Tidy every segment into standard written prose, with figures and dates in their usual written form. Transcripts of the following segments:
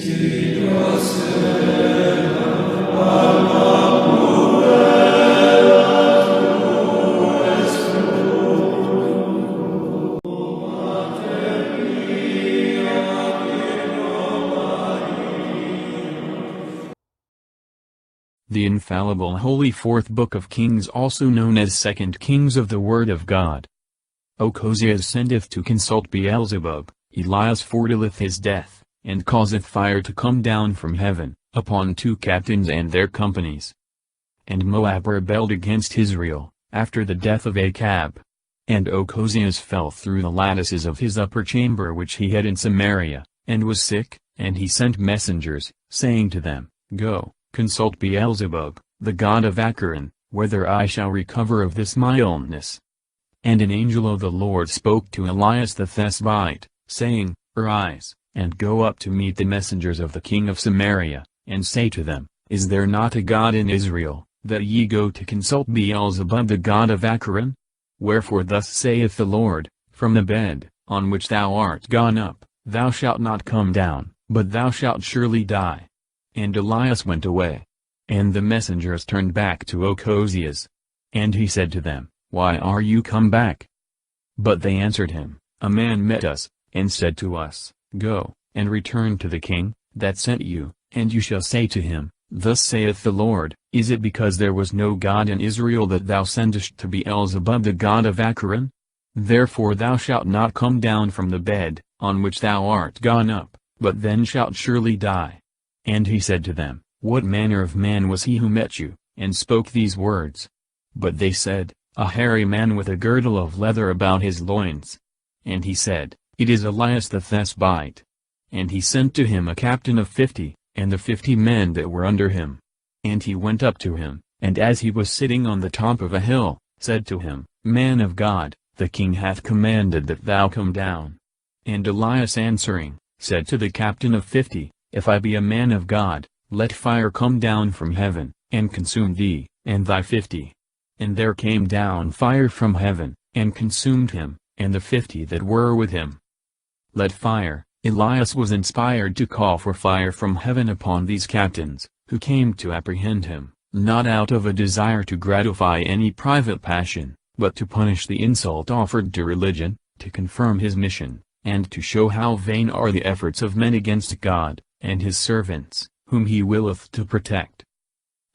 The infallible Holy Fourth Book of Kings, also known as Second Kings of the Word of God. Ochozias sendeth to consult Beelzebub, Elias foretelleth his death, and causeth fire to come down from heaven, upon 2 captains and their companies. And Moab rebelled against Israel, after the death of Achab. And Ochozias fell through the lattices of his upper chamber which he had in Samaria, and was sick, and he sent messengers, saying to them, Go, consult Beelzebub, the god of Acheron, whether I shall recover of this my illness. And an angel of the Lord spoke to Elias the Thesbite, saying, Arise, and go up to meet the messengers of the king of Samaria, and say to them, Is there not a God in Israel, that ye go to consult Beelzebub the god of Acheron? Wherefore thus saith the Lord, From the bed, on which thou art gone up, thou shalt not come down, but thou shalt surely die. And Elias went away. And the messengers turned back to Ochozias. And he said to them, Why are you come back? But they answered him, A man met us, and said to us, Go, and return to the king, that sent you, and you shall say to him, Thus saith the Lord, Is it because there was no God in Israel that thou sendest to Beelzebub the god of Acheron? Therefore thou shalt not come down from the bed, on which thou art gone up, but then shalt surely die. And he said to them, What manner of man was he who met you, and spoke these words? But they said, A hairy man with a girdle of leather about his loins. And he said, It is Elias the Thesbite. And he sent to him a captain of 50, and the 50 men that were under him. And he went up to him, and as he was sitting on the top of a hill, said to him, Man of God, the king hath commanded that thou come down. And Elias answering, said to the captain of 50, If I be a man of God, let fire come down from heaven, and consume thee, and thy 50. And there came down fire from heaven, and consumed him, and the 50 that were with him. Let fire. Elias was inspired to call for fire from heaven upon these captains, who came to apprehend him, not out of a desire to gratify any private passion, but to punish the insult offered to religion, to confirm his mission, and to show how vain are the efforts of men against God, and his servants, whom he willeth to protect.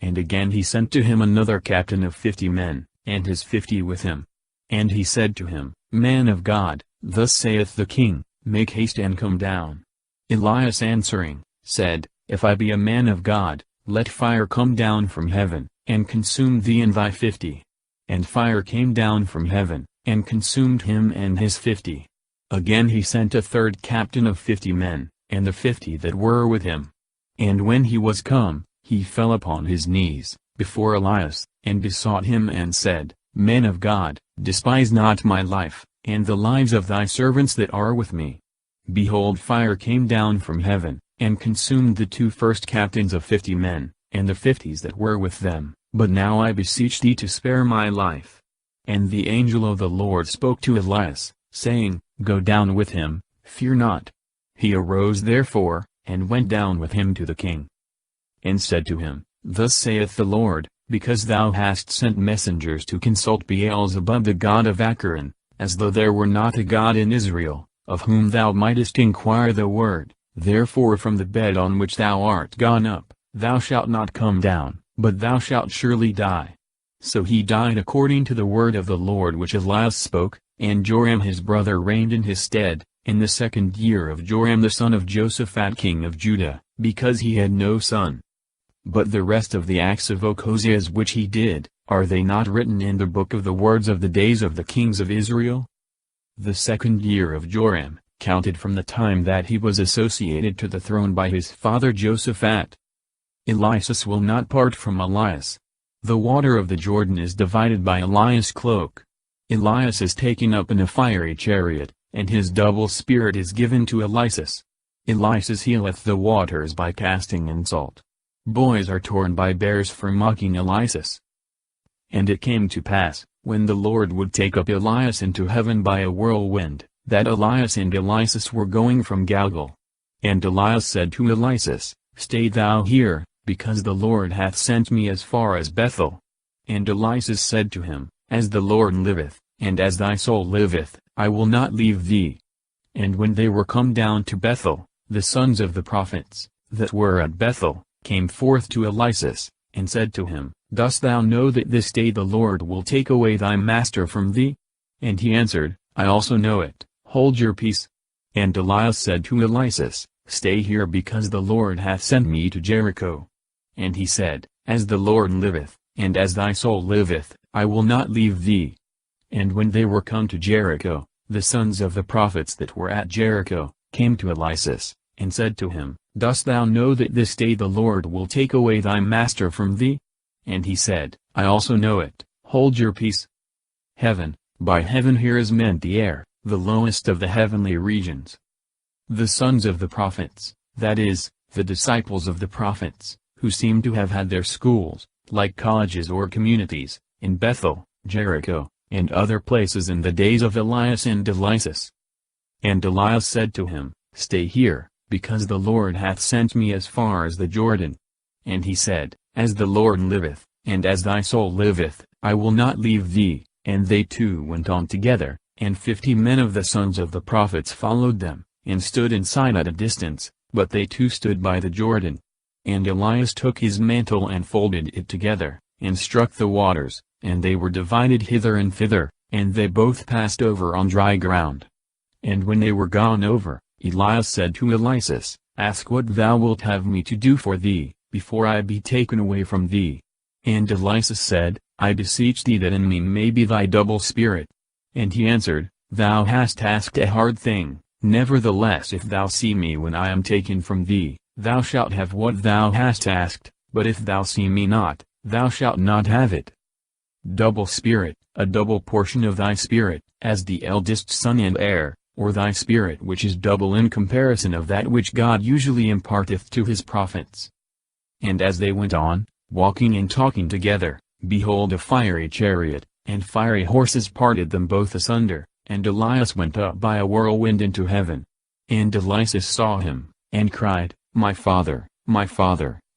And again he sent to him another captain of 50 men, and his 50 with him. And he said to him, Man of God, thus saith the king, Make haste and come down. Elias answering, said, If I be a man of God, let fire come down from heaven, and consume thee and thy 50. And fire came down from heaven, and consumed him and his 50. Again he sent a third captain of 50 men, and the 50 that were with him. And when he was come, he fell upon his knees, before Elias, and besought him and said, Man of God, despise not my life, and the lives of thy servants that are with me. Behold, fire came down from heaven, and consumed the 2 first captains of 50 men, and the 50s that were with them, but now I beseech thee to spare my life. And the angel of the Lord spoke to Elias, saying, Go down with him, fear not. He arose therefore, and went down with him to the king. And said to him, Thus saith the Lord, because thou hast sent messengers to consult Beelzebub the god of Acheron, as though there were not a God in Israel, of whom thou mightest inquire the word, therefore from the bed on which thou art gone up, thou shalt not come down, but thou shalt surely die. So he died according to the word of the Lord which Elias spoke, and Joram his brother reigned in his stead, in the 2nd year of Joram the son of Jehoshaphat king of Judah, because he had no son. But the rest of the acts of Ochozias which he did, are they not written in the book of the words of the days of the kings of Israel? The 2nd year of Joram, counted from the time that he was associated to the throne by his father Jehoshaphat. Elias will not part from Elias. The water of the Jordan is divided by Elias' cloak. Elias is taken up in a fiery chariot, and his double spirit is given to Elias. Elias healeth the waters by casting in salt. Boys are torn by bears for mocking Elias. And it came to pass, when the Lord would take up Elias into heaven by a whirlwind, that Elias and Elias were going from Gilgal. And Elias said to Elias, Stay thou here, because the Lord hath sent me as far as Bethel. And Elias said to him, As the Lord liveth, and as thy soul liveth, I will not leave thee. And when they were come down to Bethel, the sons of the prophets, that were at Bethel, came forth to Elias, and said to him, Dost thou know that this day the Lord will take away thy master from thee? And he answered, I also know it, hold your peace. And Elias said to Elias, Stay here because the Lord hath sent me to Jericho. And he said, As the Lord liveth, and as thy soul liveth, I will not leave thee. And when they were come to Jericho, the sons of the prophets that were at Jericho, came to Elias, and said to him, Dost thou know that this day the Lord will take away thy master from thee? And he said, I also know it, hold your peace. Heaven, by heaven here is meant the air, the lowest of the heavenly regions. The sons of the prophets, that is, the disciples of the prophets, who seem to have had their schools, like colleges or communities, in Bethel, Jericho, and other places in the days of Elias and Elias. And Elias said to him, Stay here, because the Lord hath sent me as far as the Jordan. And he said, As the Lord liveth, and as thy soul liveth, I will not leave thee. And they two went on together, and 50 men of the sons of the prophets followed them, and stood inside at a distance, but they two stood by the Jordan. And Elias took his mantle and folded it together, and struck the waters, and they were divided hither and thither, and they both passed over on dry ground. And when they were gone over, Elias said to Elias, Ask what thou wilt have me to do for thee, before I be taken away from thee. And Elias said, I beseech thee that in me may be thy double spirit. And he answered, Thou hast asked a hard thing, nevertheless if thou see me when I am taken from thee, thou shalt have what thou hast asked, but if thou see me not, thou shalt not have it. Double spirit, a double portion of thy spirit, as the eldest son and heir, or thy spirit which is double in comparison of that which God usually imparteth to his prophets. And as they went on, walking and talking together, behold a fiery chariot, and fiery horses parted them both asunder, and Elias went up by a whirlwind into heaven. And Elias saw him, and cried, My father,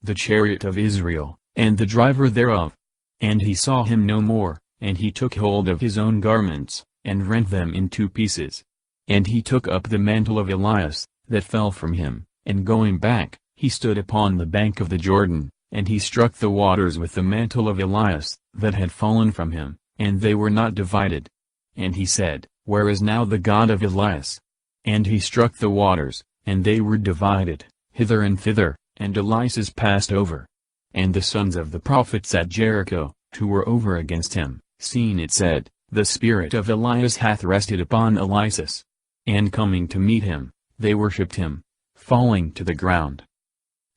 the chariot of Israel, and the driver thereof. And he saw him no more, and he took hold of his own garments, and rent them in 2 pieces. And he took up the mantle of Elias, that fell from him, and going back, he stood upon the bank of the Jordan, and he struck the waters with the mantle of Elias, that had fallen from him, and they were not divided. And he said, Where is now the God of Elias? And he struck the waters, and they were divided, hither and thither, and Elias passed over. And the sons of the prophets at Jericho, who were over against him, seeing it said, The spirit of Elias hath rested upon Elias. And coming to meet him, they worshipped him, falling to the ground.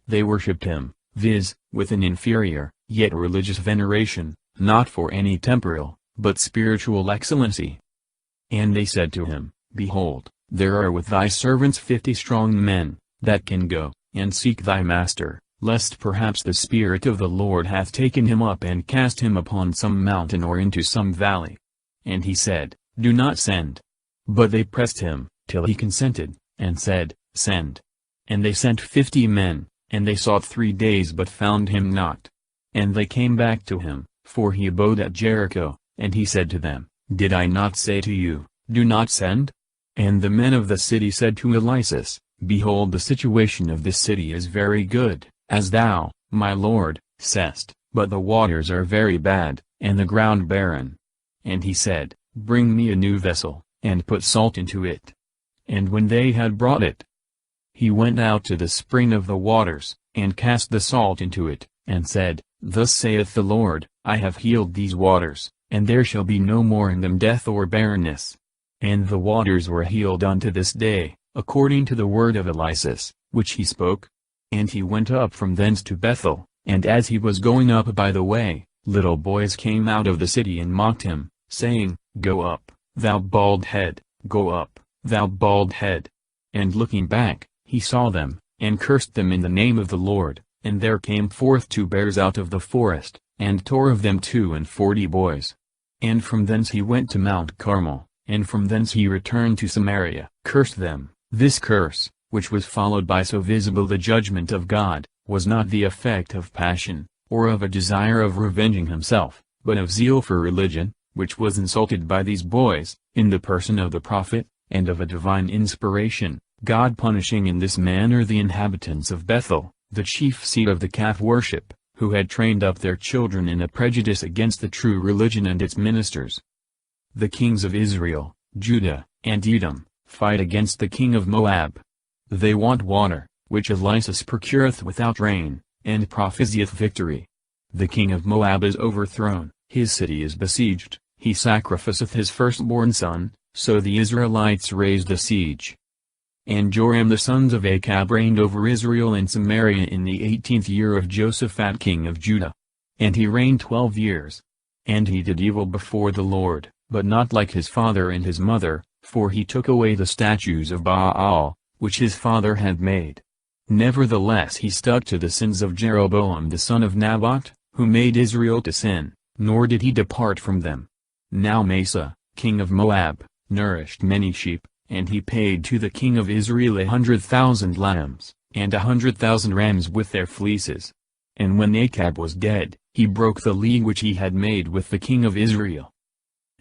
They worshipped him, viz., with an inferior, yet religious veneration, not for any temporal, but spiritual excellency. And they said to him, Behold, there are with thy servants 50 strong men, that can go, and seek thy master, lest perhaps the Spirit of the Lord hath taken him up and cast him upon some mountain or into some valley. And he said, Do not send. But they pressed him, till he consented, and said, Send. And they sent 50 men, and they sought 3 days but found him not. And they came back to him, for he abode at Jericho, and he said to them, Did I not say to you, Do not send? And the men of the city said to Elias, Behold, the situation of this city is very good, as thou, my lord, sayest, but the waters are very bad, and the ground barren. And he said, Bring me a new vessel, and put salt into it. And when they had brought it, he went out to the spring of the waters, and cast the salt into it, and said, Thus saith the Lord, I have healed these waters, and there shall be no more in them death or barrenness. And the waters were healed unto this day, according to the word of Elias, which he spoke. And he went up from thence to Bethel, and as he was going up by the way, little boys came out of the city and mocked him, saying, Go up, thou bald head, go up, thou bald head. And looking back, he saw them, and cursed them in the name of the Lord. And there came forth 2 bears out of the forest, and tore of them 42 boys. And from thence he went to Mount Carmel, and from thence he returned to Samaria, cursed them. This curse, which was followed by so visible the judgment of God, was not the effect of passion, or of a desire of revenging himself, but of zeal for religion, which was insulted by these boys, in the person of the prophet, and of a divine inspiration, God punishing in this manner the inhabitants of Bethel, the chief seat of the calf worship, who had trained up their children in a prejudice against the true religion and its ministers. The kings of Israel, Judah, and Edom, fight against the king of Moab. They want water, which Elias procureth without rain, and prophesieth victory. The king of Moab is overthrown, his city is besieged, he sacrificeth his firstborn son, so the Israelites raised the siege. And Joram the sons of Achab reigned over Israel and Samaria in the 18th year of Jehoshaphat king of Judah. And he reigned 12 years. And he did evil before the Lord, but not like his father and his mother, for he took away the statues of Baal, which his father had made. Nevertheless he stuck to the sins of Jeroboam the son of Nabat, who made Israel to sin, nor did he depart from them. Now Massa, king of Moab, nourished many sheep, and he paid to the king of Israel 100,000 lambs, and 100,000 rams with their fleeces. And when Achab was dead, he broke the league which he had made with the king of Israel.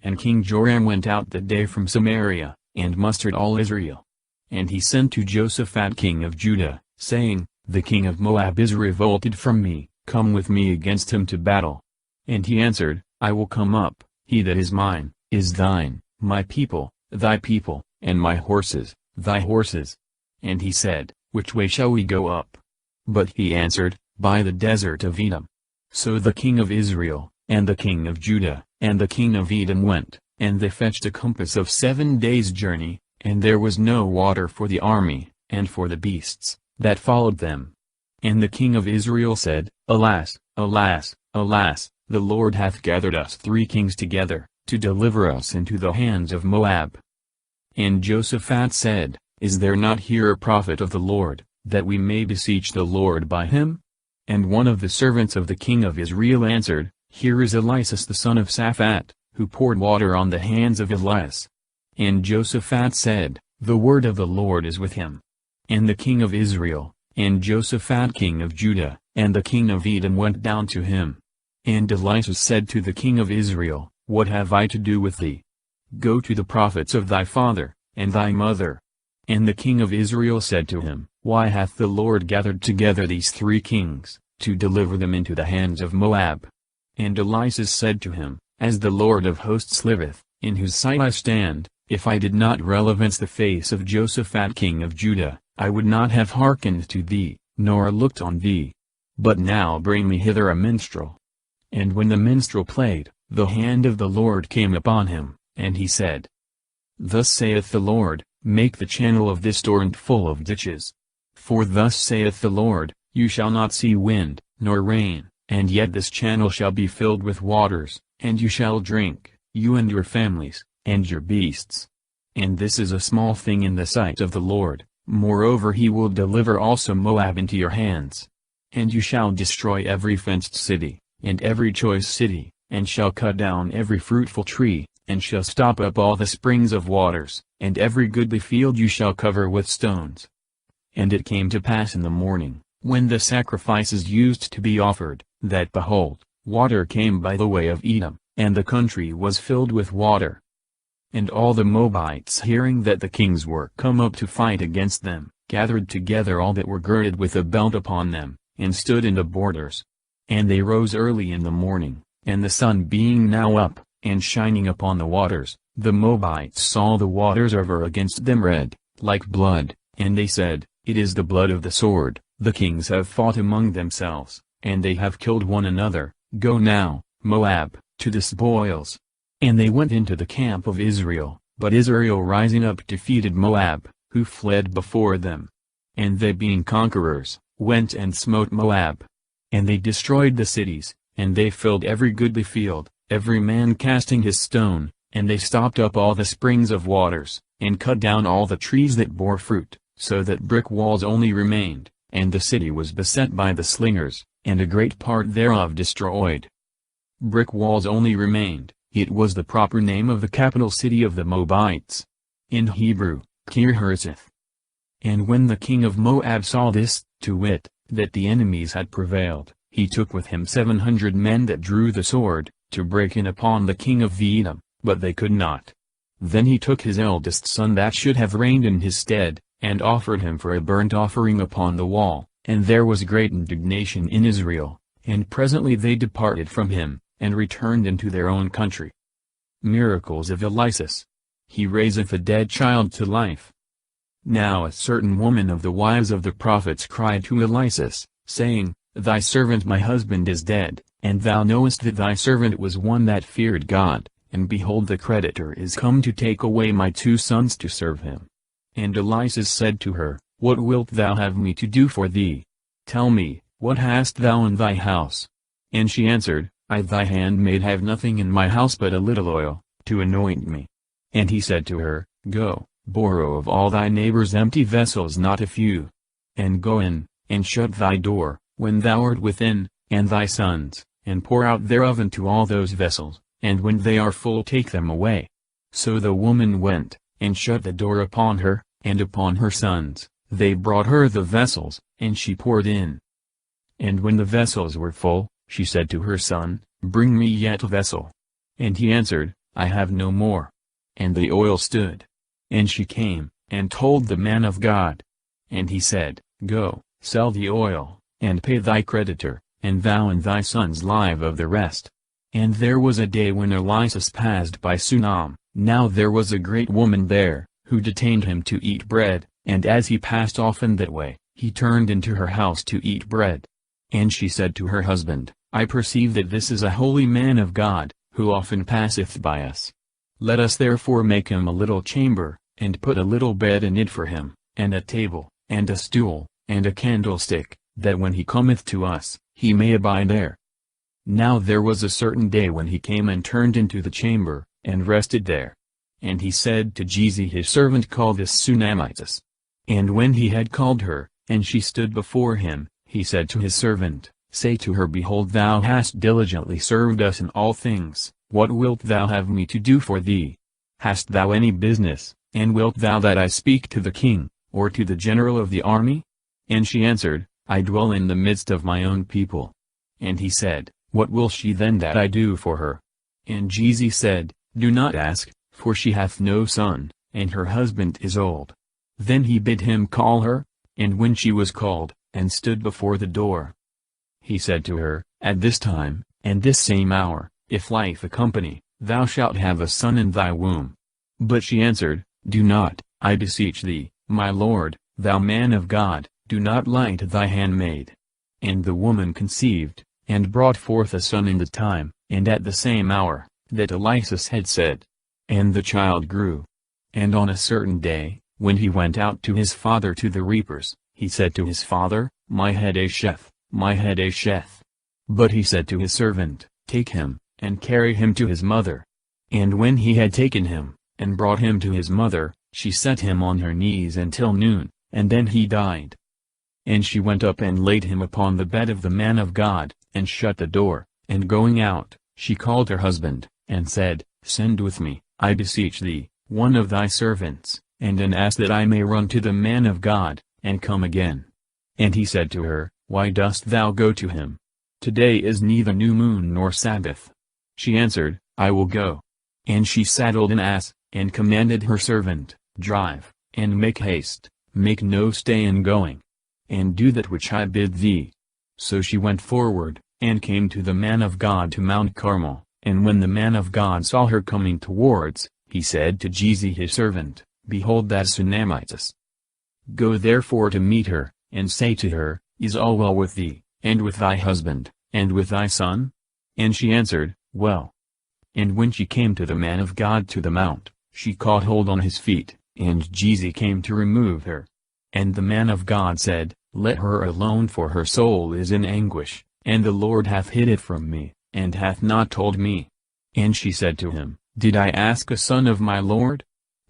And King Joram went out that day from Samaria, and mustered all Israel. And he sent to Jehoshaphat king of Judah, saying, The king of Moab is revolted from me, come with me against him to battle. And he answered, I will come up, he that is mine, is thine, my people, thy people, and my horses, thy horses. And he said, Which way shall we go up? But he answered, By the desert of Edom. So the king of Israel, and the king of Judah, and the king of Edom went, and they fetched a compass of 7 days' journey, and there was no water for the army, and for the beasts, that followed them. And the king of Israel said, Alas, alas, alas, the Lord hath gathered us 3 kings together, to deliver us into the hands of Moab. And Jehoshaphat said, Is there not here a prophet of the Lord, that we may beseech the Lord by him? And one of the servants of the king of Israel answered, Here is Elias the son of Shaphat, who poured water on the hands of Elias. And Jehoshaphat said, The word of the Lord is with him. And the king of Israel, and Jehoshaphat king of Judah, and the king of Edom went down to him. And Elias said to the king of Israel, What have I to do with thee? Go to the prophets of thy father, and thy mother. And the king of Israel said to him, Why hath the Lord gathered together these 3 kings, to deliver them into the hands of Moab? And Elias said to him, As the Lord of hosts liveth, in whose sight I stand, if I did not relevance the face of Jehoshaphat king of Judah, I would not have hearkened to thee, nor looked on thee. But now bring me hither a minstrel. And when the minstrel played, the hand of the Lord came upon him, and he said, Thus saith the Lord, Make the channel of this torrent full of ditches. For thus saith the Lord, You shall not see wind, nor rain, and yet this channel shall be filled with waters, and you shall drink, you and your families, and your beasts. And this is a small thing in the sight of the Lord, moreover he will deliver also Moab into your hands. And you shall destroy every fenced city, and every choice city, and shall cut down every fruitful tree, and shall stop up all the springs of waters, and every goodly field you shall cover with stones. And it came to pass in the morning, when the sacrifices used to be offered, that behold, water came by the way of Edom, and the country was filled with water. And all the Moabites hearing that the kings were come up to fight against them, gathered together all that were girded with a belt upon them, and stood in the borders. And they rose early in the morning, and the sun being now up, and shining upon the waters, the Moabites saw the waters over against them red, like blood, and they said, It is the blood of the sword, the kings have fought among themselves, and they have killed one another, go now, Moab, to the spoils. And they went into the camp of Israel, but Israel rising up defeated Moab, who fled before them. And they being conquerors, went and smote Moab. And they destroyed the cities, and they filled every goodly field, every man casting his stone, and they stopped up all the springs of waters, and cut down all the trees that bore fruit, so that brick walls only remained, and the city was beset by the slingers, and a great part thereof destroyed. Brick walls only remained, it was the proper name of the capital city of the Moabites. In Hebrew, Kir-Hareseth. And when the king of Moab saw this, to wit, that the enemies had prevailed, he took with him 700 men that drew the sword, to break in upon the king of Edom, but they could not. Then he took his eldest son that should have reigned in his stead, and offered him for a burnt offering upon the wall, and there was great indignation in Israel, and presently they departed from him, and returned into their own country. Miracles of Elias. He raiseth a dead child to life. Now a certain woman of the wives of the prophets cried to Elias, saying, Thy servant my husband is dead, and thou knowest that thy servant was one that feared God, and behold the creditor is come to take away my 2 sons to serve him. And Elias said to her, What wilt thou have me to do for thee? Tell me, what hast thou in thy house? And she answered, I thy handmaid have nothing in my house but a little oil, to anoint me. And he said to her, Go, borrow of all thy neighbors empty vessels not a few. And go in, and shut thy door, when thou art within, and thy sons, and pour out thereof into all those vessels, and when they are full take them away. So the woman went, and shut the door upon her, and upon her sons. They brought her the vessels, and she poured in. And when the vessels were full, she said to her son, Bring me yet a vessel. And he answered, I have no more. And the oil stood. And she came, and told the man of God. And he said, Go, sell the oil, and pay thy creditor, and thou and thy sons live of the rest. And there was a day when Elias passed by Sunam. Now there was a great woman there, who detained him to eat bread, and as he passed often that way, he turned into her house to eat bread. And she said to her husband, I perceive that this is a holy man of God, who often passeth by us. Let us therefore make him a little chamber, and put a little bed in it for him, and a table, and a stool, and a candlestick, that when he cometh to us, he may abide there. Now there was a certain day when he came and turned into the chamber, and rested there. And he said to Gehazi his servant, Call this Shunammite. And when he had called her, and she stood before him, he said to his servant, Say to her, Behold, thou hast diligently served us in all things, what wilt thou have me to do for thee? Hast thou any business, and wilt thou that I speak to the king, or to the general of the army? And she answered, I dwell in the midst of my own people. And he said, What will she then that I do for her? And Gehazi said, Do not ask, for she hath no son, and her husband is old. Then he bid him call her, and when she was called, and stood before the door, he said to her, At this time, and this same hour, if life accompany, thou shalt have a son in thy womb. But she answered, Do not, I beseech thee, my lord, thou man of God, do not lie to thy handmaid. And the woman conceived, and brought forth a son in the time, and at the same hour, that Elias had said. And the child grew. And on a certain day, when he went out to his father to the reapers, he said to his father, My head Asheth, my head Asheth. But he said to his servant, Take him, and carry him to his mother. And when he had taken him, and brought him to his mother, she set him on her knees until noon, and then he died. And she went up and laid him upon the bed of the man of God, and shut the door, and going out, she called her husband, and said, Send with me, I beseech thee, one of thy servants, and an ass that I may run to the man of God, and come again. And he said to her, Why dost thou go to him? Today is neither new moon nor Sabbath. She answered, I will go. And she saddled an ass, and commanded her servant, Drive, and make haste, make no stay in going. And do that which I bid thee. So she went forward, and came to the man of God to Mount Carmel, and when the man of God saw her coming towards, he said to Gehazi his servant, Behold that Shunammite. Go therefore to meet her, and say to her, Is all well with thee, and with thy husband, and with thy son? And she answered, Well. And when she came to the man of God to the mount, she caught hold on his feet, and Gehazi came to remove her. And the man of God said, Let her alone, for her soul is in anguish, and the Lord hath hid it from me, and hath not told me. And she said to him, Did I ask a son of my Lord?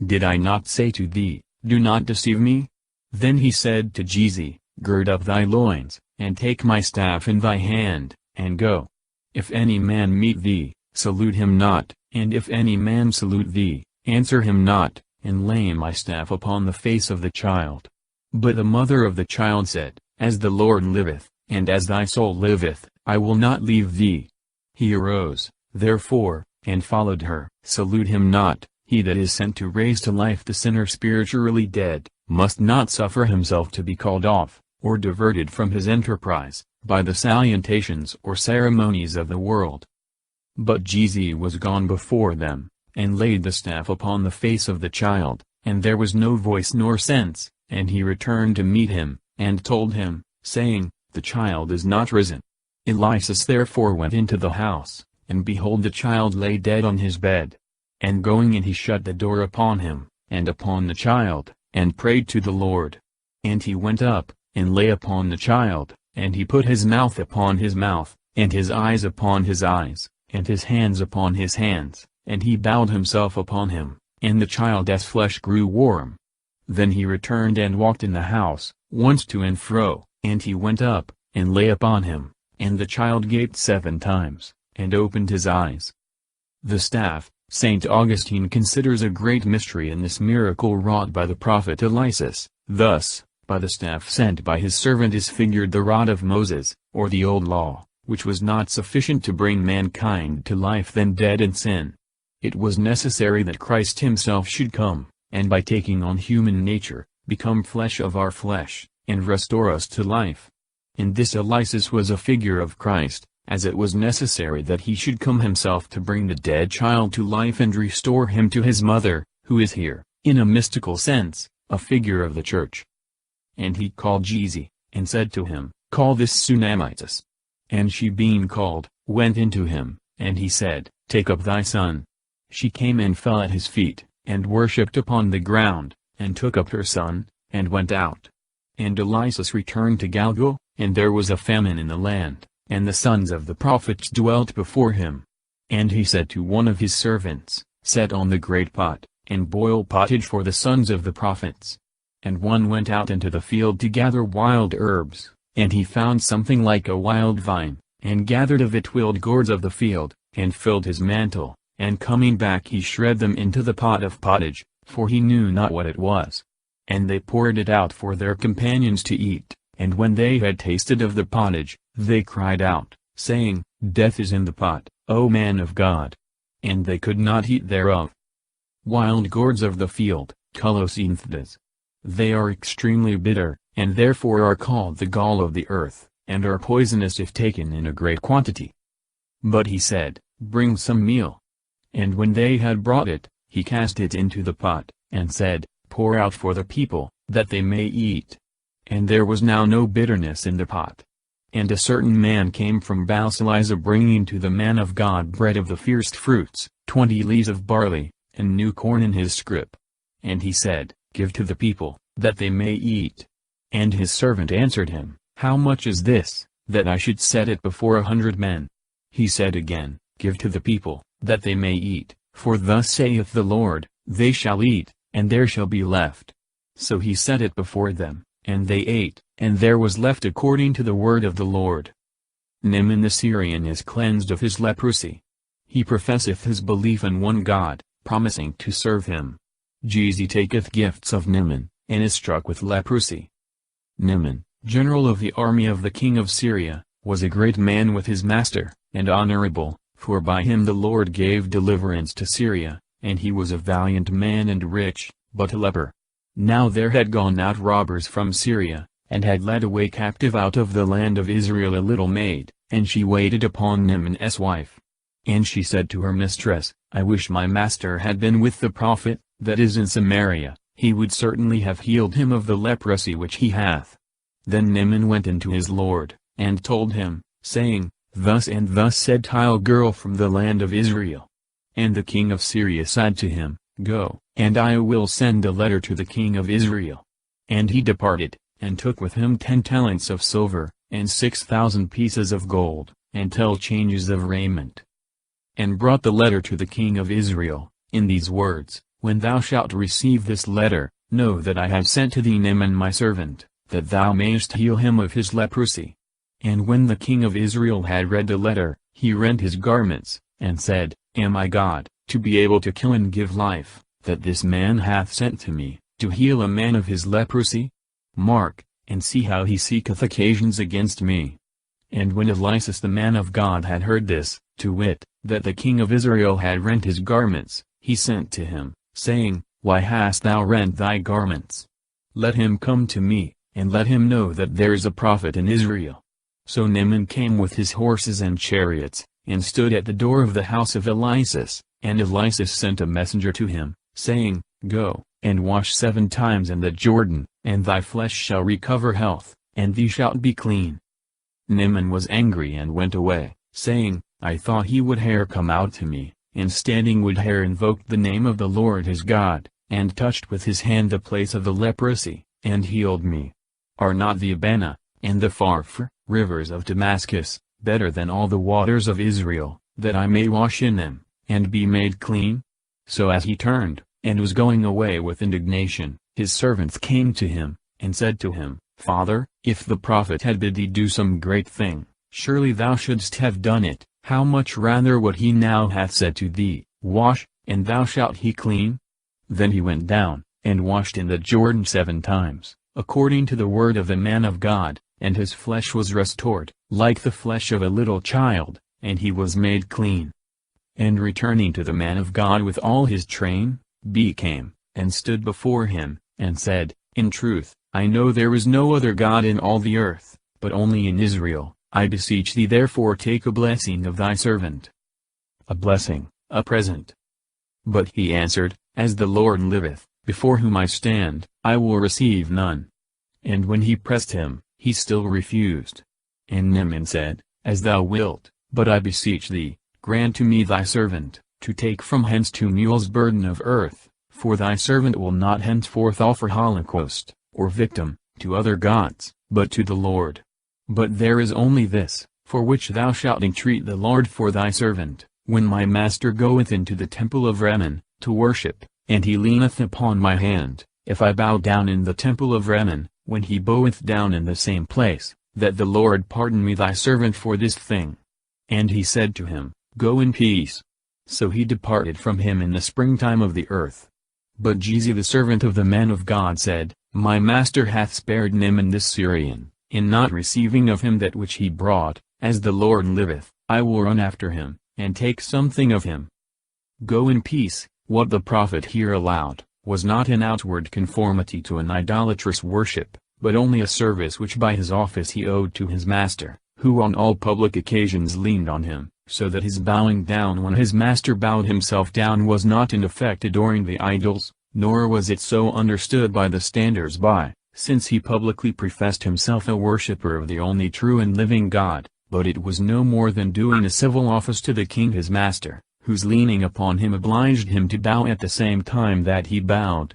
Did I not say to thee, Do not deceive me? Then he said to Gehazi, Gird up thy loins, and take my staff in thy hand, and go. If any man meet thee, salute him not, and if any man salute thee, answer him not, and lay my staff upon the face of the child. But the mother of the child said, As the Lord liveth, and as thy soul liveth, I will not leave thee. He arose, therefore, and followed her. Salute him not. He that is sent to raise to life the sinner spiritually dead, must not suffer himself to be called off, or diverted from his enterprise, by the salutations or ceremonies of the world. But Jesus was gone before them, and laid the staff upon the face of the child, and there was no voice nor sense, and he returned to meet him, and told him, saying, The child is not risen. Elias therefore went into the house, and behold the child lay dead on his bed. And going in he shut the door upon him, and upon the child, and prayed to the Lord. And he went up, and lay upon the child, and he put his mouth upon his mouth, and his eyes upon his eyes, and his hands upon his hands, and he bowed himself upon him, and the child's flesh grew warm. Then he returned and walked in the house, once to and fro, and he went up, and lay upon him, and the child gaped 7 times, and opened his eyes. The staff, St. Augustine considers a great mystery in this miracle wrought by the prophet Elias. Thus, by the staff sent by his servant is figured the rod of Moses, or the old law, which was not sufficient to bring mankind to life then dead in sin. It was necessary that Christ himself should come, and by taking on human nature, become flesh of our flesh, and restore us to life. In this Elias was a figure of Christ, as it was necessary that he should come himself to bring the dead child to life and restore him to his mother, who is here, in a mystical sense, a figure of the Church. And he called Jesus, and said to him, Call this Sunamites. And she being called, went into him, and he said, Take up thy son. She came and fell at his feet, and worshipped upon the ground, and took up her son, and went out. And Elias returned to Gilgal, and there was a famine in the land, and the sons of the prophets dwelt before him. And he said to one of his servants, Set on the great pot, and boil pottage for the sons of the prophets. And one went out into the field to gather wild herbs, and he found something like a wild vine, and gathered of it 12 gourds of the field, and filled his mantle, and coming back he shred them into the pot of pottage, for he knew not what it was. And they poured it out for their companions to eat, and when they had tasted of the pottage, they cried out, saying, Death is in the pot, O man of God. And they could not eat thereof. Wild gourds of the field, colocynths. They are extremely bitter, and therefore are called the gall of the earth, and are poisonous if taken in a great quantity. But he said, Bring some meal. And when they had brought it, he cast it into the pot, and said, Pour out for the people, that they may eat. And there was now no bitterness in the pot. And a certain man came from Balsaliza bringing to the man of God bread of the first fruits, 20 lees of barley, and new corn in his scrip. And he said, Give to the people, that they may eat. And his servant answered him, How much is this, that I should set it before 100 men? He said again, Give to the people, that they may eat, for thus saith the Lord, They shall eat, and there shall be left. So he set it before them, and they ate, and there was left according to the word of the Lord. Naaman the Syrian is cleansed of his leprosy. He professeth his belief in one God, promising to serve him. Jesus taketh gifts of Naaman, and is struck with leprosy. Naaman, general of the army of the king of Syria, was a great man with his master, and honorable, for by him the Lord gave deliverance to Syria, and he was a valiant man and rich, but a leper. Now there had gone out robbers from Syria, and had led away captive out of the land of Israel a little maid, and she waited upon Naaman's wife. And she said to her mistress, I wish my master had been with the prophet, that is in Samaria, he would certainly have healed him of the leprosy which he hath. Then Naaman went into his lord, and told him, saying, Thus and thus said a girl from the land of Israel. And the king of Syria said to him, Go, and I will send a letter to the king of Israel. And he departed, and took with him 10 talents of silver, and 6,000 pieces of gold, and 10 changes of raiment. And brought the letter to the king of Israel, in these words, When thou shalt receive this letter, know that I have sent to thee Naaman my servant, that thou mayest heal him of his leprosy. And when the king of Israel had read the letter, he rent his garments, and said, Am I God, to be able to kill and give life, that this man hath sent to me, to heal a man of his leprosy? Mark, and see how he seeketh occasions against me. And when Elias the man of God had heard this, to wit, that the king of Israel had rent his garments, he sent to him, saying, Why hast thou rent thy garments? Let him come to me, and let him know that there is a prophet in Israel. So Naaman came with his horses and chariots, and stood at the door of the house of Elias, and Elias sent a messenger to him, saying, Go, and wash 7 times in the Jordan, and thy flesh shall recover health, and thee shalt be clean. Naaman was angry and went away, saying, I thought he would come out to me, and standing would invoked the name of the Lord his God, and touched with his hand the place of the leprosy, and healed me. Are not the Abana, and the Pharpar, rivers of Damascus, better than all the waters of Israel, that I may wash in them, and be made clean? So as he turned, and was going away with indignation, his servants came to him, and said to him, Father, if the prophet had bid thee do some great thing, surely thou shouldst have done it. How much rather what he now hath said to thee, Wash, and thou shalt be clean? Then he went down, and washed in the Jordan 7 times, according to the word of the man of God, and his flesh was restored, like the flesh of a little child, and he was made clean. And returning to the man of God with all his train, came, and stood before him, and said, In truth, I know there is no other God in all the earth, but only in Israel. I beseech thee therefore take a blessing of thy servant. A blessing, a present. But he answered, As the Lord liveth, before whom I stand, I will receive none. And when he pressed him, he still refused. And Naaman said, As thou wilt, but I beseech thee, grant to me thy servant, to take from hence 2 mules burden of earth, for thy servant will not henceforth offer holocaust, or victim, to other gods, but to the Lord. But there is only this, for which thou shalt entreat the Lord for thy servant, when my master goeth into the temple of Rimmon, to worship, and he leaneth upon my hand, if I bow down in the temple of Rimmon, when he boweth down in the same place, that the Lord pardon me thy servant for this thing. And he said to him, Go in peace. So he departed from him in the springtime of the earth. But Gehazi the servant of the man of God said, My master hath spared Naaman this Syrian, in not receiving of him that which he brought. As the Lord liveth, I will run after him, and take something of him. Go in peace. What the prophet here allowed, was not an outward conformity to an idolatrous worship, but only a service which by his office he owed to his master, who on all public occasions leaned on him, so that his bowing down when his master bowed himself down was not in effect adoring the idols, nor was it so understood by the standers-by, since he publicly professed himself a worshipper of the only true and living God, but it was no more than doing a civil office to the king his master, whose leaning upon him obliged him to bow at the same time that he bowed.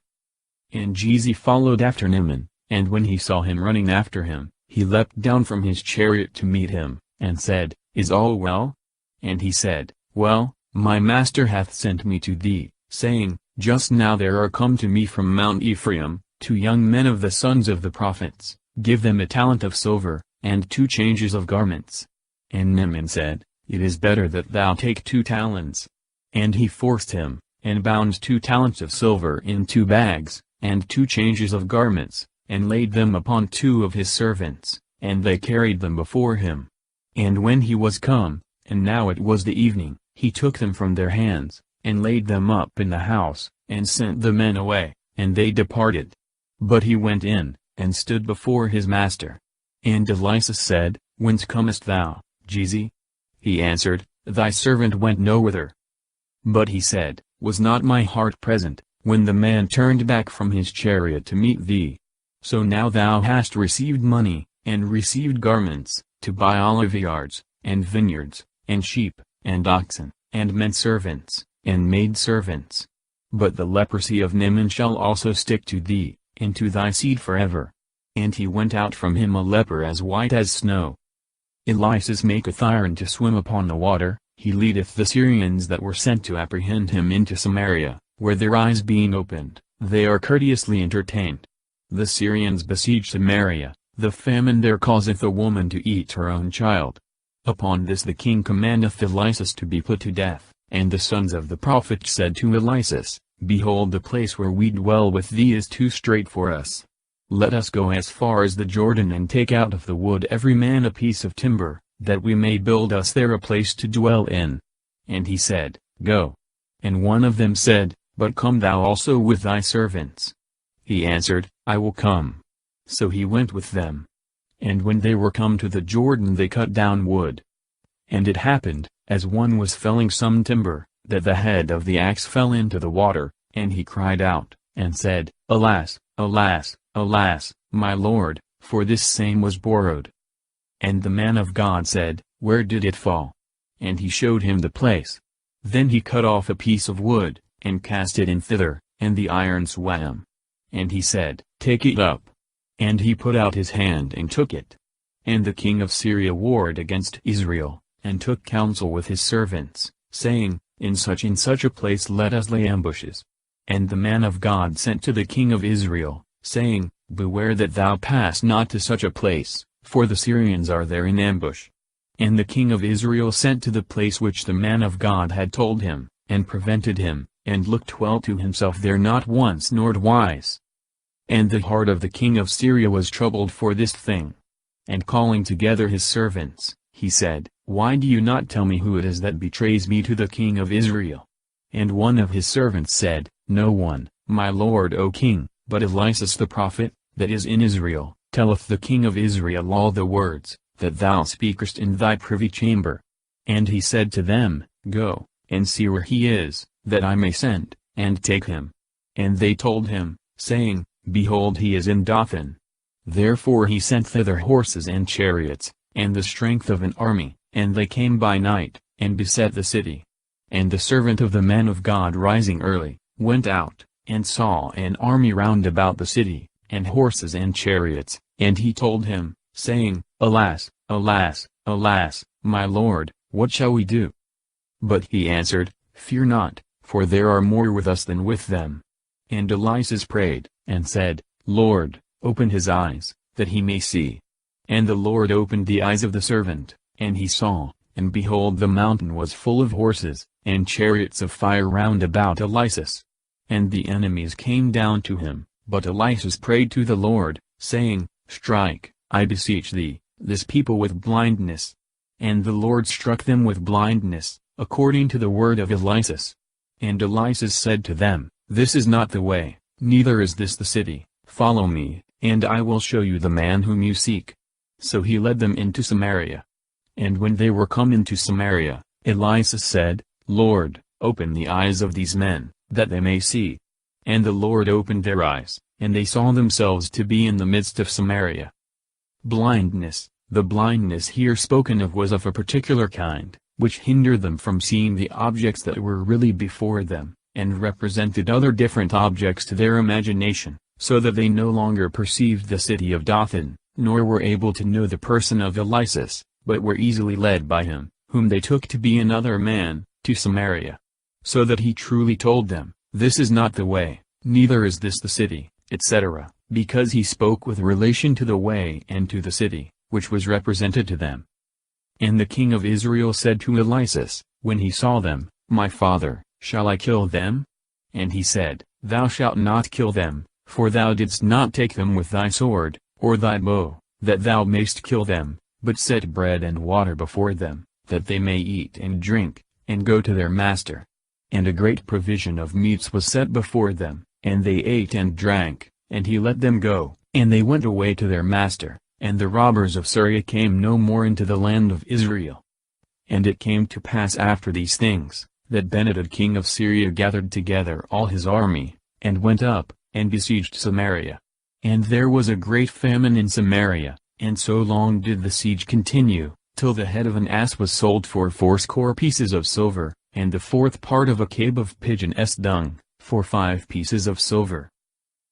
And Gehazi followed after Naaman, and when he saw him running after him, he leapt down from his chariot to meet him, and said, Is all well? And he said, Well, my master hath sent me to thee, saying, Just now there are come to me from Mount Ephraim 2 young men of the sons of the prophets, give them a talent of silver, and 2 changes of garments. And Naaman said, It is better that thou take 2 talents. And he forced him, and bound 2 talents of silver in 2 bags, and 2 changes of garments, and laid them upon 2 of his servants, and they carried them before him. And when he was come, and now it was the evening, he took them from their hands, and laid them up in the house, and sent the men away, and they departed. But he went in, and stood before his master. And Elias said, Whence comest thou, Gehazi? He answered, Thy servant went nowhither. But he said, Was not my heart present, when the man turned back from his chariot to meet thee? So now thou hast received money, and received garments, to buy oliveyards, and vineyards, and sheep, and oxen, and menservants, and maidservants. But the leprosy of Naaman shall also stick to thee, and to thy seed forever. And he went out from him a leper as white as snow. Elias maketh iron to swim upon the water, he leadeth the Syrians that were sent to apprehend him into Samaria, where their eyes being opened, they are courteously entertained. The Syrians besiege Samaria, the famine there causeth a woman to eat her own child. Upon this the king commandeth Elias to be put to death, and the sons of the prophets said to Elias, Behold, the place where we dwell with thee is too strait for us. Let us go as far as the Jordan and take out of the wood every man a piece of timber, that we may build us there a place to dwell in. And he said, Go. And one of them said, But come thou also with thy servants. He answered, I will come. So he went with them. And when they were come to the Jordan they cut down wood. And it happened, as one was felling some timber, that the head of the axe fell into the water, and he cried out, and said, Alas, alas, alas, my Lord, for this same was borrowed. And the man of God said, Where did it fall? And he showed him the place. Then he cut off a piece of wood, and cast it in thither, and the iron swam. And he said, Take it up. And he put out his hand and took it. And the king of Syria warred against Israel, and took counsel with his servants, saying, In such a place let us lay ambushes. And the man of God sent to the king of Israel, saying, Beware that thou pass not to such a place, for the Syrians are there in ambush. And the king of Israel sent to the place which the man of God had told him, and prevented him, and looked well to himself there not once nor twice. And the heart of the king of Syria was troubled for this thing. And calling together his servants, he said, Why do you not tell me who it is that betrays me to the king of Israel? And one of his servants said, No one, my lord O king, but Elias the prophet, that is in Israel, telleth the king of Israel all the words, that thou speakest in thy privy chamber. And he said to them, Go, and see where he is, that I may send, and take him. And they told him, saying, Behold, he is in Dothan. Therefore he sent thither horses and chariots, and the strength of an army, and they came by night, and beset the city. And the servant of the man of God rising early, went out, and saw an army round about the city, and horses and chariots, and he told him, saying, Alas, alas, alas, my lord, what shall we do? But he answered, Fear not, for there are more with us than with them. And Elias prayed, and said, Lord, open his eyes, that he may see. And the Lord opened the eyes of the servant, and he saw, and behold the mountain was full of horses, and chariots of fire round about Elias. And the enemies came down to him, but Elias prayed to the Lord, saying, Strike, I beseech thee, this people with blindness. And the Lord struck them with blindness, according to the word of Elias. And Elias said to them, This is not the way, neither is this the city, follow me, and I will show you the man whom you seek. So he led them into Samaria. And when they were come into Samaria, Elias said, Lord, open the eyes of these men, that they may see. And the Lord opened their eyes, and they saw themselves to be in the midst of Samaria. Blindness. The blindness here spoken of was of a particular kind, which hindered them from seeing the objects that were really before them, and represented other different objects to their imagination, so that they no longer perceived the city of Dothan, nor were able to know the person of Elias, but were easily led by him, whom they took to be another man, to Samaria. So that he truly told them, This is not the way, neither is this the city, etc., because he spoke with relation to the way and to the city, which was represented to them. And the king of Israel said to Elias, when he saw them, My father, shall I kill them? And he said, Thou shalt not kill them, for thou didst not take them with thy sword, or thy bow, that thou mayst kill them, but set bread and water before them, that they may eat and drink, and go to their master. And a great provision of meats was set before them, and they ate and drank, and he let them go, and they went away to their master, and the robbers of Syria came no more into the land of Israel. And it came to pass after these things, that Benhadad king of Syria gathered together all his army, and went up, and besieged Samaria. And there was a great famine in Samaria, and so long did the siege continue, till the head of an ass was sold for 80 pieces of silver, and the 4th part of a cab of pigeon's dung, for 5 pieces of silver.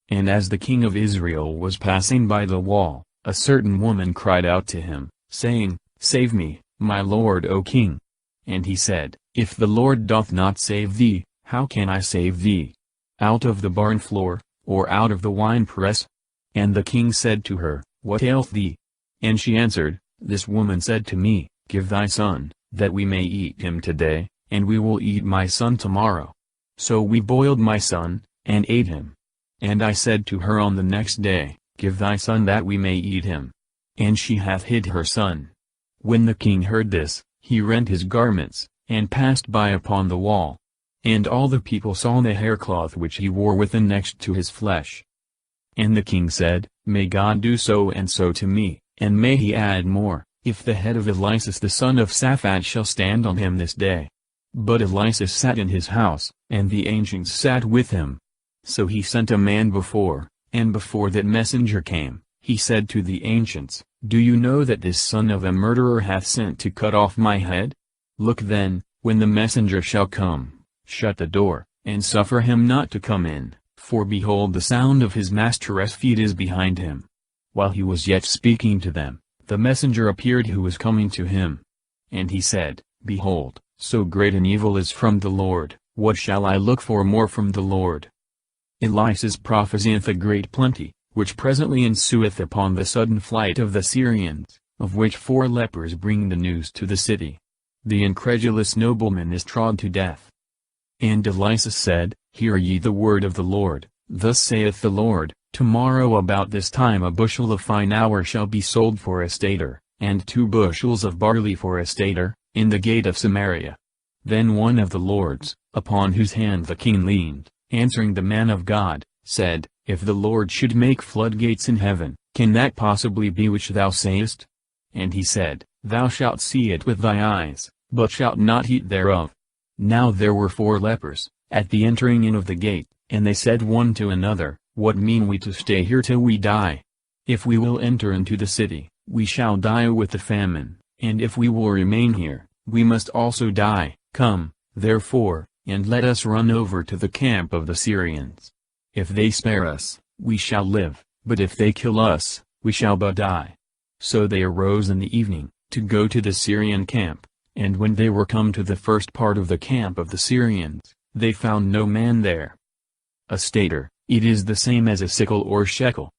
And as the king of Israel was passing by the wall, a certain woman cried out to him, saying, Save me, my lord O king. And he said, If the Lord doth not save thee, how can I save thee? Out of the barn floor, or out of the winepress? And the king said to her, What aileth thee? And she answered, This woman said to me, Give thy son, that we may eat him today, and we will eat my son tomorrow. So we boiled my son, and ate him. And I said to her on the next day, Give thy son that we may eat him. And she hath hid her son. When the king heard this, he rent his garments, and passed by upon the wall. And all the people saw the haircloth which he wore within next to his flesh. And the king said, May God do so and so to me, and may he add more, if the head of Elias the son of Shaphat shall stand on him this day. But Elias sat in his house, and the ancients sat with him. So he sent a man before, and before that messenger came, he said to the ancients, Do you know that this son of a murderer hath sent to cut off my head? Look then, when the messenger shall come, shut the door, and suffer him not to come in, for behold the sound of his master's feet is behind him. While he was yet speaking to them, the messenger appeared who was coming to him. And he said, Behold, so great an evil is from the Lord, what shall I look for more from the Lord? Elias prophesieth a great plenty, which presently ensueth upon the sudden flight of the Syrians, of which 4 lepers bring the news to the city. The incredulous nobleman is trod to death. And Elias said, Hear ye the word of the Lord, thus saith the Lord, Tomorrow about this time a bushel of fine flour shall be sold for a stater, and 2 bushels of barley for a stater, in the gate of Samaria. Then one of the lords, upon whose hand the king leaned, answering the man of God, said, If the Lord should make floodgates in heaven, can that possibly be which thou sayest? And he said, Thou shalt see it with thy eyes, but shalt not eat thereof. Now there were 4 lepers, at the entering in of the gate, and they said one to another, What mean we to stay here till we die? If we will enter into the city, we shall die with the famine, and if we will remain here, we must also die. Come, therefore, and let us run over to the camp of the Syrians. If they spare us, we shall live, but if they kill us, we shall but die. So they arose in the evening, to go to the Syrian camp, and when they were come to the first part of the camp of the Syrians, they found no man there. A stater, it is the same as a sickle or shekel.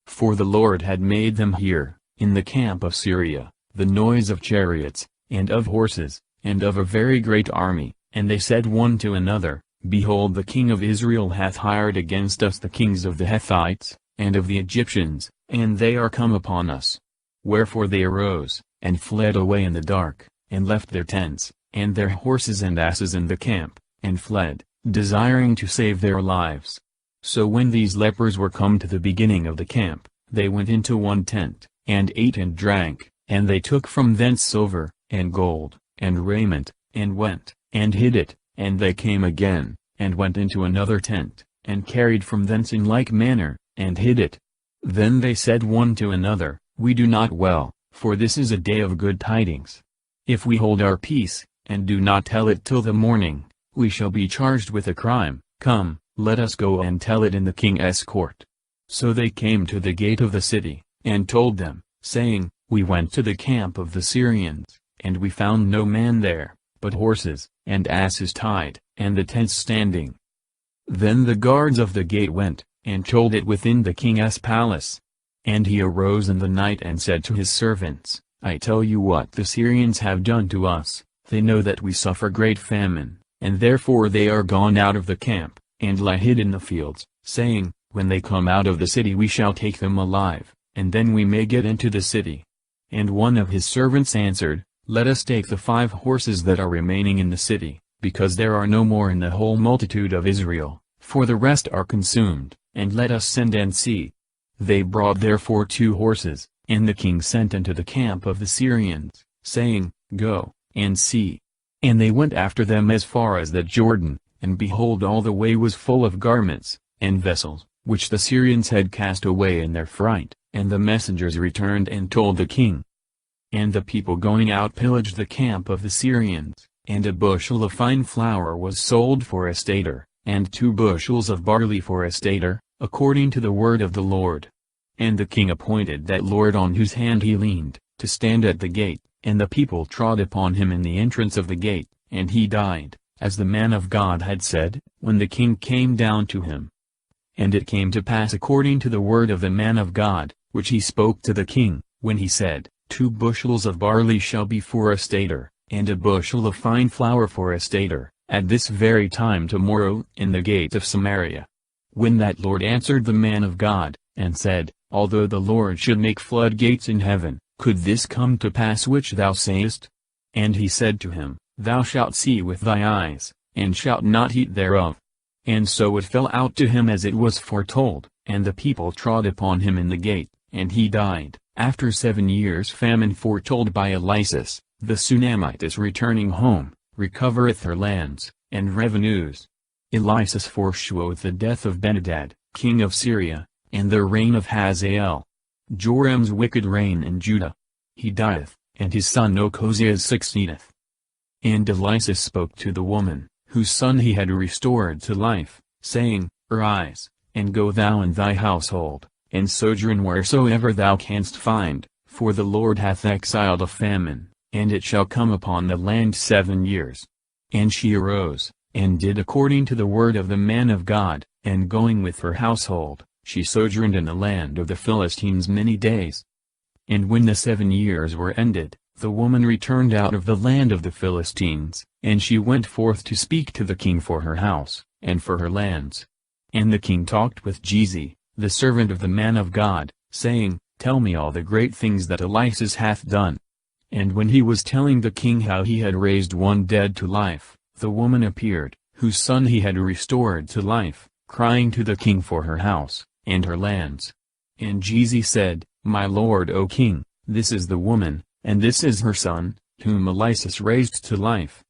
For the Lord had made them hear, in the camp of Syria, the noise of chariots, and of horses, and of a very great army, and they said one to another, Behold, the king of Israel hath hired against us the kings of the Hittites, and of the Egyptians, and they are come upon us. Wherefore they arose, and fled away in the dark, and left their tents, and their horses and asses in the camp, and fled, desiring to save their lives. So when these lepers were come to the beginning of the camp, they went into one tent, and ate and drank, and they took from thence silver, and gold, and raiment, and went, and hid it, and they came again, and went into another tent, and carried from thence in like manner, and hid it. Then they said one to another, We do not well, for this is a day of good tidings. If we hold our peace, and do not tell it till the morning, we shall be charged with a crime. Come, let us go and tell it in the king's court. So they came to the gate of the city, and told them, saying, We went to the camp of the Syrians, and we found no man there, but horses, and asses tied, and the tents standing. Then the guards of the gate went, and told it within the king's palace. And he arose in the night and said to his servants, I tell you what the Syrians have done to us. They know that we suffer great famine, and therefore they are gone out of the camp, and lie hid in the fields, saying, When they come out of the city we shall take them alive, and then we may get into the city. And one of his servants answered, Let us take the 5 horses that are remaining in the city, because there are no more in the whole multitude of Israel, for the rest are consumed, and let us send and see. They brought therefore 2 horses, and the king sent unto the camp of the Syrians, saying, Go, and see. And they went after them as far as the Jordan, and behold all the way was full of garments, and vessels, which the Syrians had cast away in their fright, and the messengers returned and told the king. And the people going out pillaged the camp of the Syrians, and a bushel of fine flour was sold for a stater, and 2 bushels of barley for a stater, according to the word of the Lord. And the king appointed that lord on whose hand he leaned, to stand at the gate, and the people trod upon him in the entrance of the gate, and he died, as the man of God had said, when the king came down to him. And it came to pass according to the word of the man of God, which he spoke to the king, when he said, 2 bushels of barley shall be for a stater, and a bushel of fine flour for a stater, at this very time tomorrow, in the gate of Samaria. When that lord answered the man of God, and said, although the Lord should make floodgates in heaven, could this come to pass which thou sayest? And he said to him, Thou shalt see with thy eyes, and shalt not eat thereof. And so it fell out to him as it was foretold, and the people trod upon him in the gate, and he died. After 7 years famine foretold by Elias, the Shunammite is returning home, recovereth her lands, and revenues. Elias foreshoweth the death of Benhadad, king of Syria, and the reign of Hazael. Joram's wicked reign in Judah. He dieth, and his son Ochozias succeedeth. And Elias spoke to the woman, whose son he had restored to life, saying, Arise, and go thou and thy household, and sojourn wheresoever thou canst find, for the Lord hath exiled a famine, and it shall come upon the land 7 years. And she arose, and did according to the word of the man of God, and going with her household, she sojourned in the land of the Philistines many days. And when the 7 years were ended, the woman returned out of the land of the Philistines, and she went forth to speak to the king for her house, and for her lands. And the king talked with Gehazi, the servant of the man of God, saying, Tell me all the great things that Elias hath done. And when he was telling the king how he had raised one dead to life, the woman appeared, whose son he had restored to life, crying to the king for her house, and her lands. And Gehazi said, My lord O king, this is the woman, and this is her son, whom Elias raised to life.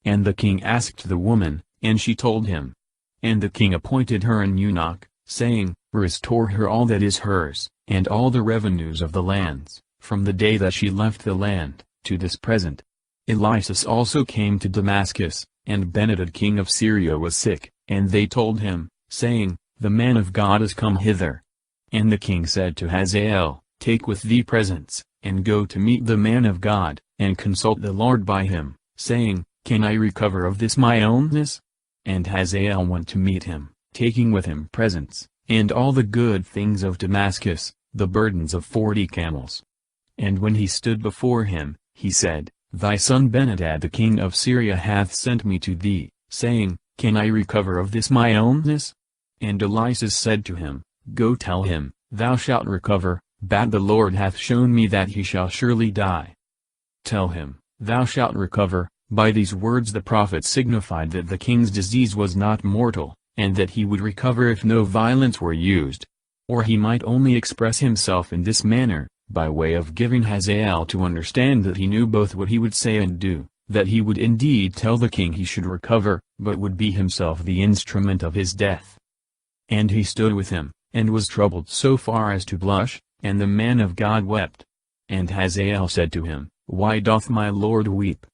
And the king asked the woman, and she told him. And the king appointed her an eunuch, saying, Restore her all that is hers, and all the revenues of the lands, from the day that she left the land, to this present. Elias also came to Damascus, and Benhadad king of Syria was sick, and they told him, saying, The man of God is come hither. And the king said to Hazael, Take with thee presents, and go to meet the man of God, and consult the Lord by him, saying, Can I recover of this my ownness? And Hazael went to meet him, taking with him presents, and all the good things of Damascus, the burdens of 40 camels. And when he stood before him, he said, Thy son Benhadad the king of Syria hath sent me to thee, saying, Can I recover of this my ownness? And Elias said to him, Go tell him, Thou shalt recover, but the Lord hath shown me that he shall surely die. Tell him, Thou shalt recover. By these words the prophet signified that the king's disease was not mortal, and that he would recover if no violence were used. Or he might only express himself in this manner, by way of giving Hazael to understand that he knew both what he would say and do, that he would indeed tell the king he should recover, but would be himself the instrument of his death. And he stood with him, and was troubled so far as to blush, and the man of God wept. And Hazael said to him, Why doth my lord weep?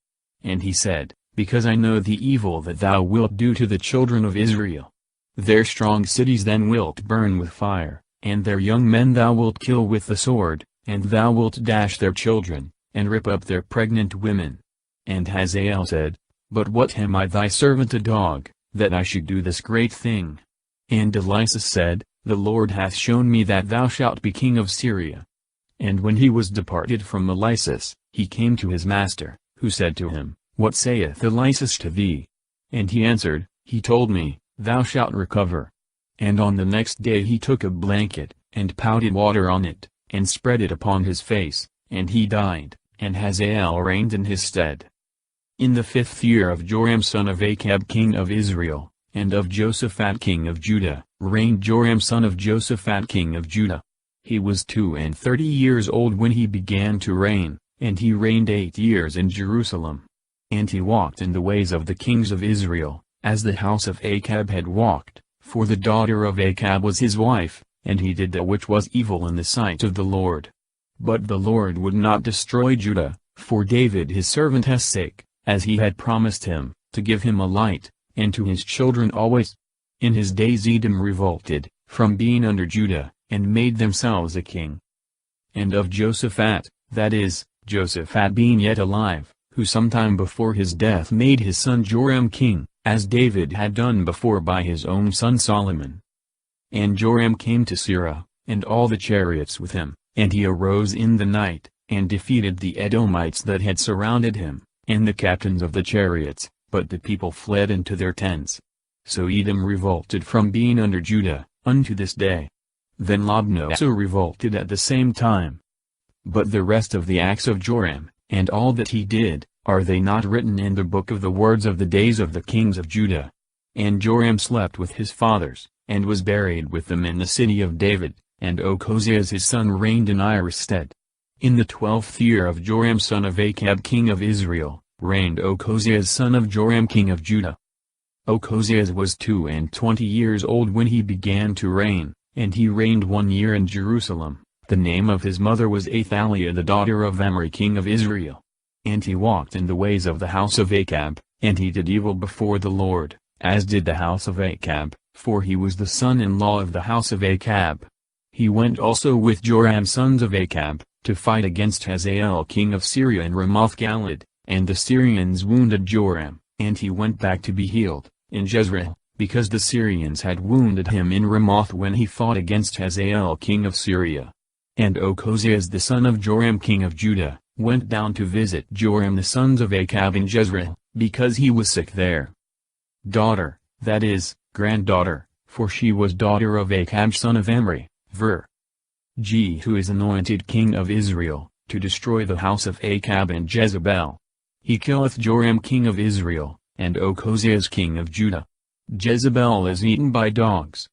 And he said, Because I know the evil that thou wilt do to the children of Israel. Their strong cities then wilt burn with fire, and their young men thou wilt kill with the sword, and thou wilt dash their children, and rip up their pregnant women. And Hazael said, But what am I thy servant a dog, that I should do this great thing? And Elias said, The Lord hath shown me that thou shalt be king of Syria. And when he was departed from Elias, he came to his master, who said to him, What saith Elias to thee? And he answered, He told me, Thou shalt recover. And on the next day he took a blanket, and pouted water on it, and spread it upon his face, and he died, and Hazael reigned in his stead. In the 5th year of Joram son of Achab king of Israel, and of Jehoshaphat king of Judah, reigned Joram son of Jehoshaphat king of Judah. He was 32 years old when he began to reign, and he reigned 8 years in Jerusalem. And he walked in the ways of the kings of Israel, as the house of Achab had walked, for the daughter of Achab was his wife, and he did that which was evil in the sight of the Lord. But the Lord would not destroy Judah, for David his servant has sake, as he had promised him, to give him a light, and to his children always. In his days Edom revolted, from being under Judah, and made themselves a king. And of Jehoshaphat, that is, Jehoshaphat being yet alive, who sometime before his death made his son Joram king, as David had done before by his own son Solomon. And Joram came to Seirah, and all the chariots with him, and he arose in the night, and defeated the Edomites that had surrounded him, and the captains of the chariots, but the people fled into their tents. So Edom revolted from being under Judah, unto this day. Then Libnah also revolted at the same time. But the rest of the acts of Joram, and all that he did, are they not written in the book of the words of the days of the kings of Judah? And Joram slept with his fathers, and was buried with them in the city of David, and Ochozias his son reigned in Ira's stead. In the 12th year of Joram son of Achab king of Israel, reigned Ochozias son of Joram king of Judah. Ochozias was 22 years old when he began to reign, and he reigned 1 year in Jerusalem. The name of his mother was Athaliah the daughter of Omri king of Israel. And he walked in the ways of the house of Achab, and he did evil before the Lord, as did the house of Achab, for he was the son-in-law of the house of Achab. He went also with Joram sons of Achab, to fight against Hazael king of Syria in Ramoth-Galad, and the Syrians wounded Joram, and he went back to be healed, in Jezreel, because the Syrians had wounded him in Ramoth when he fought against Hazael king of Syria. And Ochozias the son of Joram king of Judah, went down to visit Joram the sons of Achab in Jezreel, because he was sick there. Daughter, that is, granddaughter, for she was daughter of Achab son of Omri, Ver. Jehu is anointed king of Israel, to destroy the house of Achab and Jezebel. He killeth Joram king of Israel, and Ochozias king of Judah. Jezebel is eaten by dogs.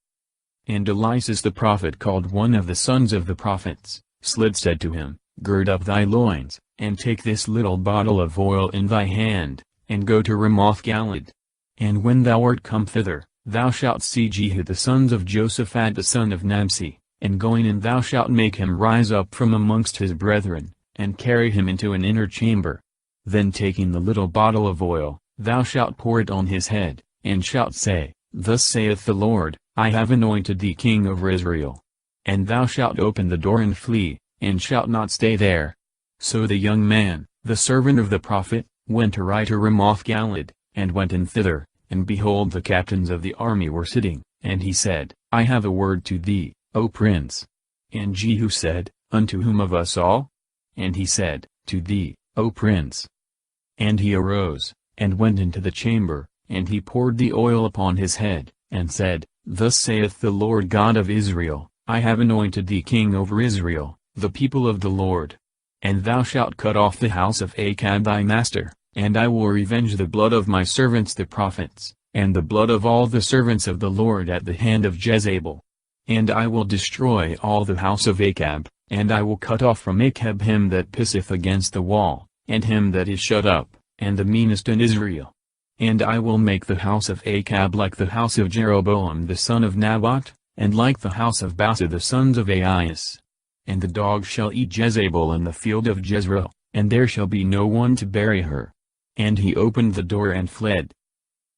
And Elias the prophet called one of the sons of the prophets, said to him, Gird up thy loins, and take this little bottle of oil in thy hand, and go to Ramoth-Galad. And when thou art come thither, thou shalt see Jehu the sons of Joshaphat the son of Nimshi, and going in thou shalt make him rise up from amongst his brethren, and carry him into an inner chamber. Then taking the little bottle of oil, thou shalt pour it on his head, and shalt say, Thus saith the Lord, I have anointed thee king over Israel. And thou shalt open the door and flee, and shalt not stay there. So the young man, the servant of the prophet, went aright to Ramoth-Galad, and went in thither, and behold the captains of the army were sitting, and he said, I have a word to thee, O prince. And Jehu said, Unto whom of us all? And he said, To thee, O prince. And he arose, and went into the chamber, and he poured the oil upon his head, and said, Thus saith the Lord God of Israel, I have anointed thee king over Israel, the people of the Lord. And thou shalt cut off the house of Achab thy master, and I will revenge the blood of my servants the prophets, and the blood of all the servants of the Lord at the hand of Jezebel. And I will destroy all the house of Achab, and I will cut off from Achab him that pisseth against the wall, and him that is shut up, and the meanest in Israel. And I will make the house of Achab like the house of Jeroboam the son of Nabat, and like the house of Baasha the sons of Aias. And the dogs shall eat Jezebel in the field of Jezreel, and there shall be no one to bury her. And he opened the door and fled.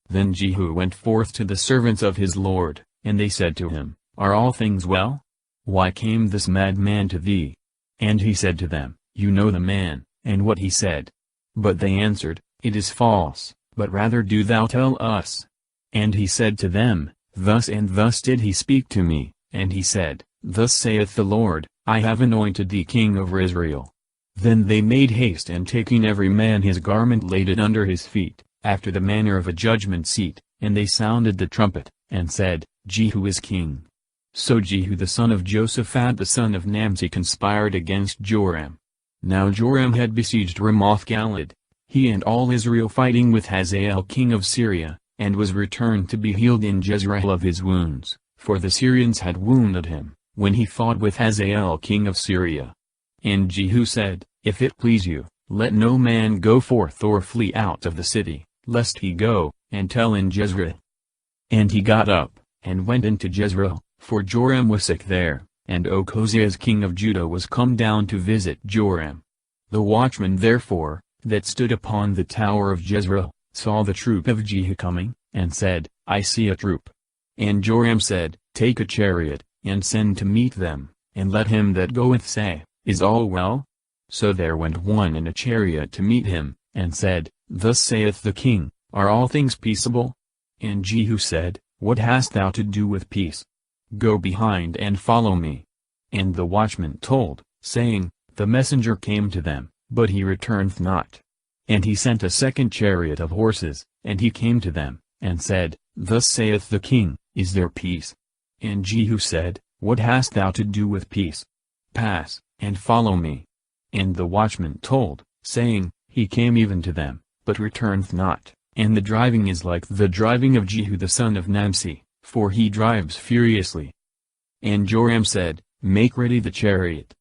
Then Jehu went forth to the servants of his lord, and they said to him, Are all things well? Why came this madman to thee? And he said to them, You know the man, and what he said. But they answered, It is false, but rather do thou tell us. And he said to them, Thus and thus did he speak to me, and he said, Thus saith the Lord, I have anointed thee king over Israel. Then they made haste and taking every man his garment laid it under his feet, after the manner of a judgment seat, and they sounded the trumpet, and said, Jehu is king. So Jehu the son of Joshaphat the son of Nimshi conspired against Joram. Now Joram had besieged Ramoth-Galad, he and all Israel fighting with Hazael king of Syria, and was returned to be healed in Jezreel of his wounds, for the Syrians had wounded him, when he fought with Hazael king of Syria. And Jehu said, If it please you, let no man go forth or flee out of the city, lest he go, and tell in Jezreel. And he got up, and went into Jezreel, for Joram was sick there, and Ochozias king of Judah was come down to visit Joram. The watchman therefore, that stood upon the tower of Jezreel, saw the troop of Jehu coming, and said, I see a troop. And Joram said, Take a chariot, and send to meet them, and let him that goeth say, Is all well? So there went one in a chariot to meet him, and said, Thus saith the king, Are all things peaceable? And Jehu said, What hast thou to do with peace? Go behind and follow me. And the watchman told, saying, The messenger came to them, but he returned not. And he sent a second chariot of horses, and he came to them, and said, Thus saith the king, Is there peace? And Jehu said, what hast thou to do with peace? Pass, and follow me. And the watchman told, saying, He came even to them, but returneth not, and the driving is like the driving of Jehu the son of Nimshi, for he drives furiously. And Joram said, Make ready the chariot.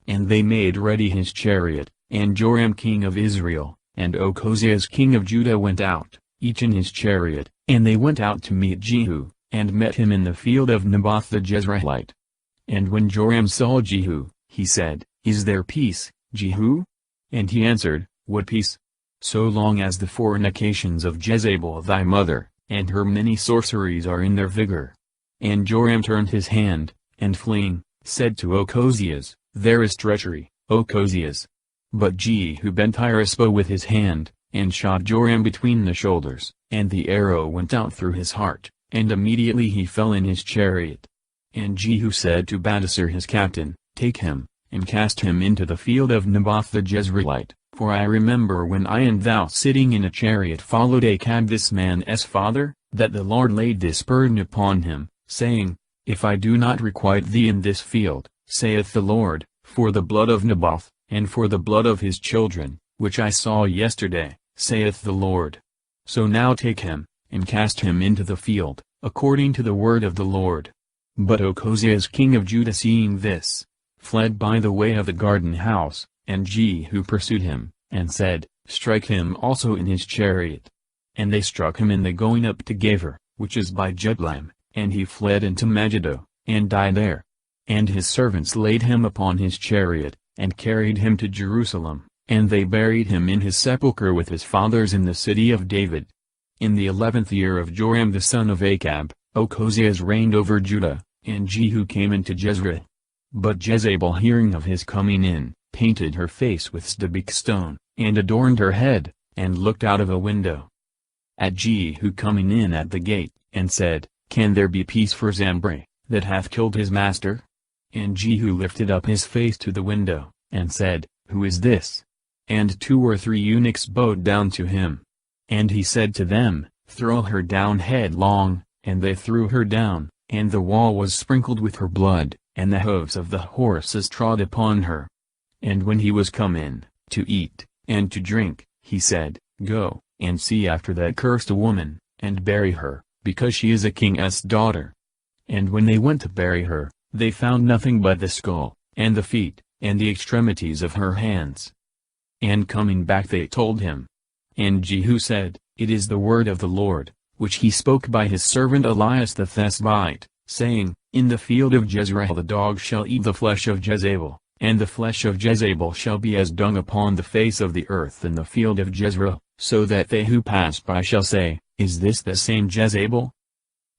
And they made ready his chariot, and Joram king of Israel, and Ochozias king of Judah went out, each in his chariot, and they went out to meet Jehu, and met him in the field of Naboth the Jezreelite. And when Joram saw Jehu, he said, Is there peace, Jehu? And he answered, What peace? So long as the fornications of Jezebel thy mother, and her many sorceries are in their vigor. And Joram turned his hand, and fleeing, said to Ochozias, There is treachery, Ochozias. But Jehu bent his bow with his hand, and shot Joram between the shoulders, and the arrow went out through his heart, and immediately he fell in his chariot. And Jehu said to Badasar his captain, Take him, and cast him into the field of Naboth the Jezreelite, for I remember when I and thou sitting in a chariot followed Achab this man's father, that the Lord laid this burden upon him, saying, If I do not requite thee in this field, saith the Lord, for the blood of Naboth, and for the blood of his children, which I saw yesterday, saith the Lord. So now take him, and cast him into the field, according to the word of the Lord. But Ochozias king of Judah seeing this, fled by the way of the garden house, and Jehu pursued him, and said, Strike him also in his chariot. And they struck him in the going up to Gavir, which is by Judlam, and he fled into Megiddo, and died there. And his servants laid him upon his chariot, and carried him to Jerusalem, and they buried him in his sepulchre with his fathers in the city of David. In the 11th year of Joram the son of Achab, Ochozias reigned over Judah, and Jehu came into Jezreel. But Jezebel hearing of his coming in, painted her face with stabik stone, and adorned her head, and looked out of a window at Jehu coming in at the gate, and said, Can there be peace for Zambri, that hath killed his master? And Jehu lifted up his face to the window, and said, Who is this? And 2 or 3 eunuchs bowed down to him. And he said to them, Throw her down headlong, and they threw her down, and the wall was sprinkled with her blood, and the hoofs of the horses trod upon her. And when he was come in, to eat, and to drink, he said, Go, and see after that cursed woman, and bury her, because she is a king's daughter. And when they went to bury her, they found nothing but the skull, and the feet, and the extremities of her hands. And coming back they told him. And Jehu said, It is the word of the Lord, which he spoke by his servant Elias the Tishbite, saying, In the field of Jezreel the dog shall eat the flesh of Jezebel, and the flesh of Jezebel shall be as dung upon the face of the earth in the field of Jezreel, so that they who pass by shall say, Is this the same Jezebel?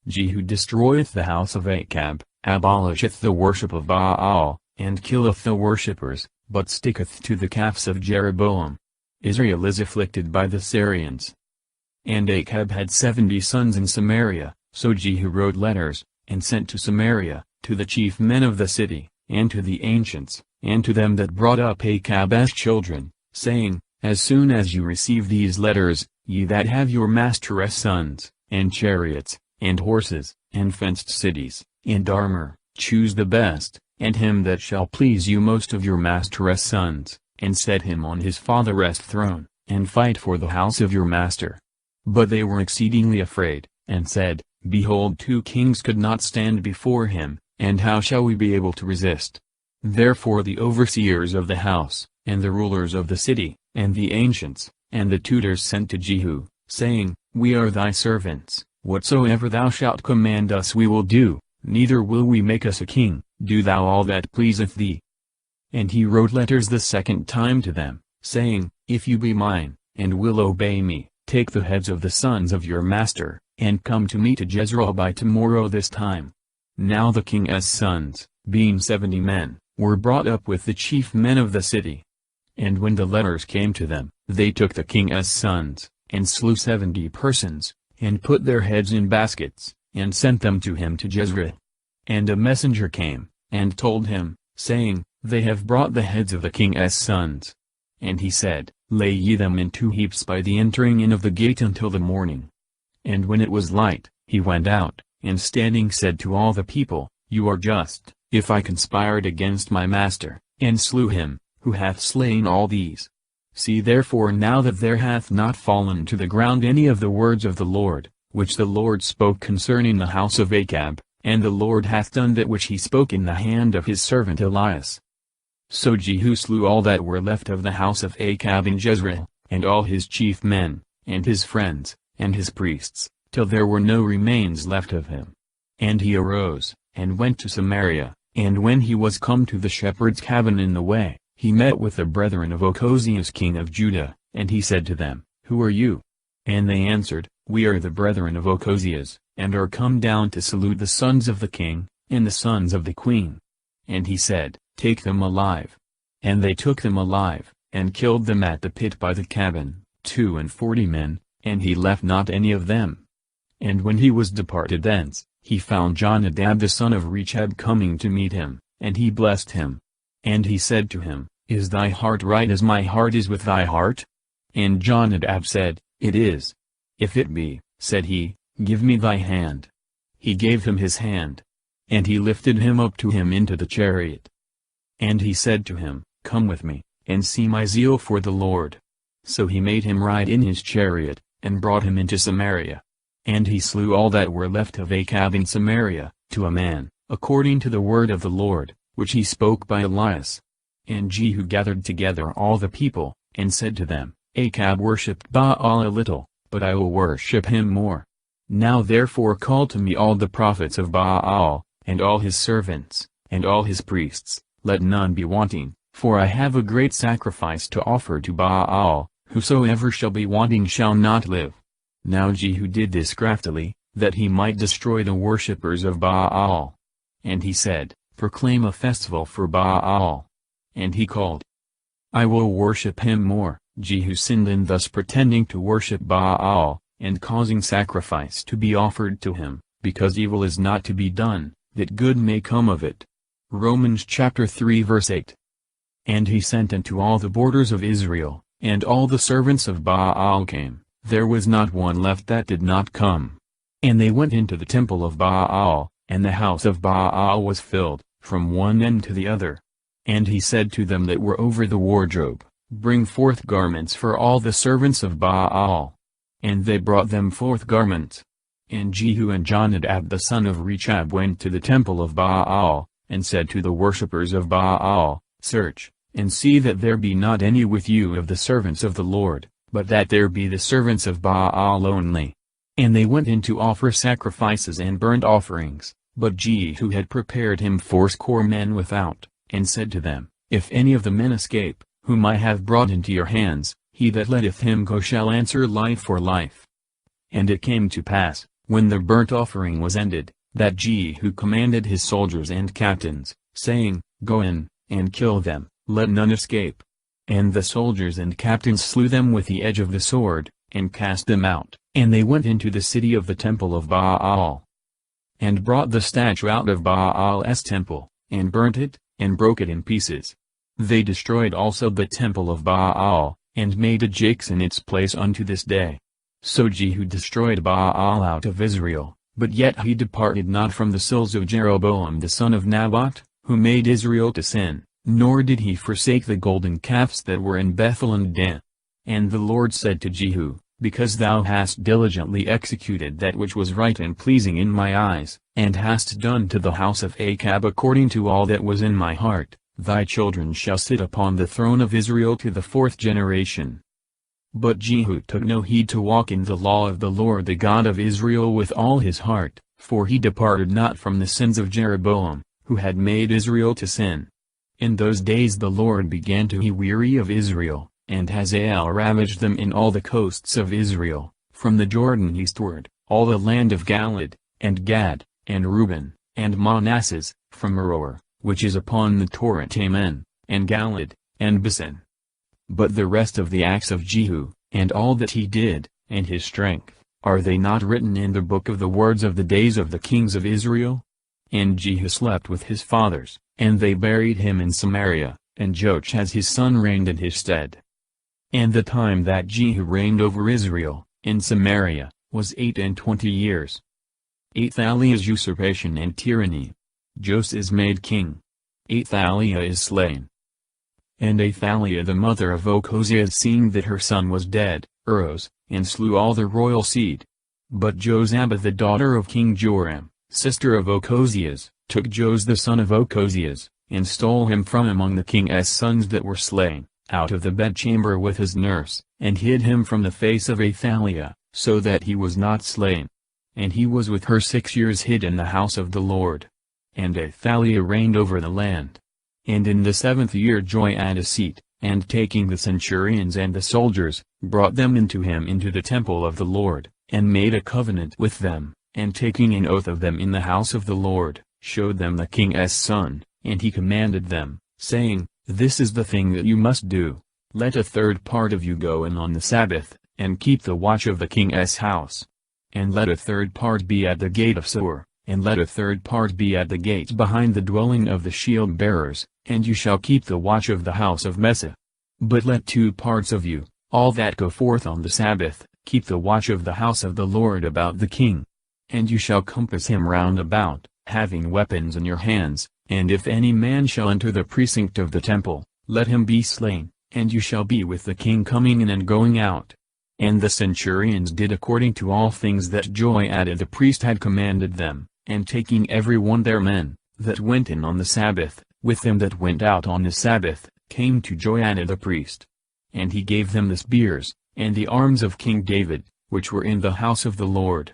Jehu destroyeth the house of Achab, abolisheth the worship of Baal, and killeth the worshippers, but sticketh to the calves of Jeroboam. Israel is afflicted by the Syrians. And Achab had 70 sons in Samaria, so Jehu wrote letters, and sent to Samaria, to the chief men of the city, and to the ancients, and to them that brought up Achab's children, saying, As soon as you receive these letters, ye that have your master's sons, and chariots, and horses, and fenced cities, and armor, choose the best, and him that shall please you most of your master's sons, and set him on his father's throne, and fight for the house of your master. But they were exceedingly afraid, and said, Behold, 2 kings could not stand before him, and how shall we be able to resist? Therefore the overseers of the house, and the rulers of the city, and the ancients, and the tutors sent to Jehu, saying, We are thy servants, whatsoever thou shalt command us we will do, neither will we make us a king, do thou all that pleaseth thee. And he wrote letters the 2nd time to them, saying, If you be mine, and will obey me, take the heads of the sons of your master, and come to me to Jezreel by tomorrow this time. Now the king's sons, being 70 men, were brought up with the chief men of the city. And when the letters came to them, they took the king's sons, and slew 70 persons, and put their heads in baskets, and sent them to him to Jezreel. And a messenger came, and told him, saying, They have brought the heads of the king's sons. And he said, Lay ye them in 2 heaps by the entering in of the gate until the morning. And when it was light, he went out, and standing said to all the people, You are just, if I conspired against my master, and slew him, who hath slain all these? See therefore now that there hath not fallen to the ground any of the words of the Lord, which the Lord spoke concerning the house of Achab, and the Lord hath done that which he spoke in the hand of his servant Elias. So Jehu slew all that were left of the house of Achab in Jezreel, and all his chief men, and his friends, and his priests, till there were no remains left of him. And he arose, and went to Samaria, and when he was come to the shepherd's cabin in the way, he met with the brethren of Ochozias king of Judah, and he said to them, Who are you? And they answered, We are the brethren of Ochozias, and are come down to salute the sons of the king, and the sons of the queen. And he said, Take them alive. And they took them alive, and killed them at the pit by the cabin, 42 men, and he left not any of them. And when he was departed thence, he found Jonadab the son of Rechab coming to meet him, and he blessed him. And he said to him, Is thy heart right as my heart is with thy heart? And Jonadab said, It is. If it be, said he, Give me thy hand. He gave him his hand. And he lifted him up to him into the chariot. And he said to him, Come with me, and see my zeal for the Lord. So he made him ride in his chariot, and brought him into Samaria. And he slew all that were left of Achab in Samaria, to a man, according to the word of the Lord, which he spoke by Elias. And Jehu gathered together all the people, and said to them, Achab worshipped Baal a little, but I will worship him more. Now therefore call to me all the prophets of Baal, and all his servants, and all his priests, let none be wanting, for I have a great sacrifice to offer to Baal, whosoever shall be wanting shall not live. Now Jehu did this craftily, that he might destroy the worshippers of Baal. And he said, Proclaim a festival for Baal. And he called. I will worship him more. Jehu sinned in thus pretending to worship Baal, and causing sacrifice to be offered to him, because evil is not to be done, that good may come of it. Romans chapter 3 verse 8. And he sent unto all the borders of Israel, and all the servants of Baal came, there was not one left that did not come. And they went into the temple of Baal, and the house of Baal was filled, from one end to the other. And he said to them that were over the wardrobe, Bring forth garments for all the servants of Baal. And they brought them forth garments. And Jehu and Jonadab the son of Rechab went to the temple of Baal, and said to the worshippers of Baal, Search, and see that there be not any with you of the servants of the Lord, but that there be the servants of Baal only. And they went in to offer sacrifices and burnt offerings, but Jehu had prepared him 80 men without, and said to them, If any of the men escape, whom I have brought into your hands, he that letteth him go shall answer life for life. And it came to pass, when the burnt offering was ended, that Jehu commanded his soldiers and captains, saying, Go in, and kill them, let none escape. And the soldiers and captains slew them with the edge of the sword, and cast them out, and they went into the city of the temple of Baal. And brought the statue out of Baal's temple, and burnt it, and broke it in pieces. They destroyed also the temple of Baal, and made a jakes in its place unto this day. So Jehu destroyed Baal out of Israel, but yet he departed not from the sins of Jeroboam the son of Nebat, who made Israel to sin, nor did he forsake the golden calves that were in Bethel and Dan. And the Lord said to Jehu, Because thou hast diligently executed that which was right and pleasing in my eyes, and hast done to the house of Achab according to all that was in my heart, thy children shall sit upon the throne of Israel to the 4th generation. But Jehu took no heed to walk in the law of the Lord the God of Israel with all his heart, for he departed not from the sins of Jeroboam, who had made Israel to sin. In those days the Lord began to be weary of Israel, and Hazael ravaged them in all the coasts of Israel, from the Jordan eastward, all the land of Galiad, and Gad, and Reuben, and Manasseh, from Aroer, which is upon the torrent Amen, and Galiad, and Bashan. But the rest of the acts of Jehu, and all that he did, and his strength, are they not written in the book of the words of the days of the kings of Israel? And Jehu slept with his fathers, and they buried him in Samaria, and Joash his son reigned in his stead. And the time that Jehu reigned over Israel, in Samaria, was 28 years. 8th Athaliah's usurpation and tyranny. Jos is made king. Athaliah is slain. And Athaliah the mother of Ochozias, seeing that her son was dead, arose, and slew all the royal seed. But Jozabah the daughter of King Joram, sister of Ochozias, took Jos the son of Ochozias, and stole him from among the king's sons that were slain, out of the bedchamber with his nurse, and hid him from the face of Athaliah, so that he was not slain. And he was with her 6 years hid in the house of the Lord. And Athaliah reigned over the land. And in the 7th year Joiada seat, and taking the centurions and the soldiers, brought them into him into the temple of the Lord, and made a covenant with them, and taking an oath of them in the house of the Lord, showed them the king's son, and he commanded them, saying, This is the thing that you must do: let a third part of you go in on the Sabbath, and keep the watch of the king's house. And let a third part be at the gate of Sor, and let a third part be at the gate behind the dwelling of the shield-bearers, and you shall keep the watch of the house of Mesa. But let 2 parts of you, all that go forth on the Sabbath, keep the watch of the house of the Lord about the king. And you shall compass him round about, having weapons in your hands, and if any man shall enter the precinct of the temple, let him be slain, and you shall be with the king coming in and going out. And the centurions did according to all things that Joiada the priest had commanded them, and taking every one their men, that went in on the Sabbath, with them that went out on the Sabbath, came to Joiada the priest. And he gave them the spears, and the arms of King David, which were in the house of the Lord.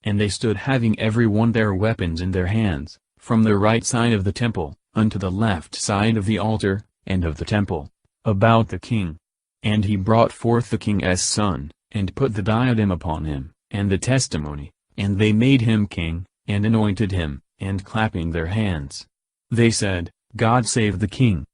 And they stood having every one their weapons in their hands, from the right side of the temple, unto the left side of the altar, and of the temple, about the king. And he brought forth the king's son, and put the diadem upon him, and the testimony, and they made him king, and anointed him, and clapping their hands, they said, God save the king.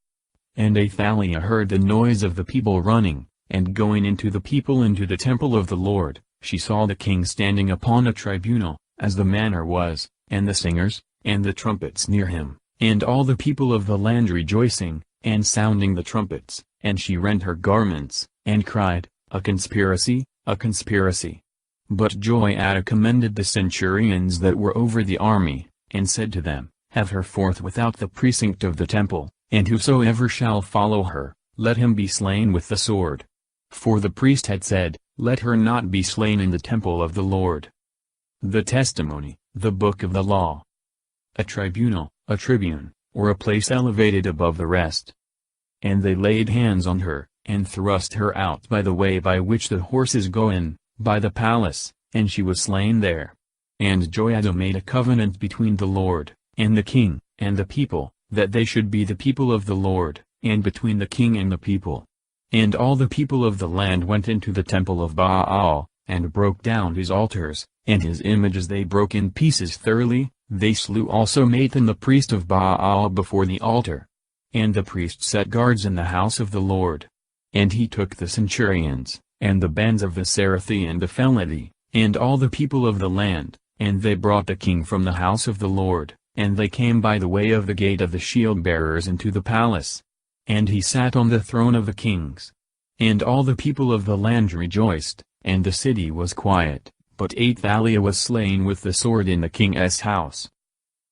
And Athaliah heard the noise of the people running, and going into the people into the temple of the Lord, she saw the king standing upon a tribunal, as the manner was, and the singers, and the trumpets near him, and all the people of the land rejoicing, and sounding the trumpets, and she rent her garments, and cried, A conspiracy, a conspiracy. But Joiada commended the centurions that were over the army, and said to them, Have her forth without the precinct of the temple, and whosoever shall follow her, let him be slain with the sword. For the priest had said, Let her not be slain in the temple of the Lord. The testimony, the book of the law. A tribunal, a tribune, or a place elevated above the rest. And they laid hands on her, and thrust her out by the way by which the horses go in, by the palace, and she was slain there. And Joiada made a covenant between the Lord, and the king, and the people, that they should be the people of the Lord, and between the king and the people. And all the people of the land went into the temple of Baal, and broke down his altars, and his images they broke in pieces thoroughly. They slew also Mathan the priest of Baal before the altar. And the priest set guards in the house of the Lord. And he took the centurions, and the bands of the Serathi and the Pheleti, and all the people of the land, and they brought the king from the house of the Lord, and they came by the way of the gate of the shield-bearers into the palace. And he sat on the throne of the kings. And all the people of the land rejoiced, and the city was quiet, but Athaliah was slain with the sword in the king's house.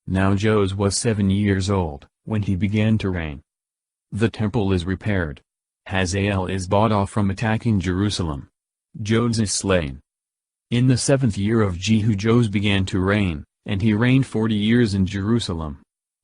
Now Jos was 7 years old, when he began to reign. The temple is repaired. Hazael is bought off from attacking Jerusalem. Jos is slain. In the 7th year of Jehu Jos began to reign, and he reigned 40 years in Jerusalem.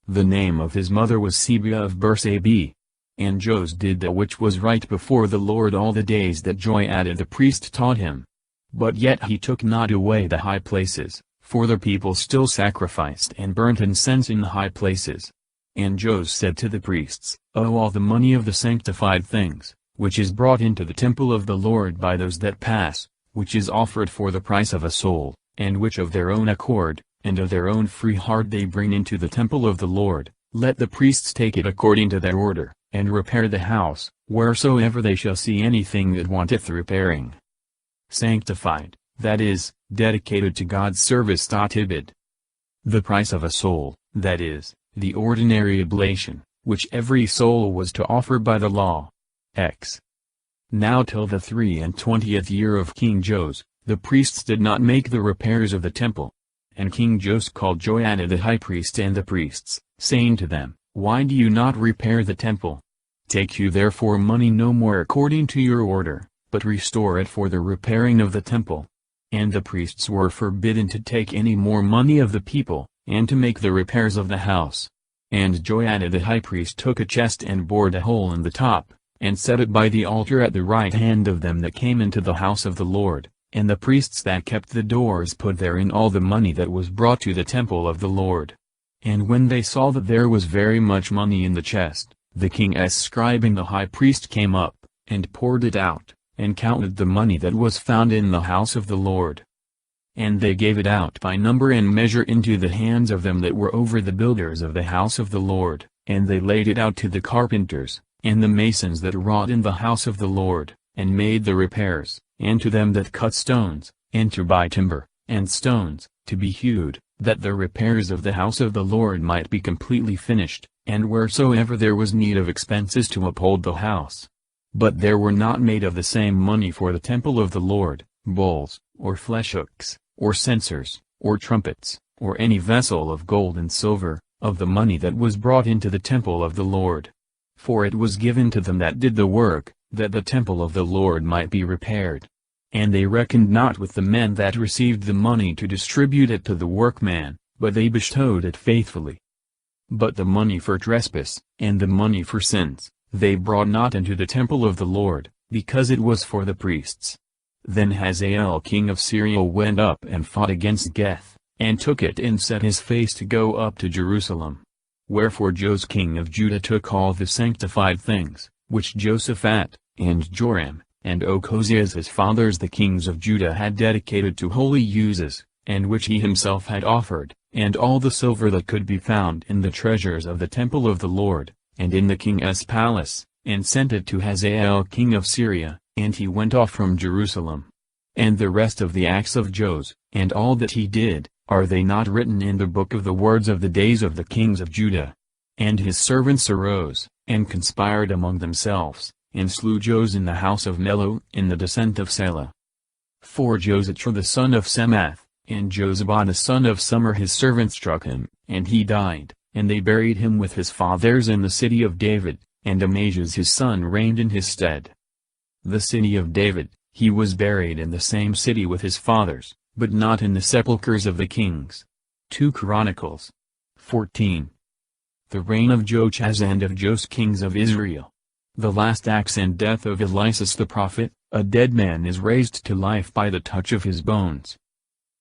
The name of his mother was Sebiah of Bersabeh. And Jos did that which was right before the Lord all the days that Joiada the priest taught him. But yet he took not away the high places, for the people still sacrificed and burnt incense in the high places. And Jos said to the priests, all the money of the sanctified things, which is brought into the temple of the Lord by those that pass, which is offered for the price of a soul, and which of their own accord, and of their own free heart they bring into the temple of the Lord, let the priests take it according to their order, and repair the house, wheresoever they shall see anything that wanteth repairing. Sanctified, that is, dedicated to God's service. Ibid. The price of a soul, that is, the ordinary oblation, which every soul was to offer by the law. X. Now till the 23rd year of King Jos, the priests did not make the repairs of the temple. And King Jos called Joiada the high priest and the priests, saying to them, Why do you not repair the temple? Take you therefore money no more according to your order, but restore it for the repairing of the temple. And the priests were forbidden to take any more money of the people, and to make the repairs of the house. And Joiada the high priest took a chest and bored a hole in the top, and set it by the altar at the right hand of them that came into the house of the Lord, and the priests that kept the doors put therein all the money that was brought to the temple of the Lord. And when they saw that there was very much money in the chest, the king's scribe and the high priest came up, and poured it out, and counted the money that was found in the house of the Lord. And they gave it out by number and measure into the hands of them that were over the builders of the house of the Lord, and they laid it out to the carpenters, and the masons that wrought in the house of the Lord, and made the repairs, and to them that cut stones, and to buy timber, and stones, to be hewed, that the repairs of the house of the Lord might be completely finished, and wheresoever there was need of expenses to uphold the house. But there were not made of the same money for the temple of the Lord, bowls, or fleshhooks, or censers, or trumpets, or any vessel of gold and silver, of the money that was brought into the temple of the Lord. For it was given to them that did the work, that the temple of the Lord might be repaired. And they reckoned not with the men that received the money to distribute it to the workman, but they bestowed it faithfully. But the money for trespass, and the money for sins, they brought not into the temple of the Lord, because it was for the priests. Then Hazael king of Syria went up and fought against Geth, and took it and set his face to go up to Jerusalem. Wherefore Jos king of Judah took all the sanctified things, which Josaphat, and Joram, and Ochozias his fathers the kings of Judah had dedicated to holy uses, and which he himself had offered, and all the silver that could be found in the treasures of the temple of the Lord, and in the king's palace, and sent it to Hazael king of Syria, and he went off from Jerusalem. And the rest of the acts of Jos, and all that he did, are they not written in the book of the words of the days of the kings of Judah? And his servants arose, and conspired among themselves, and slew Jos in the house of Millo, in the descent of Selah. For Josachar the son of Semath, and Jozabad the son of Summer his servant struck him, and he died, and they buried him with his fathers in the city of David, and Amaziah his son reigned in his stead. The city of David, he was buried in the same city with his fathers, but not in the sepulchres of the kings. 2 Chronicles 14. The reign of Joachaz and of Jos kings of Israel. The last acts and death of Elias the prophet. A dead man is raised to life by the touch of his bones.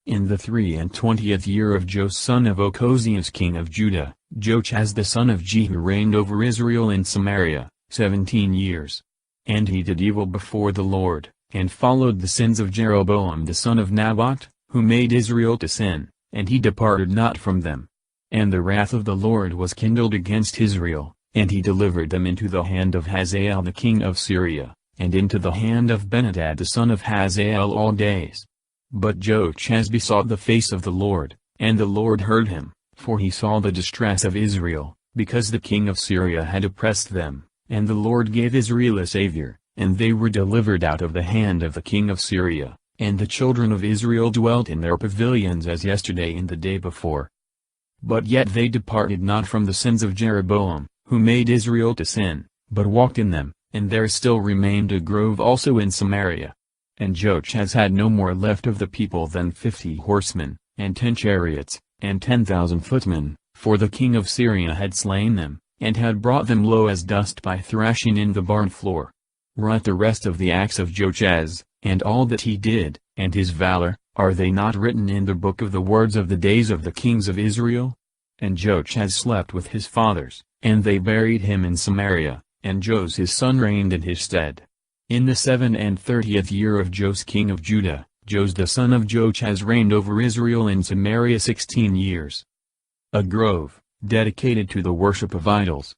In the 23rd year of Jos son of Ochozias king of Judah, Joachaz the son of Jehu reigned over Israel in Samaria, 17 years. And he did evil before the Lord, and followed the sins of Jeroboam the son of Nabat, who made Israel to sin, and he departed not from them. And the wrath of the Lord was kindled against Israel, and he delivered them into the hand of Hazael the king of Syria, and into the hand of Benhadad the son of Hazael all days. But Joachaz besought the face of the Lord, and the Lord heard him, for he saw the distress of Israel, because the king of Syria had oppressed them, and the Lord gave Israel a Savior, and they were delivered out of the hand of the king of Syria, and the children of Israel dwelt in their pavilions as yesterday and the day before. But yet they departed not from the sins of Jeroboam, who made Israel to sin, but walked in them, and there still remained a grove also in Samaria. And Joachaz had no more left of the people than 50 horsemen, and 10 chariots, and 10,000 footmen, for the king of Syria had slain them, and had brought them low as dust by thrashing in the barn floor. Write the rest of the acts of Joachaz, and all that he did, and his valor, are they not written in the book of the words of the days of the kings of Israel? And Joachaz slept with his fathers, and they buried him in Samaria, and Jos his son reigned in his stead. In the 37th year of Jos king of Judah, Jos the son of Joachaz reigned over Israel in Samaria 16 years. A grove, dedicated to the worship of idols.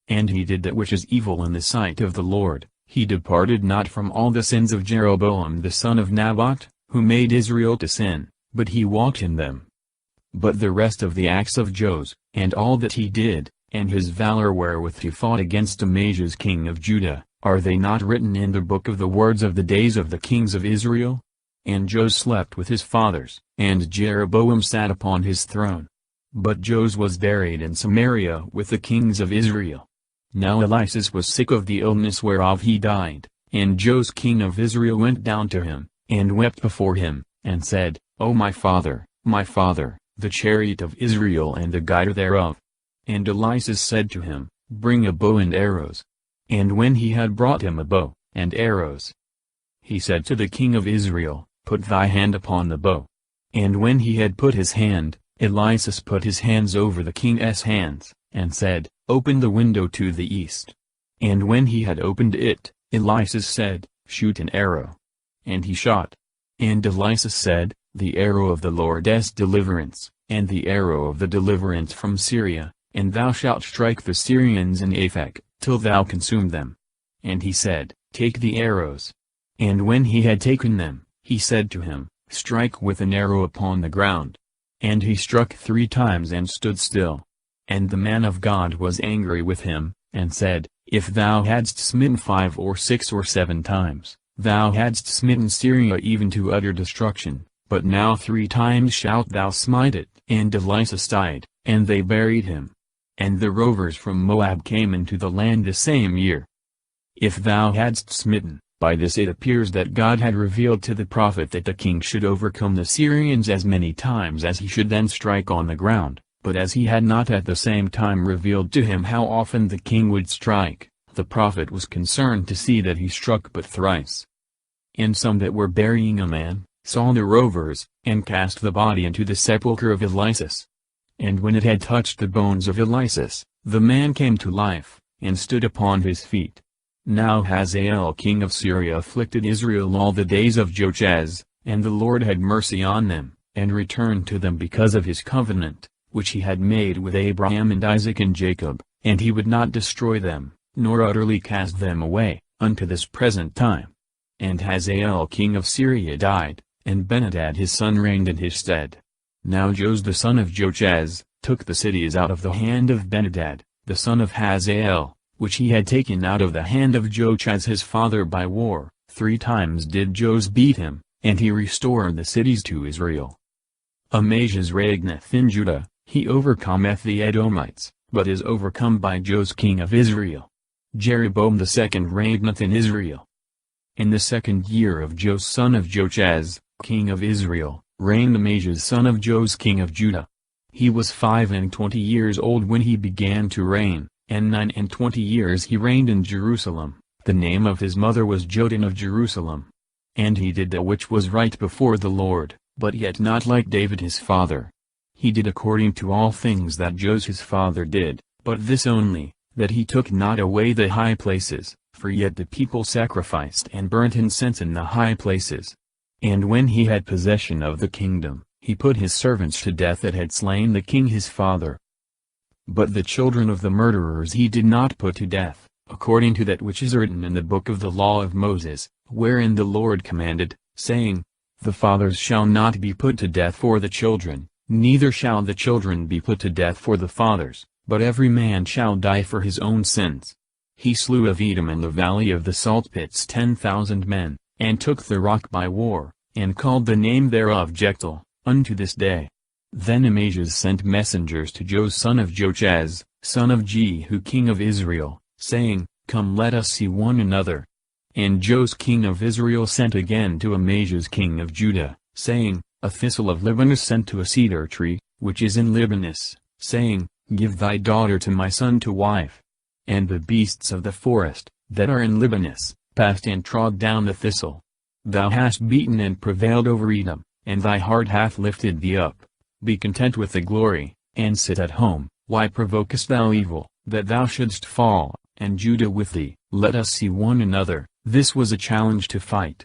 And he did that which is evil in the sight of the Lord, he departed not from all the sins of Jeroboam the son of Nabat, who made Israel to sin, but he walked in them. But the rest of the acts of Jos, and all that he did, and his valor wherewith he fought against Amaziah king of Judah, are they not written in the book of the words of the days of the kings of Israel? And Jos slept with his fathers, and Jeroboam sat upon his throne. But Jos was buried in Samaria with the kings of Israel. Now Elias was sick of the illness whereof he died, and Jos king of Israel went down to him, and wept before him, and said, O my father, the chariot of Israel and the guider thereof. And Elias said to him, Bring a bow and arrows. And when he had brought him a bow, and arrows, he said to the king of Israel, Put thy hand upon the bow. And when he had put his hand, Elias put his hands over the king's hands, and said, Open the window to the east. And when he had opened it, Elias said, Shoot an arrow. And he shot. And Elias said, The arrow of the Lord's deliverance, and the arrow of the deliverance from Syria, and thou shalt strike the Syrians in Aphek, till thou consume them. And he said, Take the arrows. And when he had taken them, he said to him, Strike with an arrow upon the ground. And he struck 3 times and stood still. And the man of God was angry with him, and said, If thou hadst smitten 5 or 6 or 7 times, thou hadst smitten Syria even to utter destruction, but now 3 times shalt thou smite it. And Elias died, and they buried him. And the rovers from Moab came into the land the same year. If thou hadst smitten, by this it appears that God had revealed to the prophet that the king should overcome the Syrians as many times as he should then strike on the ground, but as he had not at the same time revealed to him how often the king would strike, the prophet was concerned to see that he struck but thrice. And some that were burying a man, saw the rovers, and cast the body into the sepulchre of Elias. And when it had touched the bones of Elias, the man came to life, and stood upon his feet. Now Hazael king of Syria afflicted Israel all the days of Joachaz, and the Lord had mercy on them, and returned to them because of his covenant, which he had made with Abraham and Isaac and Jacob, and he would not destroy them, nor utterly cast them away, unto this present time. And Hazael king of Syria died, and Benhadad his son reigned in his stead. Now Jos the son of Joachaz took the cities out of the hand of Benhadad, the son of Hazael, which he had taken out of the hand of Joachaz his father by war. 3 times did Jos beat him, and he restored the cities to Israel. Amaziah reigneth in Judah, he overcometh the Edomites, but is overcome by Jos king of Israel. Jeroboam the second reigneth in Israel. In the 2nd year of Jos son of Joachaz, king of Israel, reigned Amaziah son of Jos king of Judah. He was 25 years old when he began to reign, and 29 years he reigned in Jerusalem. The name of his mother was Jodan of Jerusalem. And he did that which was right before the Lord, but yet not like David his father. He did according to all things that Jos his father did, but this only, that he took not away the high places, for yet the people sacrificed and burnt incense in the high places. And when he had possession of the kingdom, he put his servants to death that had slain the king his father. But the children of the murderers he did not put to death, according to that which is written in the book of the law of Moses, wherein the Lord commanded, saying, The fathers shall not be put to death for the children, neither shall the children be put to death for the fathers, but every man shall die for his own sins. He slew of Edom in the valley of the salt pits 10,000 men, and took the rock by war, and called the name thereof Jektel, unto this day. Then Amaziah sent messengers to Jos son of Joachaz, son of Jehu king of Israel, saying, Come let us see one another. And Jos king of Israel sent again to Amaziah king of Judah, saying, A thistle of Libanus sent to a cedar tree, which is in Libanus, saying, Give thy daughter to my son to wife. And the beasts of the forest, that are in Libanus, passed and trod down the thistle. Thou hast beaten and prevailed over Edom, and thy heart hath lifted thee up. Be content with the glory, and sit at home. Why provokest thou evil, that thou shouldst fall, and Judah with thee? Let us see one another. This was a challenge to fight.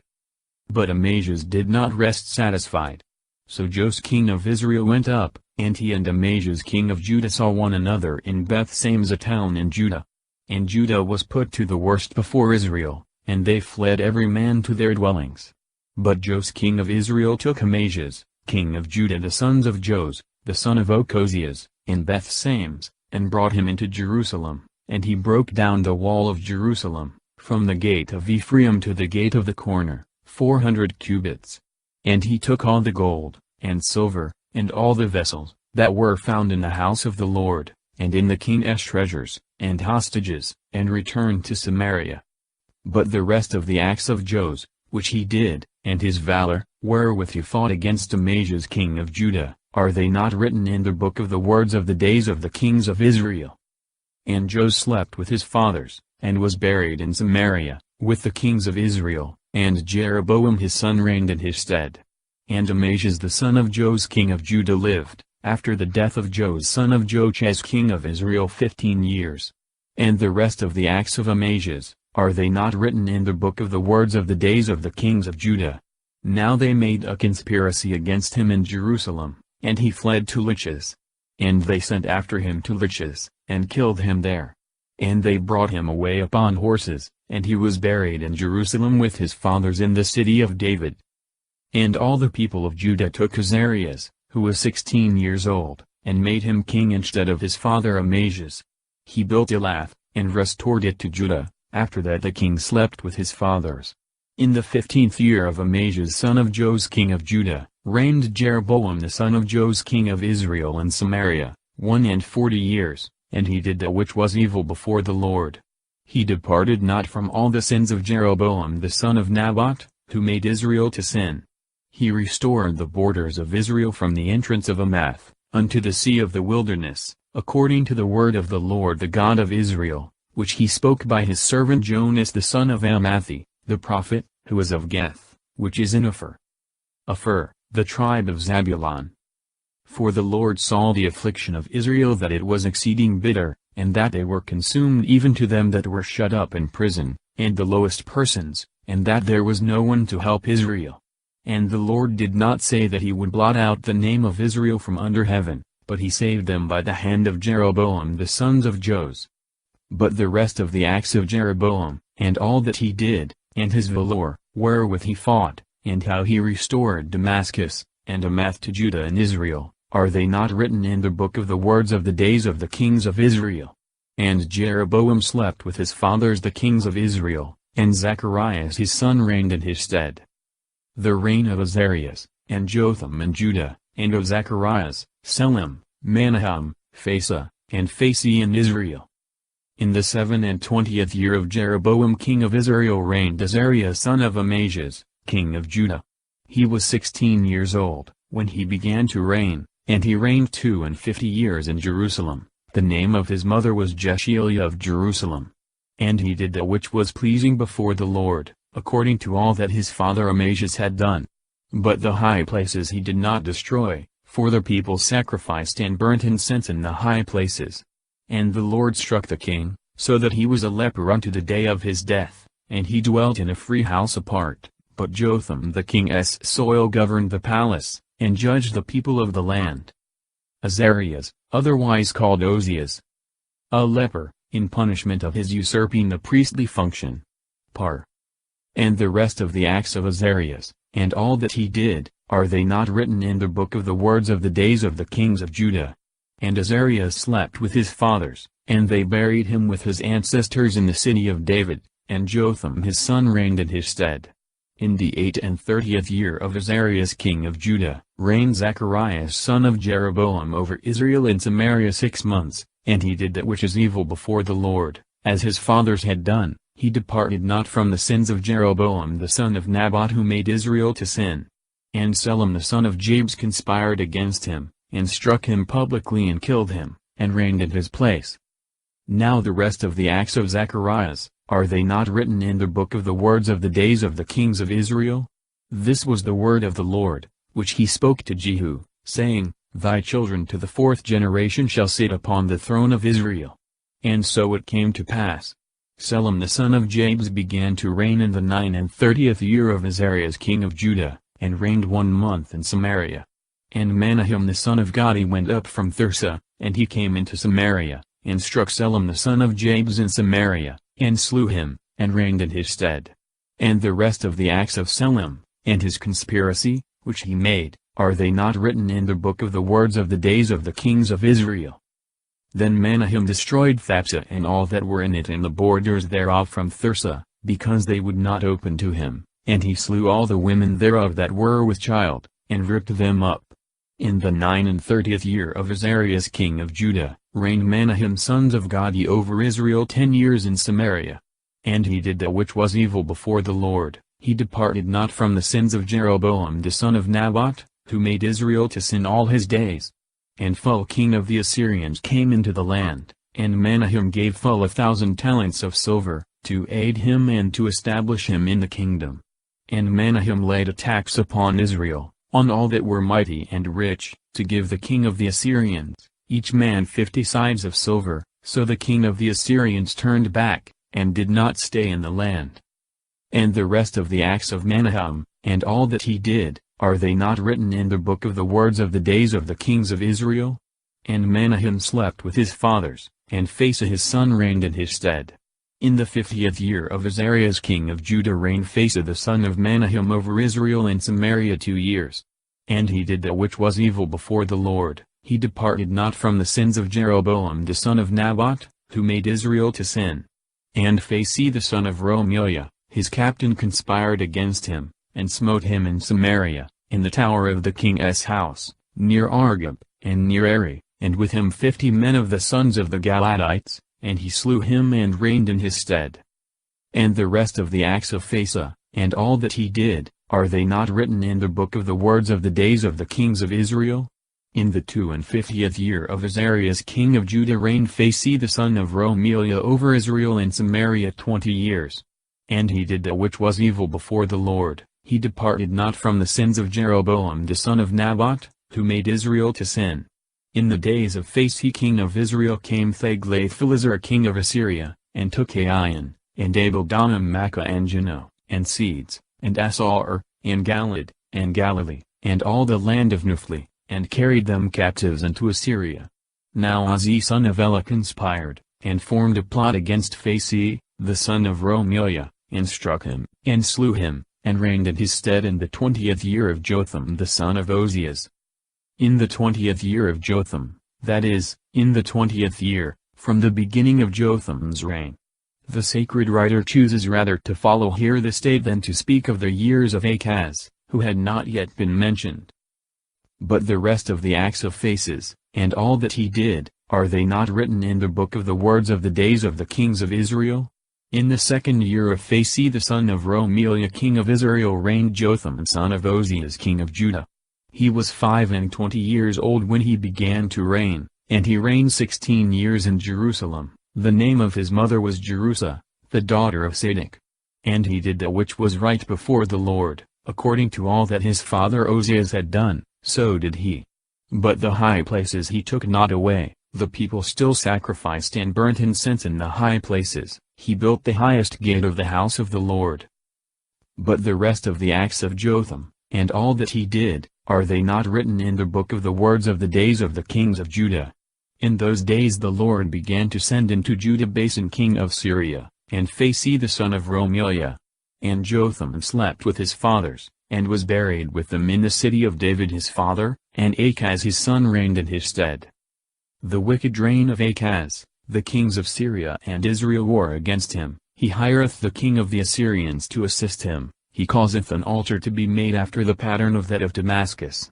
But Amaziah did not rest satisfied. So Jos king of Israel went up, and he and Amaziah king of Judah saw one another in Bethsames a town in Judah. And Judah was put to the worst before Israel, and they fled every man to their dwellings. But Jos king of Israel took Amaziah, king of Judah the sons of Jos, the son of Ochozias, in Bethsames, and brought him into Jerusalem, and he broke down the wall of Jerusalem, from the gate of Ephraim to the gate of the corner, 400 cubits. And he took all the gold, and silver, and all the vessels, that were found in the house of the Lord, and in the king's treasures, and hostages, and returned to Samaria. But the rest of the acts of Jos, which he did, and his valor, wherewith he fought against Amaziah king of Judah, are they not written in the book of the words of the days of the kings of Israel? And Jos slept with his fathers, and was buried in Samaria, with the kings of Israel, and Jeroboam his son reigned in his stead. And Amaziah the son of Jos king of Judah lived, after the death of Jos son of Joash king of Israel 15 years. And the rest of the acts of Amaziah, are they not written in the book of the words of the days of the kings of Judah? Now they made a conspiracy against him in Jerusalem, and he fled to Lachish. And they sent after him to Lachish, and killed him there. And they brought him away upon horses, and he was buried in Jerusalem with his fathers in the city of David. And all the people of Judah took Azariah, who was 16 years old, and made him king instead of his father Amaziah. He built Elath, and restored it to Judah. After that the king slept with his fathers. In the 15th year of Amaziah son of Jos king of Judah, reigned Jeroboam the son of Jos king of Israel in Samaria, 41 years, and he did that which was evil before the Lord. He departed not from all the sins of Jeroboam the son of Nabat, who made Israel to sin. He restored the borders of Israel from the entrance of Amath, unto the sea of the wilderness, according to the word of the Lord the God of Israel, which he spoke by his servant Jonas the son of Amittai, the prophet, who is of Geth, which is in Ophir, the tribe of Zabulon. For the Lord saw the affliction of Israel that it was exceeding bitter, and that they were consumed even to them that were shut up in prison, and the lowest persons, and that there was no one to help Israel. And the Lord did not say that he would blot out the name of Israel from under heaven, but he saved them by the hand of Jeroboam the sons of Jos. But the rest of the acts of Jeroboam, and all that he did, and his valor, wherewith he fought, and how he restored Damascus, and Amath to Judah and Israel, are they not written in the book of the words of the days of the kings of Israel? And Jeroboam slept with his fathers the kings of Israel, and Zacharias his son reigned in his stead. The reign of Azariah, and Jotham in Judah, and of Zacharias, Selim, Menahem, Phasa, and Phaси in Israel. In the 27th year of Jeroboam king of Israel reigned Azariah son of Amaziah, king of Judah. He was 16 years old, when he began to reign, and he reigned 52 years in Jerusalem. The name of his mother was Jeshieliah of Jerusalem. And he did that which was pleasing before the Lord, according to all that his father Amaziah had done. But the high places he did not destroy, for the people sacrificed and burnt incense in the high places. And the Lord struck the king, so that he was a leper unto the day of his death, and he dwelt in a free house apart. But Jotham the king's soil governed the palace, and judged the people of the land. Azariah, otherwise called Ozias, a leper, in punishment of his usurping the priestly function. Par. And the rest of the acts of Azariah, and all that he did, are they not written in the book of the words of the days of the kings of Judah? And Azariah slept with his fathers, and they buried him with his ancestors in the city of David, and Jotham his son reigned in his stead. In the 38th year of Azariah king of Judah, reigned Zacharias son of Jeroboam over Israel in Samaria 6 months, and he did that which is evil before the Lord, as his fathers had done. He departed not from the sins of Jeroboam the son of Nabat who made Israel to sin. And Selim the son of Jabes conspired against him, and struck him publicly and killed him, and reigned in his place. Now the rest of the acts of Zacharias, are they not written in the book of the words of the days of the kings of Israel? This was the word of the Lord, which he spoke to Jehu, saying, Thy children to the 4th generation shall sit upon the throne of Israel. And so it came to pass. Selim the son of Jabes began to reign in the 39th year of Azariah king of Judah, and reigned 1 month in Samaria. And Menahem the son of Gadi went up from Thirsa, and he came into Samaria, and struck Selim the son of Jabes in Samaria, and slew him, and reigned in his stead. And the rest of the acts of Selim, and his conspiracy, which he made, are they not written in the book of the words of the days of the kings of Israel? Then Menahem destroyed Thapsah and all that were in it and the borders thereof from Thirsa, because they would not open to him, and he slew all the women thereof that were with child, and ripped them up. In the 39th year of Azarias king of Judah, reigned Menahem sons of Gadi over Israel 10 years in Samaria. And he did that which was evil before the Lord, he departed not from the sins of Jeroboam the son of Nabat, who made Israel to sin all his days. And Phul king of the Assyrians came into the land, and Menahem gave Phul 1,000 talents of silver, to aid him and to establish him in the kingdom. And Menahem laid a tax upon Israel, on all that were mighty and rich, to give the king of the Assyrians, each man 50 sides of silver. So the king of the Assyrians turned back, and did not stay in the land. And the rest of the acts of Menahem, and all that he did, are they not written in the book of the words of the days of the kings of Israel? And Menahem slept with his fathers, and Phasael his son reigned in his stead. In the 50th year of Azarias king of Judah reigned Phasael the son of Menahem over Israel and Samaria 2 years. And he did that which was evil before the Lord, he departed not from the sins of Jeroboam the son of Nabat, who made Israel to sin. And Phasael the son of Romeliah, his captain conspired against him, and smote him in Samaria, in the tower of the king's house, near Argob, and near Eri, and with him 50 men of the sons of the Galadites, and he slew him and reigned in his stead. And the rest of the acts of Phasael, and all that he did, are they not written in the book of the words of the days of the kings of Israel? In the 52nd year of Azarias king of Judah reigned Phasael the son of Romeliah over Israel and Samaria 20 years. And he did that which was evil before the Lord, he departed not from the sins of Jeroboam the son of Nabat, who made Israel to sin. In the days of Phasael king of Israel came Tiglath-Pileser king of Assyria, and took Aian, and Abel-Daim Makkah and Janno, and Seeds, and Asar, and Galad, and Galilee, and all the land of Naphtali, and carried them captives into Assyria. Now Uzziah son of Elah conspired, and formed a plot against Phasael, the son of Romeliah, and struck him, and slew him, and reigned in his stead in the 20th year of Jotham the son of Ozias. In the 20th year of Jotham, that is, in the 20th year, from the beginning of Jotham's reign. The sacred writer chooses rather to follow here this date than to speak of the years of Achaz, who had not yet been mentioned. But the rest of the acts of Phasael, and all that he did, are they not written in the book of the words of the days of the kings of Israel? In the 2nd year of Phasael the son of Romeliah king of Israel reigned Jotham son of Ozias king of Judah. He was 25 years old when he began to reign, and he reigned 16 years in Jerusalem. The name of his mother was Jerusa, the daughter of Sadok. And he did that which was right before the Lord, according to all that his father Ozias had done, so did he. But the high places he took not away, the people still sacrificed and burnt incense in the high places. He built the highest gate of the house of the Lord. But the rest of the acts of Jotham, and all that he did, are they not written in the book of the words of the days of the kings of Judah? In those days the Lord began to send into Judah Basan king of Syria, and Phasael the son of Romeliah. And Jotham slept with his fathers, and was buried with them in the city of David his father, and Achaz his son reigned in his stead. The wicked reign of Achaz. The kings of Syria and Israel war against him, he hireth the king of the Assyrians to assist him, he causeth an altar to be made after the pattern of that of Damascus.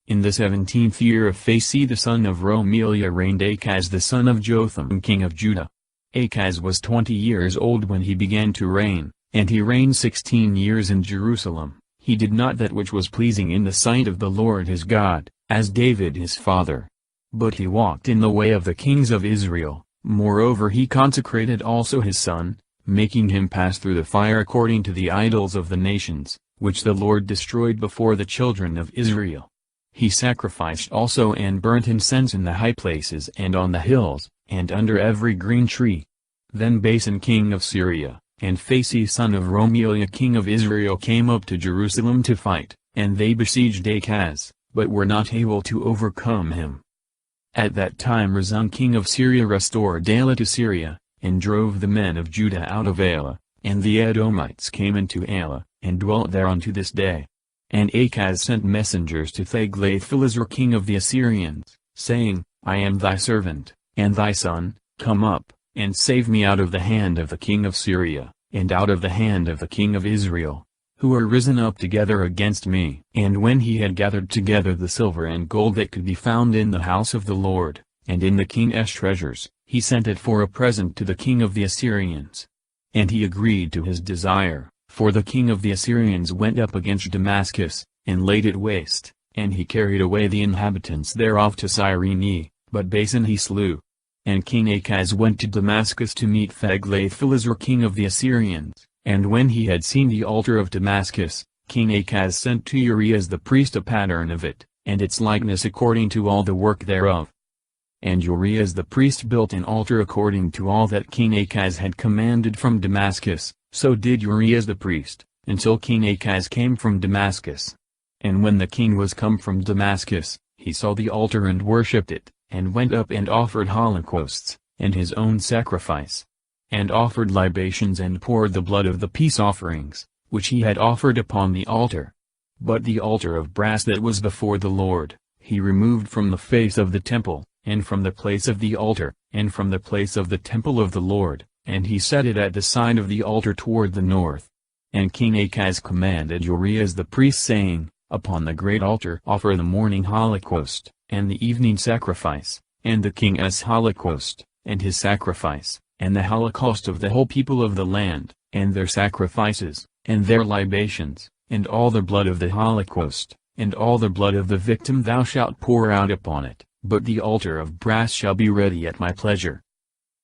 In the 17th year of Phasael the son of Romeliah reigned Achaz the son of Jotham king of Judah. Achaz was 20 years old when he began to reign, and he reigned 16 years in Jerusalem. He did not that which was pleasing in the sight of the Lord his God, as David his father. But he walked in the way of the kings of Israel. Moreover he consecrated also his son, making him pass through the fire according to the idols of the nations, which the Lord destroyed before the children of Israel. He sacrificed also and burnt incense in the high places and on the hills, and under every green tree. Then Basan king of Syria, and Phasael son of Romeliah king of Israel came up to Jerusalem to fight, and they besieged Achaz, but were not able to overcome him. At that time Rezon king of Syria restored Elah to Syria, and drove the men of Judah out of Elah, and the Edomites came into Elah, and dwelt there unto this day. And Achaz sent messengers to Tiglath-Pileser king of the Assyrians, saying, I am thy servant, and thy son, come up, and save me out of the hand of the king of Syria, and out of the hand of the king of Israel. who are risen up together against me. And when he had gathered together the silver and gold that could be found in the house of the Lord, and in the king's treasures, he sent it for a present to the king of the Assyrians. And he agreed to his desire, for the king of the Assyrians went up against Damascus, and laid it waste, and he carried away the inhabitants thereof to Cyrene, but Basan he slew. And King Achaz went to Damascus to meet Tiglath-Pileser king of the Assyrians, and when he had seen the altar of Damascus, King Achaz sent to Uriah the priest a pattern of it, and its likeness according to all the work thereof. And Uriah the priest built an altar according to all that King Achaz had commanded from Damascus, so did Uriah the priest, until King Achaz came from Damascus. And when the king was come from Damascus, he saw the altar and worshipped it, and went up and offered holocausts, and his own sacrifice, and offered libations and poured the blood of the peace offerings, which he had offered upon the altar. But the altar of brass that was before the Lord, he removed from the face of the temple, and from the place of the altar, and from the place of the temple of the Lord, and he set it at the side of the altar toward the north. And King Achaz commanded Uriah the priest, saying, Upon the great altar offer the morning holocaust, and the evening sacrifice, and the king's holocaust, and his sacrifice, and the holocaust of the whole people of the land, and their sacrifices, and their libations, and all the blood of the holocaust, and all the blood of the victim thou shalt pour out upon it, but the altar of brass shall be ready at my pleasure.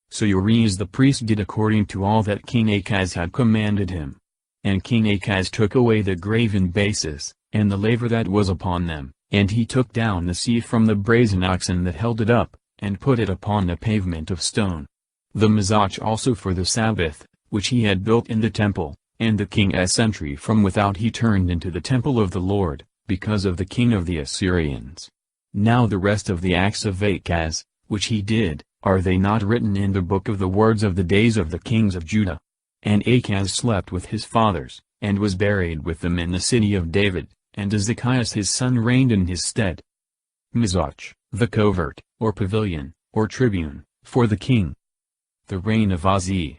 So Uriah the priest did according to all that King Achaz had commanded him. And King Achaz took away the graven bases, and the laver that was upon them, and he took down the seat from the brazen oxen that held it up, and put it upon the pavement of stone. The mizrach also for the Sabbath, which he had built in the temple, and the king's entry from without he turned into the temple of the Lord, because of the king of the Assyrians. Now the rest of the acts of Achaz, which he did, are they not written in the book of the words of the days of the kings of Judah? And Achaz slept with his fathers, and was buried with them in the city of David, and Ezekias his son reigned in his stead. Mizrach, the covert, or pavilion, or tribune, for the king. The reign of Uzziah.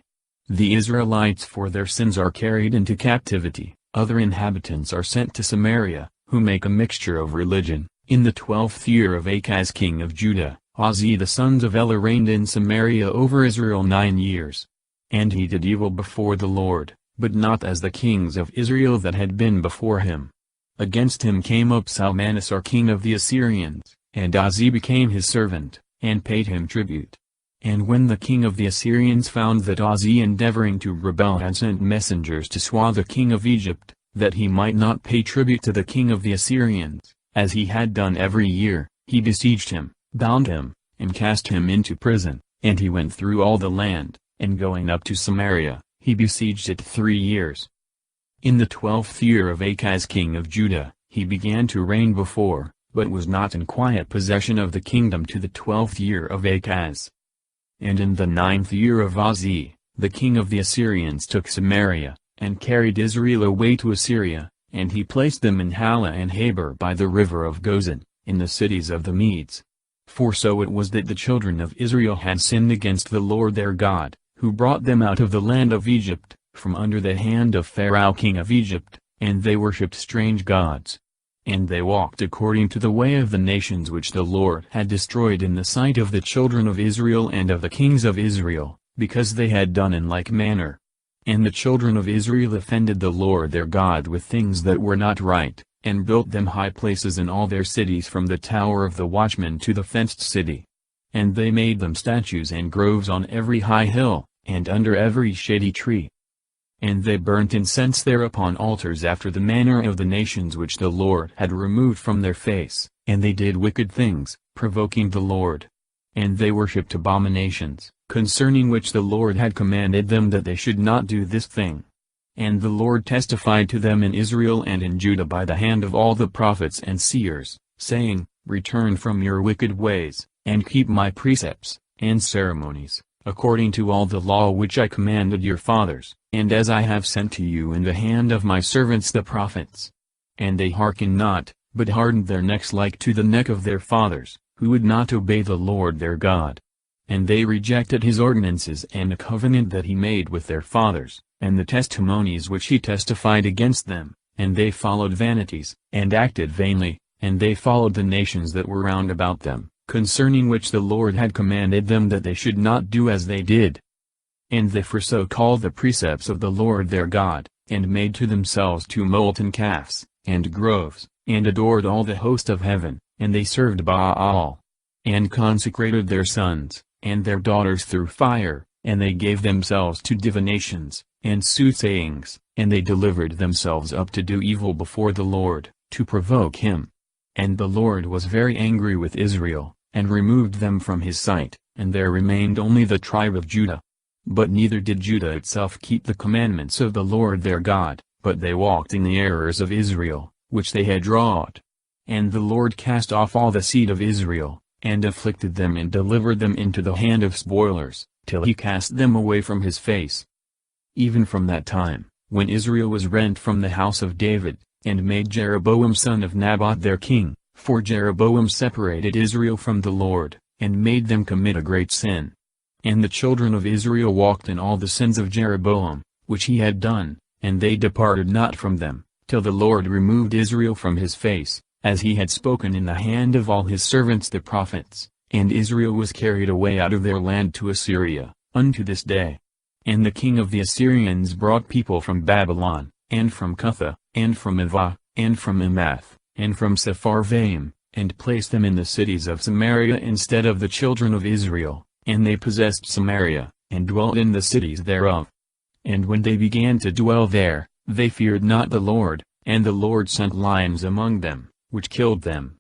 The Israelites for their sins are carried into captivity, other inhabitants are sent to Samaria, who make a mixture of religion. In the 12th year of Achaz king of Judah, Uzziah the sons of Elah reigned in Samaria over Israel 9 years. And he did evil before the Lord, but not as the kings of Israel that had been before him. Against him came up Salmanasar king of the Assyrians, and Uzziah became his servant, and paid him tribute. And when the king of the Assyrians found that Uzziah endeavoring to rebel had sent messengers to Swa the king of Egypt, that he might not pay tribute to the king of the Assyrians, as he had done every year, he besieged him, bound him, and cast him into prison, and he went through all the land, and going up to Samaria, he besieged it 3 years. In the 12th year of Achaz king of Judah, he began to reign before, but was not in quiet possession of the kingdom to the 12th year of Achaz. And in the 9th year of Uzziah, the king of the Assyrians took Samaria, and carried Israel away to Assyria, and he placed them in Halah and Habor by the river of Gozan, in the cities of the Medes. For so it was that the children of Israel had sinned against the Lord their God, who brought them out of the land of Egypt, from under the hand of Pharaoh king of Egypt, and they worshipped strange gods. And they walked according to the way of the nations which the Lord had destroyed in the sight of the children of Israel and of the kings of Israel, because they had done in like manner. And the children of Israel offended the Lord their God with things that were not right, and built them high places in all their cities from the tower of the watchman to the fenced city. And they made them statues and groves on every high hill, and under every shady tree. And they burnt incense there upon altars after the manner of the nations which the Lord had removed from their face, and they did wicked things, provoking the Lord. And they worshipped abominations, concerning which the Lord had commanded them that they should not do this thing. And the Lord testified to them in Israel and in Judah by the hand of all the prophets and seers, saying, Return from your wicked ways, and keep my precepts, and ceremonies, according to all the law which I commanded your fathers, and as I have sent to you in the hand of my servants the prophets. And they hearkened not, but hardened their necks like to the neck of their fathers, who would not obey the Lord their God. And they rejected his ordinances and the covenant that he made with their fathers, and the testimonies which he testified against them, and they followed vanities, and acted vainly, and they followed the nations that were round about them, concerning which the Lord had commanded them that they should not do as they did. And they forsook the precepts of the Lord their God, and made to themselves 2 molten calves, and groves, and adored all the host of heaven, and they served Baal, and consecrated their sons, and their daughters through fire, and they gave themselves to divinations, and soothsayings, and they delivered themselves up to do evil before the Lord, to provoke him. And the Lord was very angry with Israel, and removed them from his sight, and there remained only the tribe of Judah. But neither did Judah itself keep the commandments of the Lord their God, but they walked in the errors of Israel, which they had wrought. And the Lord cast off all the seed of Israel, and afflicted them and delivered them into the hand of spoilers, till he cast them away from his face. Even from that time, when Israel was rent from the house of David, and made Jeroboam son of Naboth their king, for Jeroboam separated Israel from the Lord, and made them commit a great sin. And the children of Israel walked in all the sins of Jeroboam, which he had done, and they departed not from them, till the Lord removed Israel from his face, as he had spoken in the hand of all his servants the prophets, and Israel was carried away out of their land to Assyria, unto this day. And the king of the Assyrians brought people from Babylon, and from Cutha, and from Ivah, and from Emath, and from Sepharvaim, and placed them in the cities of Samaria instead of the children of Israel. And they possessed Samaria, and dwelt in the cities thereof. And when they began to dwell there, they feared not the Lord, and the Lord sent lions among them, which killed them.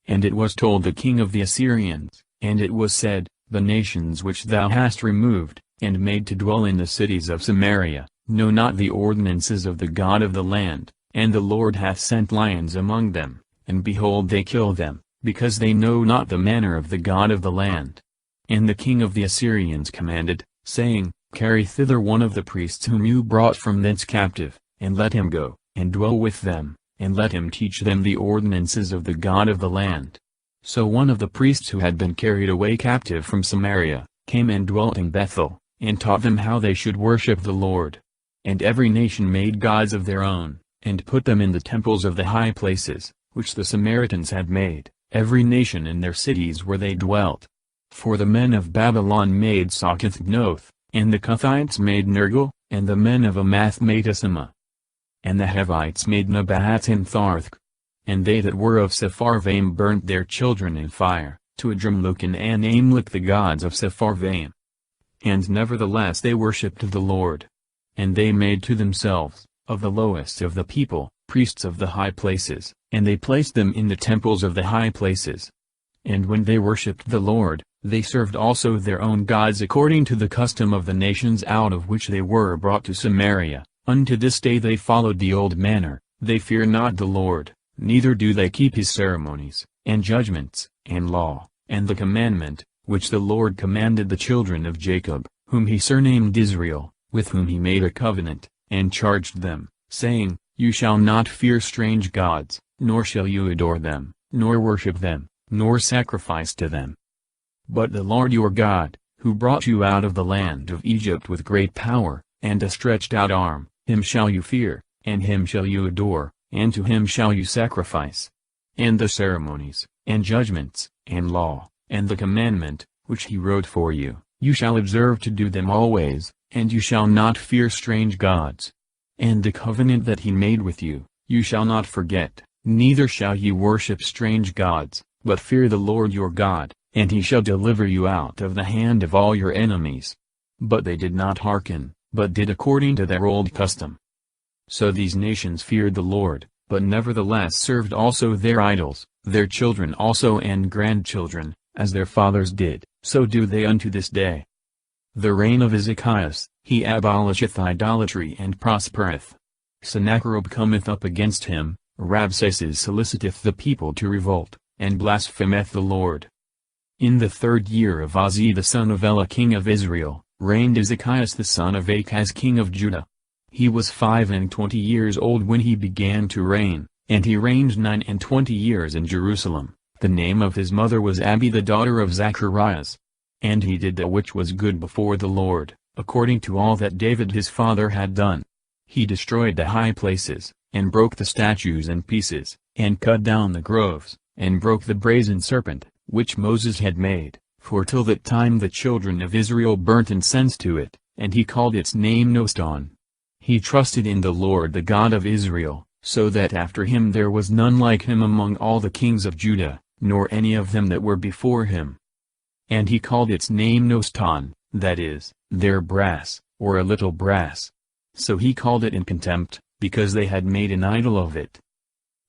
And it was told the king of the Assyrians, and it was said, The nations which thou hast removed, and made to dwell in the cities of Samaria, know not the ordinances of the God of the land, and the Lord hath sent lions among them, and behold they kill them, because they know not the manner of the God of the land. And the king of the Assyrians commanded, saying, Carry thither one of the priests whom you brought from thence captive, and let him go, and dwell with them, and let him teach them the ordinances of the God of the land. So one of the priests who had been carried away captive from Samaria, came and dwelt in Bethel, and taught them how they should worship the Lord. And every nation made gods of their own, and put them in the temples of the high places, which the Samaritans had made, every nation in their cities where they dwelt. For the men of Babylon made Succoth-Noth, and the Cuthites made Nergal, and the men of Emath made Asima. And the Hivites made Nebahat and Tharthk. And they that were of Sepharvaim burnt their children in fire, to Adrammelech and Anamelech the gods of Sepharvaim. And nevertheless they worshipped the Lord. And they made to themselves, of the lowest of the people, priests of the high places, and they placed them in the temples of the high places. And when they worshipped the Lord, they served also their own gods according to the custom of the nations out of which they were brought to Samaria. Unto this day they followed the old manner, they fear not the Lord, neither do they keep his ceremonies, and judgments, and law, and the commandment, which the Lord commanded the children of Jacob, whom he surnamed Israel, with whom he made a covenant, and charged them, saying, You shall not fear strange gods, nor shall you adore them, nor worship them, nor sacrifice to them. But the Lord your God, who brought you out of the land of Egypt with great power, and a stretched out arm, him shall you fear, and him shall you adore, and to him shall you sacrifice. And the ceremonies, and judgments, and law, and the commandment, which he wrote for you, you shall observe to do them always, and you shall not fear strange gods. And the covenant that he made with you, you shall not forget, neither shall ye worship strange gods, but fear the Lord your God, and he shall deliver you out of the hand of all your enemies. But they did not hearken, but did according to their old custom. So these nations feared the Lord, but nevertheless served also their idols, their children also and grandchildren, as their fathers did, so do they unto this day. The reign of Ezekias, he abolisheth idolatry and prospereth. Sennacherib cometh up against him, Rabsaces soliciteth the people to revolt, and blasphemeth the Lord. In the 3rd year of Ozzy the son of Elah king of Israel, reigned Ezekias the son of Achaz king of Judah. He was 25 years old when he began to reign, and he reigned 29 years in Jerusalem. The name of his mother was Abi the daughter of Zacharias. And he did that which was good before the Lord, according to all that David his father had done. He destroyed the high places, and broke the statues in pieces, and cut down the groves, and broke the brazen serpent, which Moses had made, for till that time the children of Israel burnt incense to it, and he called its name Noston. He trusted in the Lord the God of Israel, so that after him there was none like him among all the kings of Judah, nor any of them that were before him. And he called its name Noston, that is, their brass, or a little brass. So he called it in contempt, because they had made an idol of it.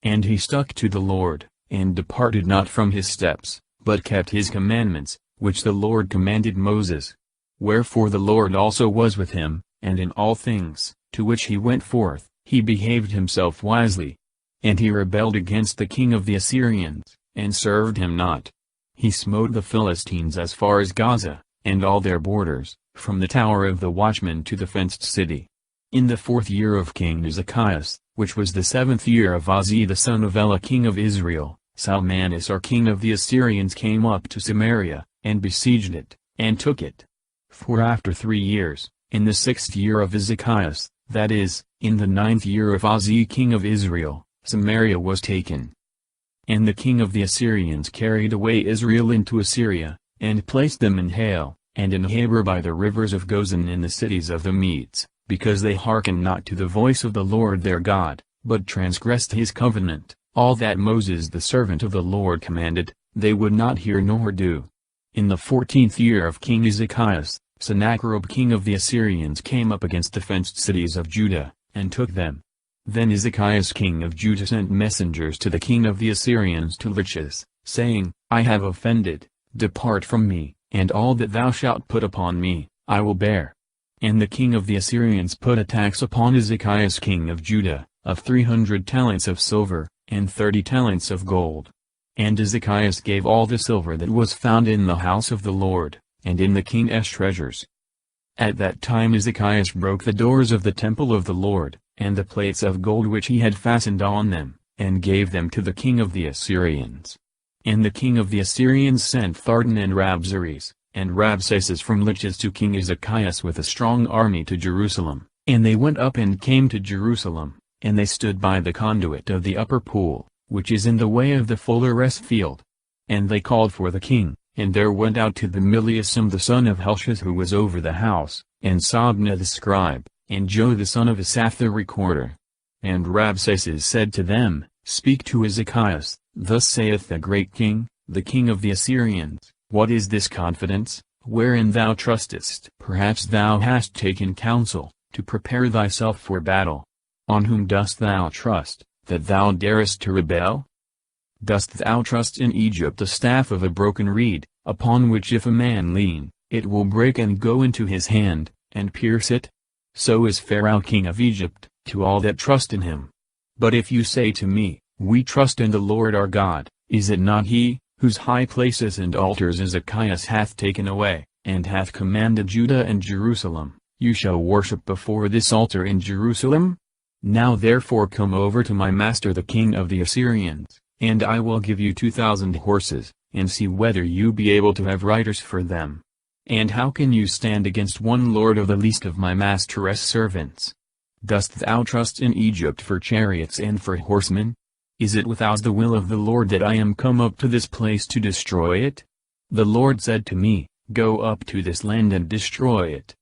And he stuck to the Lord, and departed not from his steps, but kept his commandments, which the Lord commanded Moses. Wherefore the Lord also was with him, and in all things, to which he went forth, he behaved himself wisely. And he rebelled against the king of the Assyrians, and served him not. He smote the Philistines as far as Gaza, and all their borders, from the tower of the watchman to the fenced city. In the 4th year of King Ezekias, which was the 7th year of Ozee the son of Elah king of Israel, Salmanasar king of the Assyrians came up to Samaria, and besieged it, and took it. For after 3 years, in the 6th year of Ezekias, that is, in the 9th year of Ozee king of Israel, Samaria was taken. And the king of the Assyrians carried away Israel into Assyria, and placed them in Hale, and in Habor by the rivers of Gozan in the cities of the Medes, because they hearkened not to the voice of the Lord their God, but transgressed his covenant. All that Moses the servant of the Lord commanded, they would not hear nor do. In the 14th year of King Ezekias, Sennacherib king of the Assyrians came up against the fenced cities of Judah, and took them. Then Ezekias king of Judah sent messengers to the king of the Assyrians to Lachish, saying, I have offended, depart from me, and all that thou shalt put upon me, I will bear. And the king of the Assyrians put a tax upon Ezekias king of Judah, of 300 talents of silver, and 30 talents of gold. And Ezekias gave all the silver that was found in the house of the Lord, and in the king's treasures. At that time Ezekias broke the doors of the temple of the Lord, and the plates of gold which he had fastened on them, and gave them to the king of the Assyrians. And the king of the Assyrians sent Thardan and Rabsaris, and Rabsaces from Lachish to King Ezekias with a strong army to Jerusalem, and they went up and came to Jerusalem, and they stood by the conduit of the upper pool, which is in the way of the fuller's field. And they called for the king, and there went out to them Eliasim the son of Helshaz who was over the house, and Sabna the scribe, and Joe the son of Asaph the recorder. And Rabsaces said to them, Speak to Ezekias, thus saith the great king, the king of the Assyrians, What is this confidence, wherein thou trustest? Perhaps thou hast taken counsel, to prepare thyself for battle. On whom dost thou trust, that thou darest to rebel? Dost thou trust in Egypt the staff of a broken reed, upon which if a man lean, it will break and go into his hand, and pierce it? So is Pharaoh king of Egypt, to all that trust in him. But if you say to me, We trust in the Lord our God, is it not he, whose high places and altars Ezekias hath taken away, and hath commanded Judah and Jerusalem, You shall worship before this altar in Jerusalem? Now therefore come over to my master the king of the Assyrians, and I will give you 2,000 horses, and see whether you be able to have riders for them. And how can you stand against one lord of the least of my master's servants? Dost thou trust in Egypt for chariots and for horsemen? Is it without the will of the Lord that I am come up to this place to destroy it? The Lord said to me, Go up to this land and destroy it.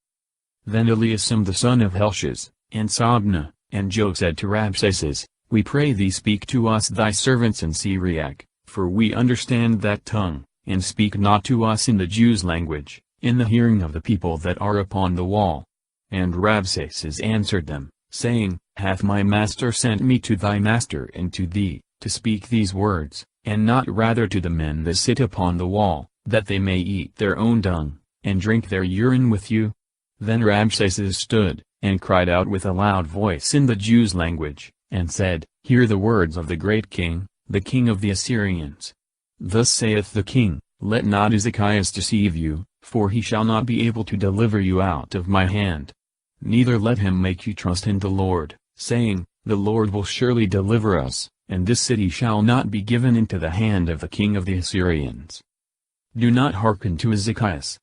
Then Eliasim the son of Helshaz, and Sabna, and Joe said to Rabsaces, We pray thee speak to us thy servants in Syriac, for we understand that tongue, and speak not to us in the Jews' language, in the hearing of the people that are upon the wall. And Rabsaces answered them, saying, Hath my master sent me to thy master and to thee, to speak these words, and not rather to the men that sit upon the wall, that they may eat their own dung, and drink their urine with you? Then Rabsaces stood, and cried out with a loud voice in the Jews' language, and said, Hear the words of the great king, the king of the Assyrians. Thus saith the king, Let not Ezekias deceive you, for he shall not be able to deliver you out of my hand. Neither let him make you trust in the Lord, saying, The Lord will surely deliver us, and this city shall not be given into the hand of the king of the Assyrians. Do not hearken to Ezekias.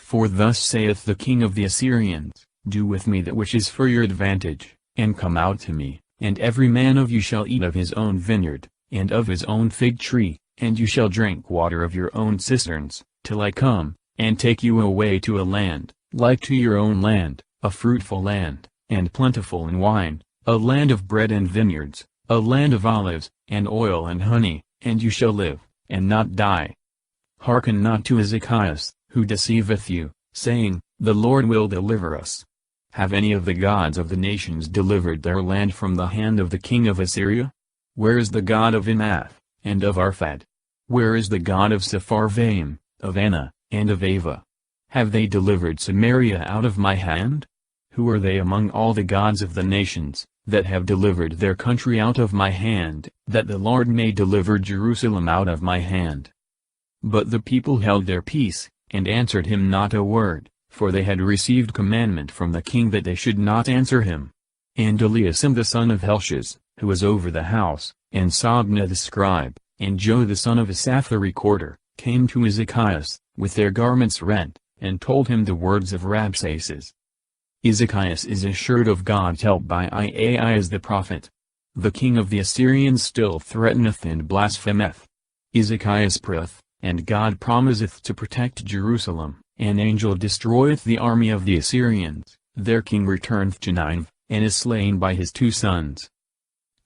For thus saith the king of the Assyrians, Do with me that which is for your advantage, and come out to me, and every man of you shall eat of his own vineyard, and of his own fig tree, and you shall drink water of your own cisterns, till I come, and take you away to a land, like to your own land, a fruitful land, and plentiful in wine, a land of bread and vineyards, a land of olives, and oil and honey, and you shall live, and not die. Hearken not to Ezekias, who deceiveth you, saying, The Lord will deliver us. Have any of the gods of the nations delivered their land from the hand of the king of Assyria? Where is the God of Emath, and of Arphad? Where is the God of Sepharvaim, of Anna, and of Ava? Have they delivered Samaria out of my hand? Who are they among all the gods of the nations, that have delivered their country out of my hand, that the Lord may deliver Jerusalem out of my hand? But the people held their peace, and answered him not a word, for they had received commandment from the king that they should not answer him. And Eliasim the son of Helshiz, who was over the house, and Sabna the scribe, and Joe the son of Asaph the recorder, came to Ezekias, with their garments rent, and told him the words of Rabsaces. Ezekias is assured of God's help by Iaias the prophet. The king of the Assyrians still threateneth and blasphemeth. Ezekias prayeth, and God promiseth to protect Jerusalem. An angel destroyeth the army of the Assyrians, their king returneth to Nineveh, and is slain by his 2 sons.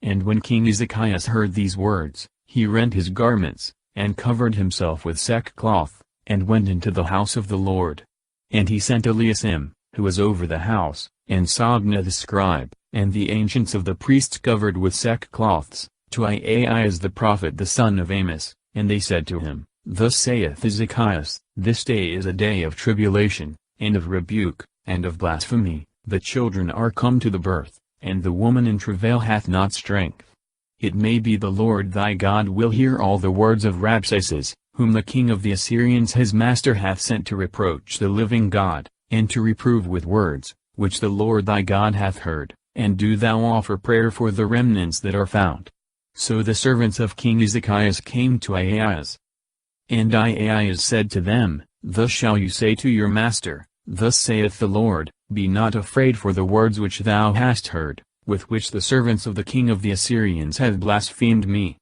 And when King Ezekias heard these words, he rent his garments, and covered himself with sackcloth, and went into the house of the Lord. And he sent Eliasim, who was over the house, and Sabna the scribe, and the ancients of the priests covered with sackcloths, to Iaias the prophet the son of Amos, and they said to him, Thus saith Ezekias, This day is a day of tribulation, and of rebuke, and of blasphemy, the children are come to the birth, and the woman in travail hath not strength. It may be the Lord thy God will hear all the words of Rabsaces, whom the king of the Assyrians his master hath sent to reproach the living God, and to reprove with words, which the Lord thy God hath heard, and do thou offer prayer for the remnants that are found. So the servants of King Ezekias came to Iaias. And Iaias said to them, Thus shall you say to your master, Thus saith the Lord, Be not afraid for the words which thou hast heard, with which the servants of the king of the Assyrians have blasphemed me.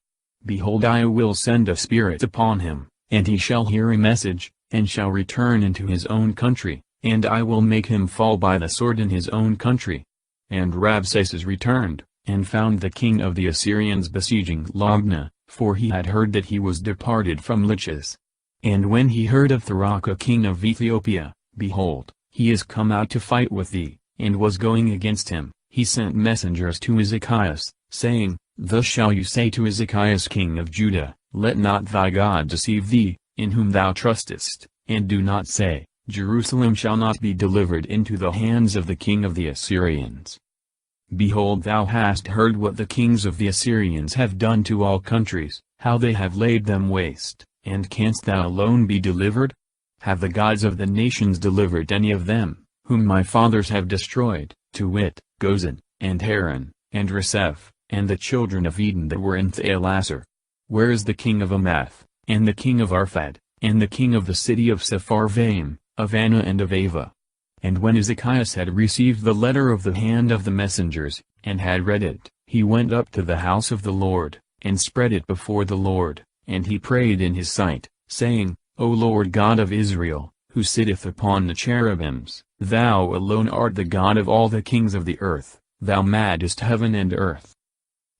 Behold, I will send a spirit upon him, and he shall hear a message, and shall return into his own country, and I will make him fall by the sword in his own country. And Rabsaces returned, and found the king of the Assyrians besieging Libnah, for he had heard that he was departed from Lachish. And when he heard of Thiraka king of Ethiopia, behold, he is come out to fight with thee, and was going against him, he sent messengers to Ezekias, saying, Thus shall you say to Ezekias king of Judah, Let not thy God deceive thee, in whom thou trustest, and do not say, Jerusalem shall not be delivered into the hands of the king of the Assyrians. Behold, thou hast heard what the kings of the Assyrians have done to all countries, how they have laid them waste, and canst thou alone be delivered? Have the gods of the nations delivered any of them, whom my fathers have destroyed, to wit, Gozan, and Haran, and Reseph, and the children of Eden that were in Thaalasar? Where is the king of Amath, and the king of Arphad, and the king of the city of Sepharvaim, of Anna and of Ava? And when Ezekias had received the letter of the hand of the messengers, and had read it, he went up to the house of the Lord, and spread it before the Lord, and he prayed in his sight, saying, O Lord God of Israel, who sitteth upon the cherubims, thou alone art the God of all the kings of the earth, thou madest heaven and earth.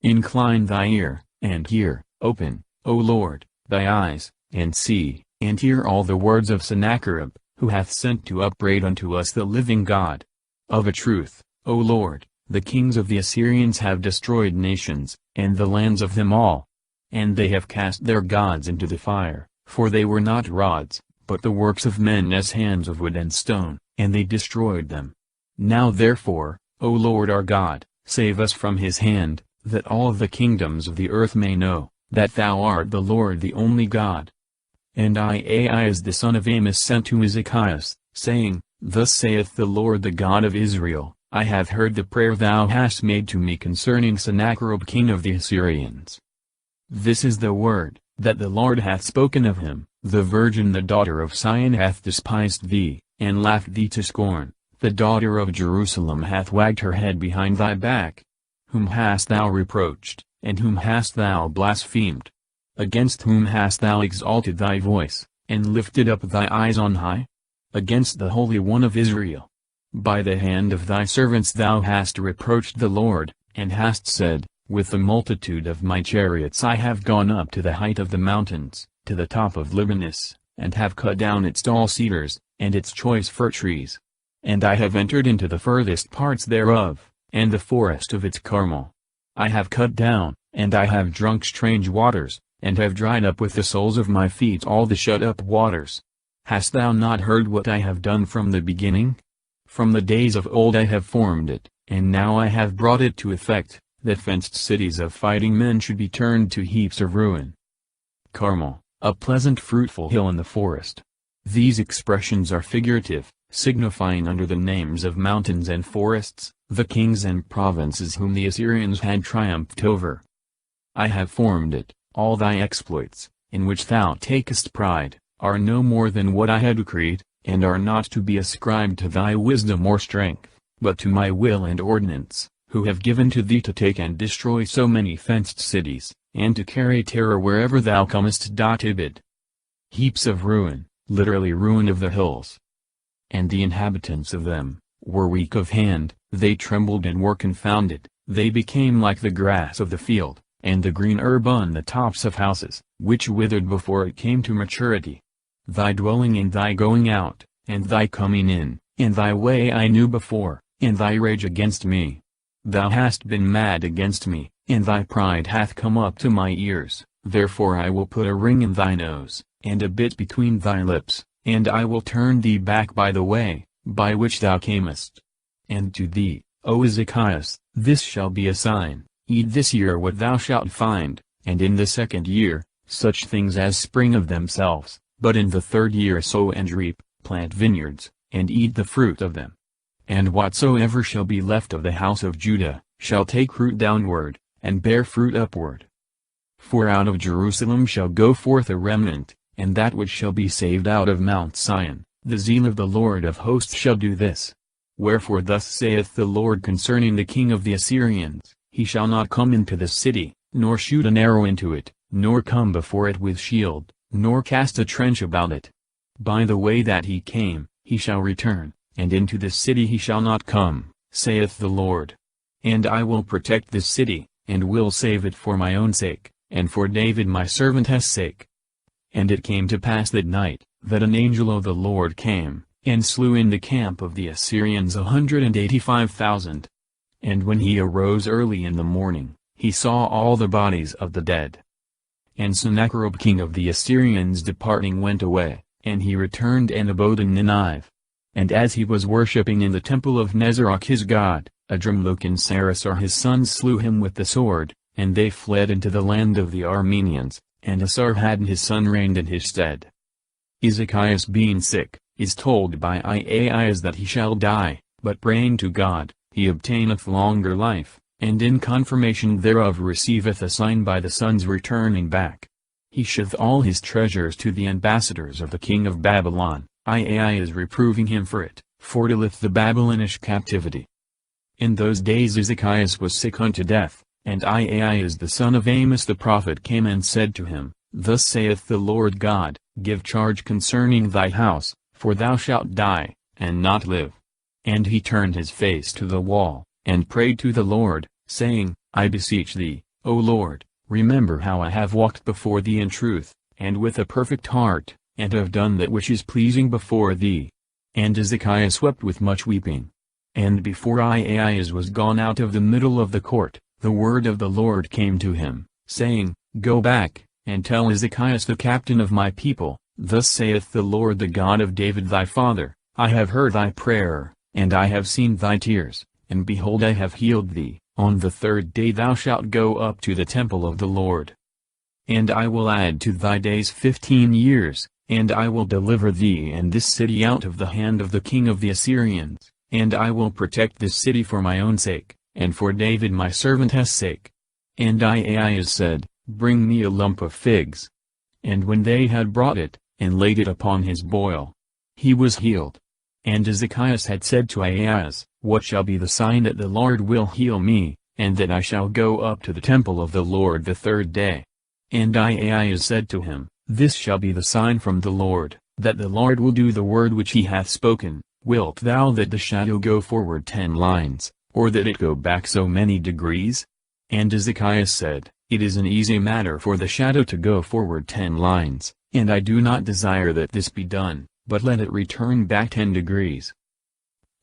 Incline thy ear, and hear, open, O Lord, thy eyes, and see, and hear all the words of Sennacherib, who hath sent to upbraid unto us the living God. Of a truth, O Lord, the kings of the Assyrians have destroyed nations, and the lands of them all. And they have cast their gods into the fire, for they were not rods, but the works of men as hands of wood and stone, and they destroyed them. Now therefore, O Lord our God, save us from his hand, that all the kingdoms of the earth may know, that thou art the Lord the only God. And Iaias the son of Amos sent to Ezekias, saying, Thus saith the Lord the God of Israel, I have heard the prayer thou hast made to me concerning Sennacherib king of the Assyrians. This is the word, that the Lord hath spoken of him, the virgin the daughter of Sion hath despised thee, and laughed thee to scorn. The daughter of Jerusalem hath wagged her head behind thy back. Whom hast thou reproached, and whom hast thou blasphemed? Against whom hast thou exalted thy voice, and lifted up thy eyes on high? Against the Holy One of Israel. By the hand of thy servants thou hast reproached the Lord, and hast said, With the multitude of my chariots I have gone up to the height of the mountains, to the top of Libanus, and have cut down its tall cedars, and its choice fir trees. And I have entered into the furthest parts thereof, and the forest of its Carmel. I have cut down, and I have drunk strange waters, and have dried up with the soles of my feet all the shut-up waters. Hast thou not heard what I have done from the beginning? From the days of old I have formed it, and now I have brought it to effect, that fenced cities of fighting men should be turned to heaps of ruin. Carmel, a pleasant fruitful hill in the forest. These expressions are figurative, signifying under the names of mountains and forests, the kings and provinces whom the Assyrians had triumphed over. I have formed it. All thy exploits, in which thou takest pride, are no more than what I had decreed, and are not to be ascribed to thy wisdom or strength, but to my will and ordinance, who have given to thee to take and destroy so many fenced cities, and to carry terror wherever thou comest. Ibid. Heaps of ruin, literally ruin of the hills. And the inhabitants of them were weak of hand, they trembled and were confounded, they became like the grass of the field, and the green herb on the tops of houses, which withered before it came to maturity. Thy dwelling and thy going out, and thy coming in, and thy way I knew before, and thy rage against me. Thou hast been mad against me, and thy pride hath come up to my ears, therefore I will put a ring in thy nose, and a bit between thy lips, and I will turn thee back by the way, by which thou camest. And to thee, O Ezekias, this shall be a sign. Eat this year what thou shalt find, and in the second year, such things as spring of themselves, but in the third year sow and reap, plant vineyards, and eat the fruit of them. And whatsoever shall be left of the house of Judah, shall take root downward, and bear fruit upward. For out of Jerusalem shall go forth a remnant, and that which shall be saved out of Mount Sion, the zeal of the Lord of hosts shall do this. Wherefore thus saith the Lord concerning the king of the Assyrians, He shall not come into the city, nor shoot an arrow into it, nor come before it with shield, nor cast a trench about it. By the way that he came, he shall return, and into this city he shall not come, saith the Lord. And I will protect this city, and will save it for my own sake, and for David my servant's sake. And it came to pass that night, that an angel of the Lord came, and slew in the camp of the Assyrians 185,000. And when he arose early in the morning, he saw all the bodies of the dead. And Sennacherib king of the Assyrians departing went away, and he returned and abode in Nineveh. And as he was worshipping in the temple of Nisroch his god, Adrammelech and Sarecer his sons slew him with the sword, and they fled into the land of the Arameans, and Esarhaddon his son reigned in his stead. Ezekias being sick, is told by Iaias that he shall die, but praying to God, he obtaineth longer life, and in confirmation thereof receiveth a sign by the son's returning back. He sheweth all his treasures to the ambassadors of the king of Babylon, Iaias reproving him for it, for to lift the Babylonish captivity. In those days Ezekias was sick unto death, and Iaias the son of Amos the prophet came and said to him, Thus saith the Lord God, Give charge concerning thy house, for thou shalt die, and not live. And he turned his face to the wall, and prayed to the Lord, saying, I beseech thee, O Lord, remember how I have walked before thee in truth, and with a perfect heart, and have done that which is pleasing before thee. And Ezekias wept with much weeping. And before Iaias was gone out of the middle of the court, the word of the Lord came to him, saying, Go back, and tell Ezekias the captain of my people, Thus saith the Lord the God of David thy father, I have heard thy prayer, and I have seen thy tears, and behold I have healed thee. On the third day thou shalt go up to the temple of the Lord. And I will add to thy days 15 years, and I will deliver thee and this city out of the hand of the king of the Assyrians, and I will protect this city for my own sake, and for David my servant's sake. And Iaias said, Bring me a lump of figs. And when they had brought it, and laid it upon his boil, he was healed. And Ezekias had said to Ahaz, What shall be the sign that the Lord will heal me, and that I shall go up to the temple of the Lord the third day? And Ahaz said to him, This shall be the sign from the Lord, that the Lord will do the word which he hath spoken. Wilt thou that the shadow go forward 10 lines, or that it go back so many degrees? And Ezekias said, It is an easy matter for the shadow to go forward 10 lines, and I do not desire that this be done, but let it return back 10 degrees.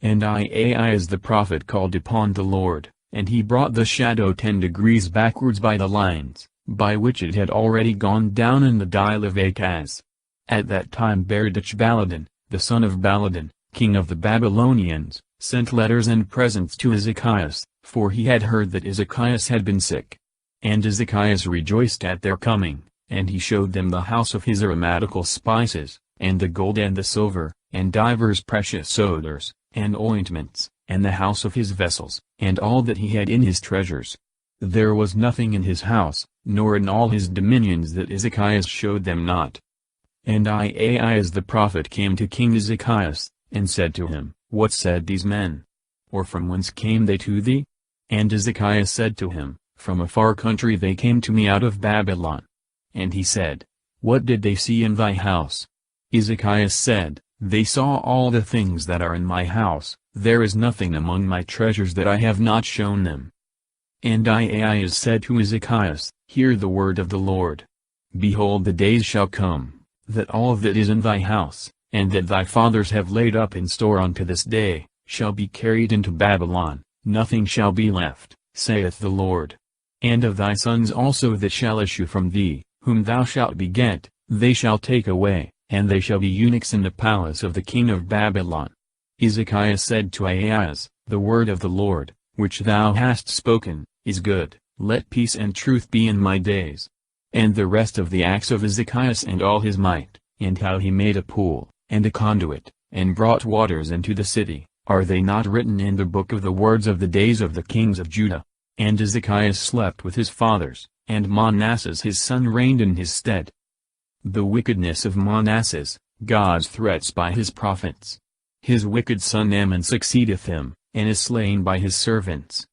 And Ahaz the prophet called upon the Lord, and he brought the shadow 10 degrees backwards by the lines, by which it had already gone down in the dial of Achaz. At that time Baladan, the son of Baladan, king of the Babylonians, sent letters and presents to Ezekias, for he had heard that Ezekias had been sick. And Ezekias rejoiced at their coming, and he showed them the house of his aromatical spices, and the gold and the silver, and divers precious odors, and ointments, and the house of his vessels, and all that he had in his treasures. There was nothing in his house, nor in all his dominions that Ezekias showed them not. And Ahaz the prophet came to King Ezekias, and said to him, What said these men? Or from whence came they to thee? And Ezekias said to him, From a far country they came to me out of Babylon. And he said, What did they see in thy house? Ezekias said, They saw all the things that are in my house, there is nothing among my treasures that I have not shown them. And Ahaz said to Ezekias, Hear the word of the Lord. Behold, the days shall come, that all that is in thy house, and that thy fathers have laid up in store unto this day, shall be carried into Babylon, nothing shall be left, saith the Lord. And of thy sons also that shall issue from thee, whom thou shalt beget, they shall take away, and they shall be eunuchs in the palace of the king of Babylon. Ezekias said to Ahaz, The word of the Lord, which thou hast spoken, is good, let peace and truth be in my days. And the rest of the acts of Ezekias and all his might, and how he made a pool, and a conduit, and brought waters into the city, are they not written in the book of the words of the days of the kings of Judah? And Ezekias slept with his fathers, and Manasseh his son reigned in his stead. The wickedness of Manasseh, God's threats by his prophets. His wicked son Ammon succeedeth him, and is slain by his servants.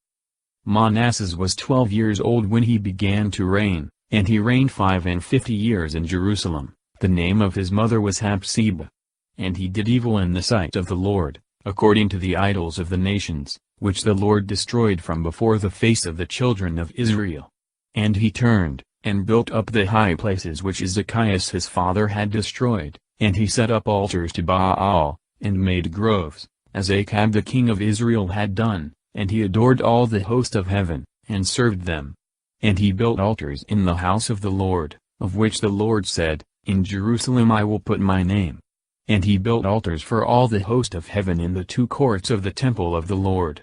Manasseh was 12 years old when he began to reign, and he reigned 55 years in Jerusalem. The name of his mother was Hepzibah. And he did evil in the sight of the Lord, according to the idols of the nations, which the Lord destroyed from before the face of the children of Israel. And he turned, and built up the high places which Ezekias his father had destroyed, and he set up altars to Baal, and made groves, as Achab the king of Israel had done, and he adored all the host of heaven, and served them. And he built altars in the house of the Lord, of which the Lord said, In Jerusalem I will put my name. And he built altars for all the host of heaven in the 2 courts of the temple of the Lord.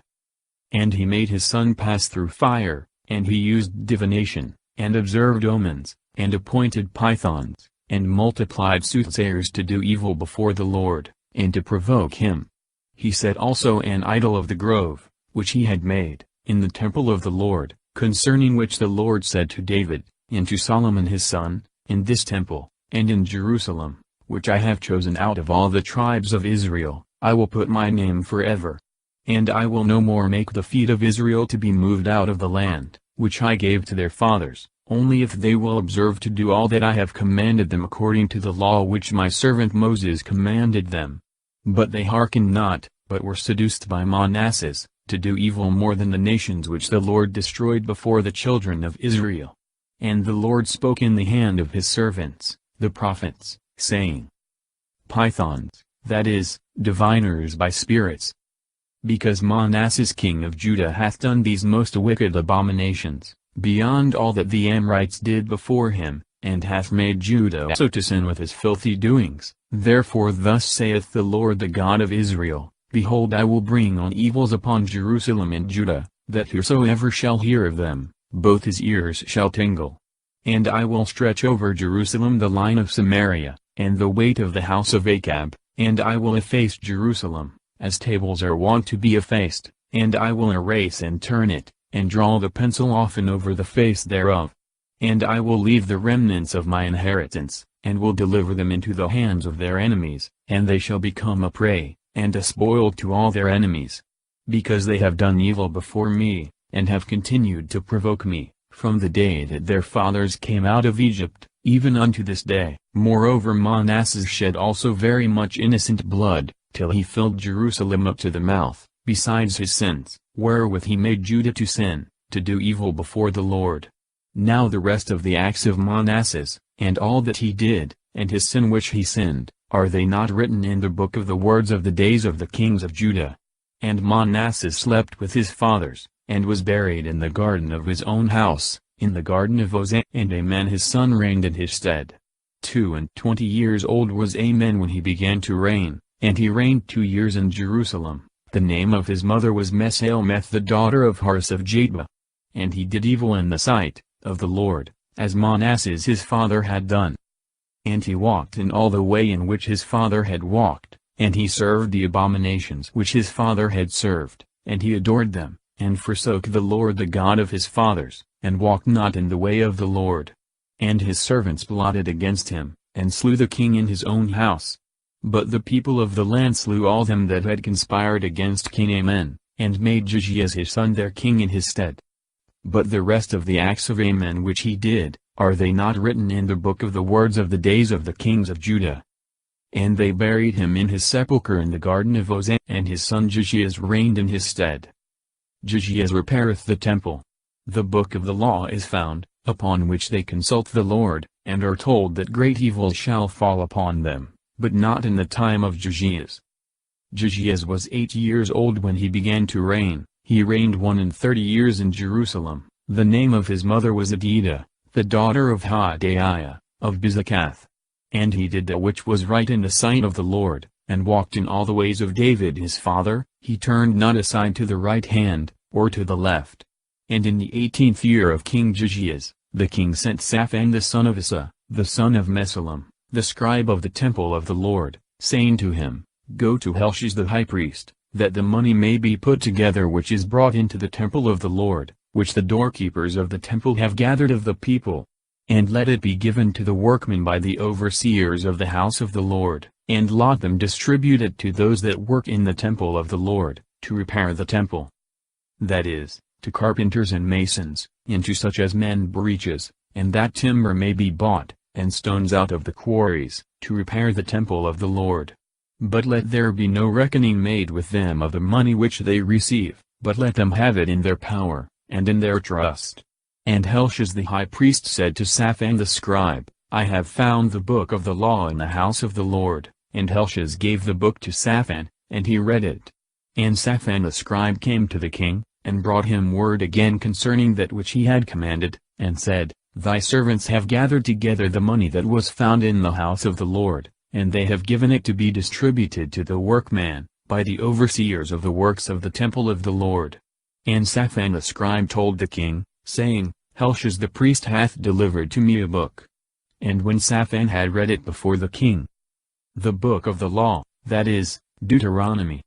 And he made his son pass through fire, and he used divination, and observed omens, and appointed pythons, and multiplied soothsayers to do evil before the Lord, and to provoke him. He set also an idol of the grove, which he had made, in the temple of the Lord, concerning which the Lord said to David, and to Solomon his son, In this temple, and in Jerusalem, which I have chosen out of all the tribes of Israel, I will put my name forever. And I will no more make the feet of Israel to be moved out of the land, which I gave to their fathers, only if they will observe to do all that I have commanded them according to the law which my servant Moses commanded them. But they hearkened not, but were seduced by Manasseh, to do evil more than the nations which the Lord destroyed before the children of Israel. And the Lord spoke in the hand of his servants, the prophets, saying, Pythons, that is, diviners by spirits. Because Manasseh king of Judah hath done these most wicked abominations, beyond all that the Amorites did before him, and hath made Judah also to sin with his filthy doings, therefore thus saith the Lord the God of Israel, Behold, I will bring on evils upon Jerusalem and Judah, that whosoever shall hear of them, both his ears shall tingle. And I will stretch over Jerusalem the line of Samaria, and the weight of the house of Achab, and I will efface Jerusalem, as tables are wont to be effaced, and I will erase and turn it, and draw the pencil often over the face thereof. And I will leave the remnants of my inheritance, and will deliver them into the hands of their enemies, and they shall become a prey, and a spoil to all their enemies. Because they have done evil before me, and have continued to provoke me, from the day that their fathers came out of Egypt, even unto this day. Moreover Manasseh shed also very much innocent blood, till he filled Jerusalem up to the mouth, besides his sins, wherewith he made Judah to sin, to do evil before the Lord. Now the rest of the acts of Manasseh, and all that he did, and his sin which he sinned, are they not written in the book of the words of the days of the kings of Judah? And Manasseh slept with his fathers, and was buried in the garden of his own house, in the garden of Uzziah. And Amen his son reigned in his stead. 22 years old was Amen when he began to reign, and he reigned 2 years in Jerusalem. The name of his mother was Meshalemeth the daughter of Haris of Jadbah. And he did evil in the sight of the Lord, as Manasseh his father had done. And he walked in all the way in which his father had walked, and he served the abominations which his father had served, and he adored them, and forsook the Lord the God of his fathers, and walked not in the way of the Lord. And his servants plotted against him, and slew the king in his own house. But the people of the land slew all them that had conspired against King Amen, and made Jehoiachin his son their king in his stead. But the rest of the acts of Amen which he did, are they not written in the book of the words of the days of the kings of Judah? And they buried him in his sepulchre in the garden of Uzziah, and his son Jehoiachin reigned in his stead. Jehoiachin repaireth the temple. The book of the law is found, upon which they consult the Lord, and are told that great evil shall fall upon them, but not in the time of Jehoiachin. Jehoiachin was 8 years old when he began to reign. He reigned 31 years in Jerusalem. The name of his mother was Adidah, the daughter of Hodaiah, of Bizakath. And he did that which was right in the sight of the Lord, and walked in all the ways of David his father. He turned not aside to the right hand, or to the left. And in the 18th year of King Jehoiachin, the king sent Shaphan the son of Asa, the son of Meshullam, the scribe of the temple of the Lord, saying to him, Go to Helshish the high priest, that the money may be put together which is brought into the temple of the Lord, which the doorkeepers of the temple have gathered of the people. And let it be given to the workmen by the overseers of the house of the Lord, and lot them distribute it to those that work in the temple of the Lord, to repair the temple. That is, to carpenters and masons, and to such as mend breaches, and that timber may be bought, and stones out of the quarries, to repair the temple of the Lord. But let there be no reckoning made with them of the money which they receive, but let them have it in their power, and in their trust. And Helshish the high priest said to Shaphan the scribe, I have found the book of the law in the house of the Lord. And Helshish gave the book to Shaphan, and he read it. And Shaphan the scribe came to the king, and brought him word again concerning that which he had commanded, and said, Thy servants have gathered together the money that was found in the house of the Lord, and they have given it to be distributed to the workman, by the overseers of the works of the temple of the Lord. And Shaphan the scribe told the king, saying, Helshish the priest hath delivered to me a book. And when Shaphan had read it before the king, the book of the law, that is, Deuteronomy,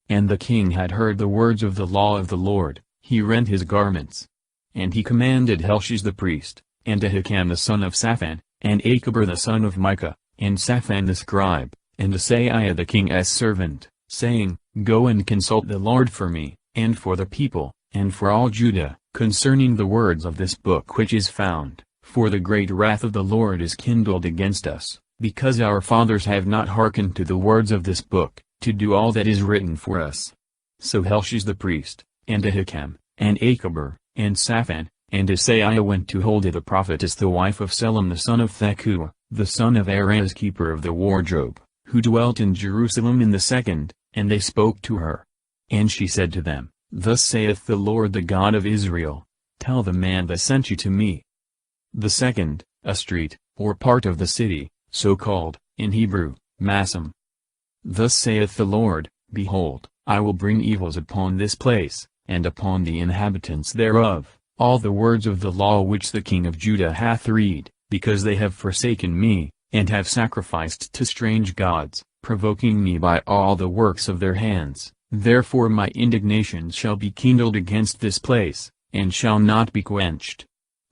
and the king had heard the words of the law of the Lord, he rent his garments. And he commanded Helshish the priest, and Ahikam the son of Shaphan, and Achbor the son of Micah, and Shaphan the scribe, and Asaiah the king's servant, saying, Go and consult the Lord for me, and for the people, and for all Judah, concerning the words of this book which is found, for the great wrath of the Lord is kindled against us, because our fathers have not hearkened to the words of this book, to do all that is written for us. So Helshish the priest, and Ahikam, and Achbor, and Shaphan, and Asaiah went to Huldah the prophetess the wife of Selem the son of Thekua, the son of Araz keeper of the wardrobe, who dwelt in Jerusalem in the second, and they spoke to her. And she said to them, Thus saith the Lord the God of Israel, Tell the man that sent you to me. The second, a street, or part of the city, so called, in Hebrew, Massim. Thus saith the Lord, Behold, I will bring evils upon this place, and upon the inhabitants thereof, all the words of the law which the king of Judah hath read, because they have forsaken me, and have sacrificed to strange gods, provoking me by all the works of their hands. Therefore my indignation shall be kindled against this place, and shall not be quenched.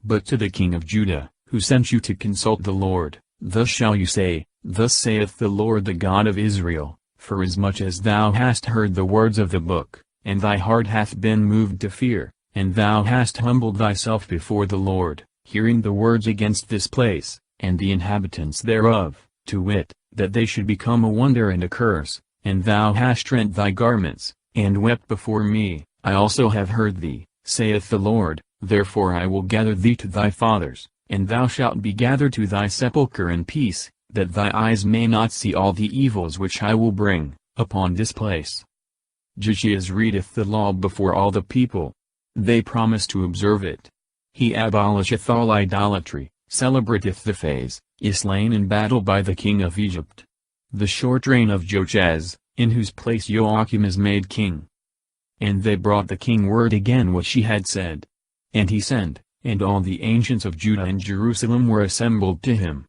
But to the king of Judah, who sent you to consult the Lord, thus shall you say, Thus saith the Lord the God of Israel, forasmuch as thou hast heard the words of the book, and thy heart hath been moved to fear, and thou hast humbled thyself before the Lord, hearing the words against this place, and the inhabitants thereof, to wit, that they should become a wonder and a curse, and thou hast rent thy garments, and wept before me, I also have heard thee, saith the Lord, therefore I will gather thee to thy fathers, and thou shalt be gathered to thy sepulchre in peace, that thy eyes may not see all the evils which I will bring upon this place. Jehoiachin readeth the law before all the people. They promise to observe it. He abolisheth all idolatry, celebrateth the feast, is slain in battle by the king of Egypt. The short reign of Jehoiachin, in whose place Jehoiakim is made king. And they brought the king word again what she had said. And he sent, and all the ancients of Judah and Jerusalem were assembled to him.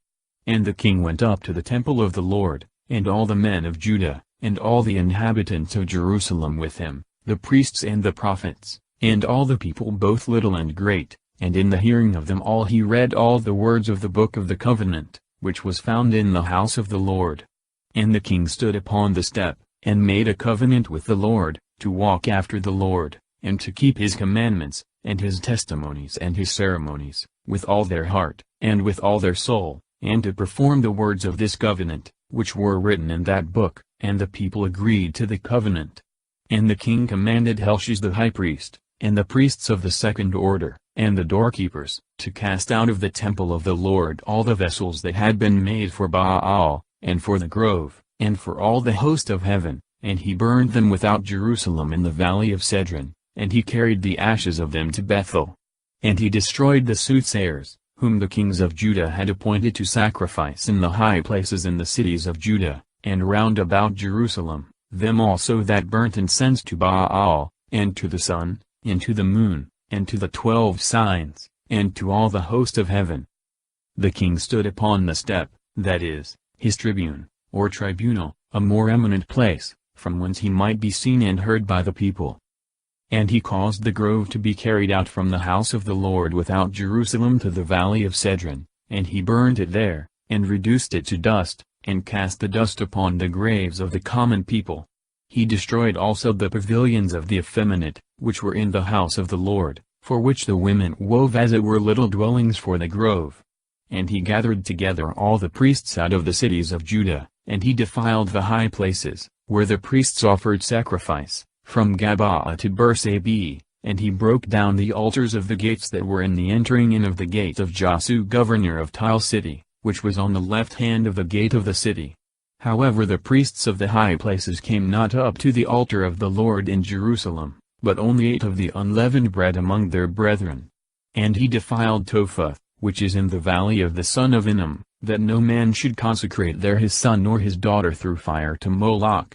And the king went up to the temple of the Lord, and all the men of Judah, and all the inhabitants of Jerusalem with him, the priests and the prophets, and all the people both little and great, and in the hearing of them all he read all the words of the book of the covenant, which was found in the house of the Lord. And the king stood upon the step, and made a covenant with the Lord, to walk after the Lord, and to keep his commandments, and his testimonies and his ceremonies, with all their heart, and with all their soul, and to perform the words of this covenant, which were written in that book, and the people agreed to the covenant. And the king commanded Helshaz the high priest, and the priests of the second order, and the doorkeepers, to cast out of the temple of the Lord all the vessels that had been made for Baal, and for the grove, and for all the host of heaven, and he burned them without Jerusalem in the valley of Cedron, and he carried the ashes of them to Bethel. And he destroyed the soothsayers, whom the kings of Judah had appointed to sacrifice in the high places in the cities of Judah, and round about Jerusalem, them also that burnt incense to Baal, and to the sun, and to the moon, and to the 12 signs, and to all the host of heaven. The king stood upon the step, that is, his tribune, or tribunal, a more eminent place, from whence he might be seen and heard by the people. And he caused the grove to be carried out from the house of the Lord without Jerusalem to the valley of Cedron, and he burned it there, and reduced it to dust, and cast the dust upon the graves of the common people. He destroyed also the pavilions of the effeminate, which were in the house of the Lord, for which the women wove as it were little dwellings for the grove. And he gathered together all the priests out of the cities of Judah, and he defiled the high places, where the priests offered sacrifice, from Gabaa to Bersabeh, and he broke down the altars of the gates that were in the entering in of the gate of Joshua governor of Tyre city, which was on the left hand of the gate of the city. However, the priests of the high places came not up to the altar of the Lord in Jerusalem, but only ate of the unleavened bread among their brethren. And he defiled Topheth, which is in the valley of the son of Hinnom, that no man should consecrate there his son nor his daughter through fire to Moloch.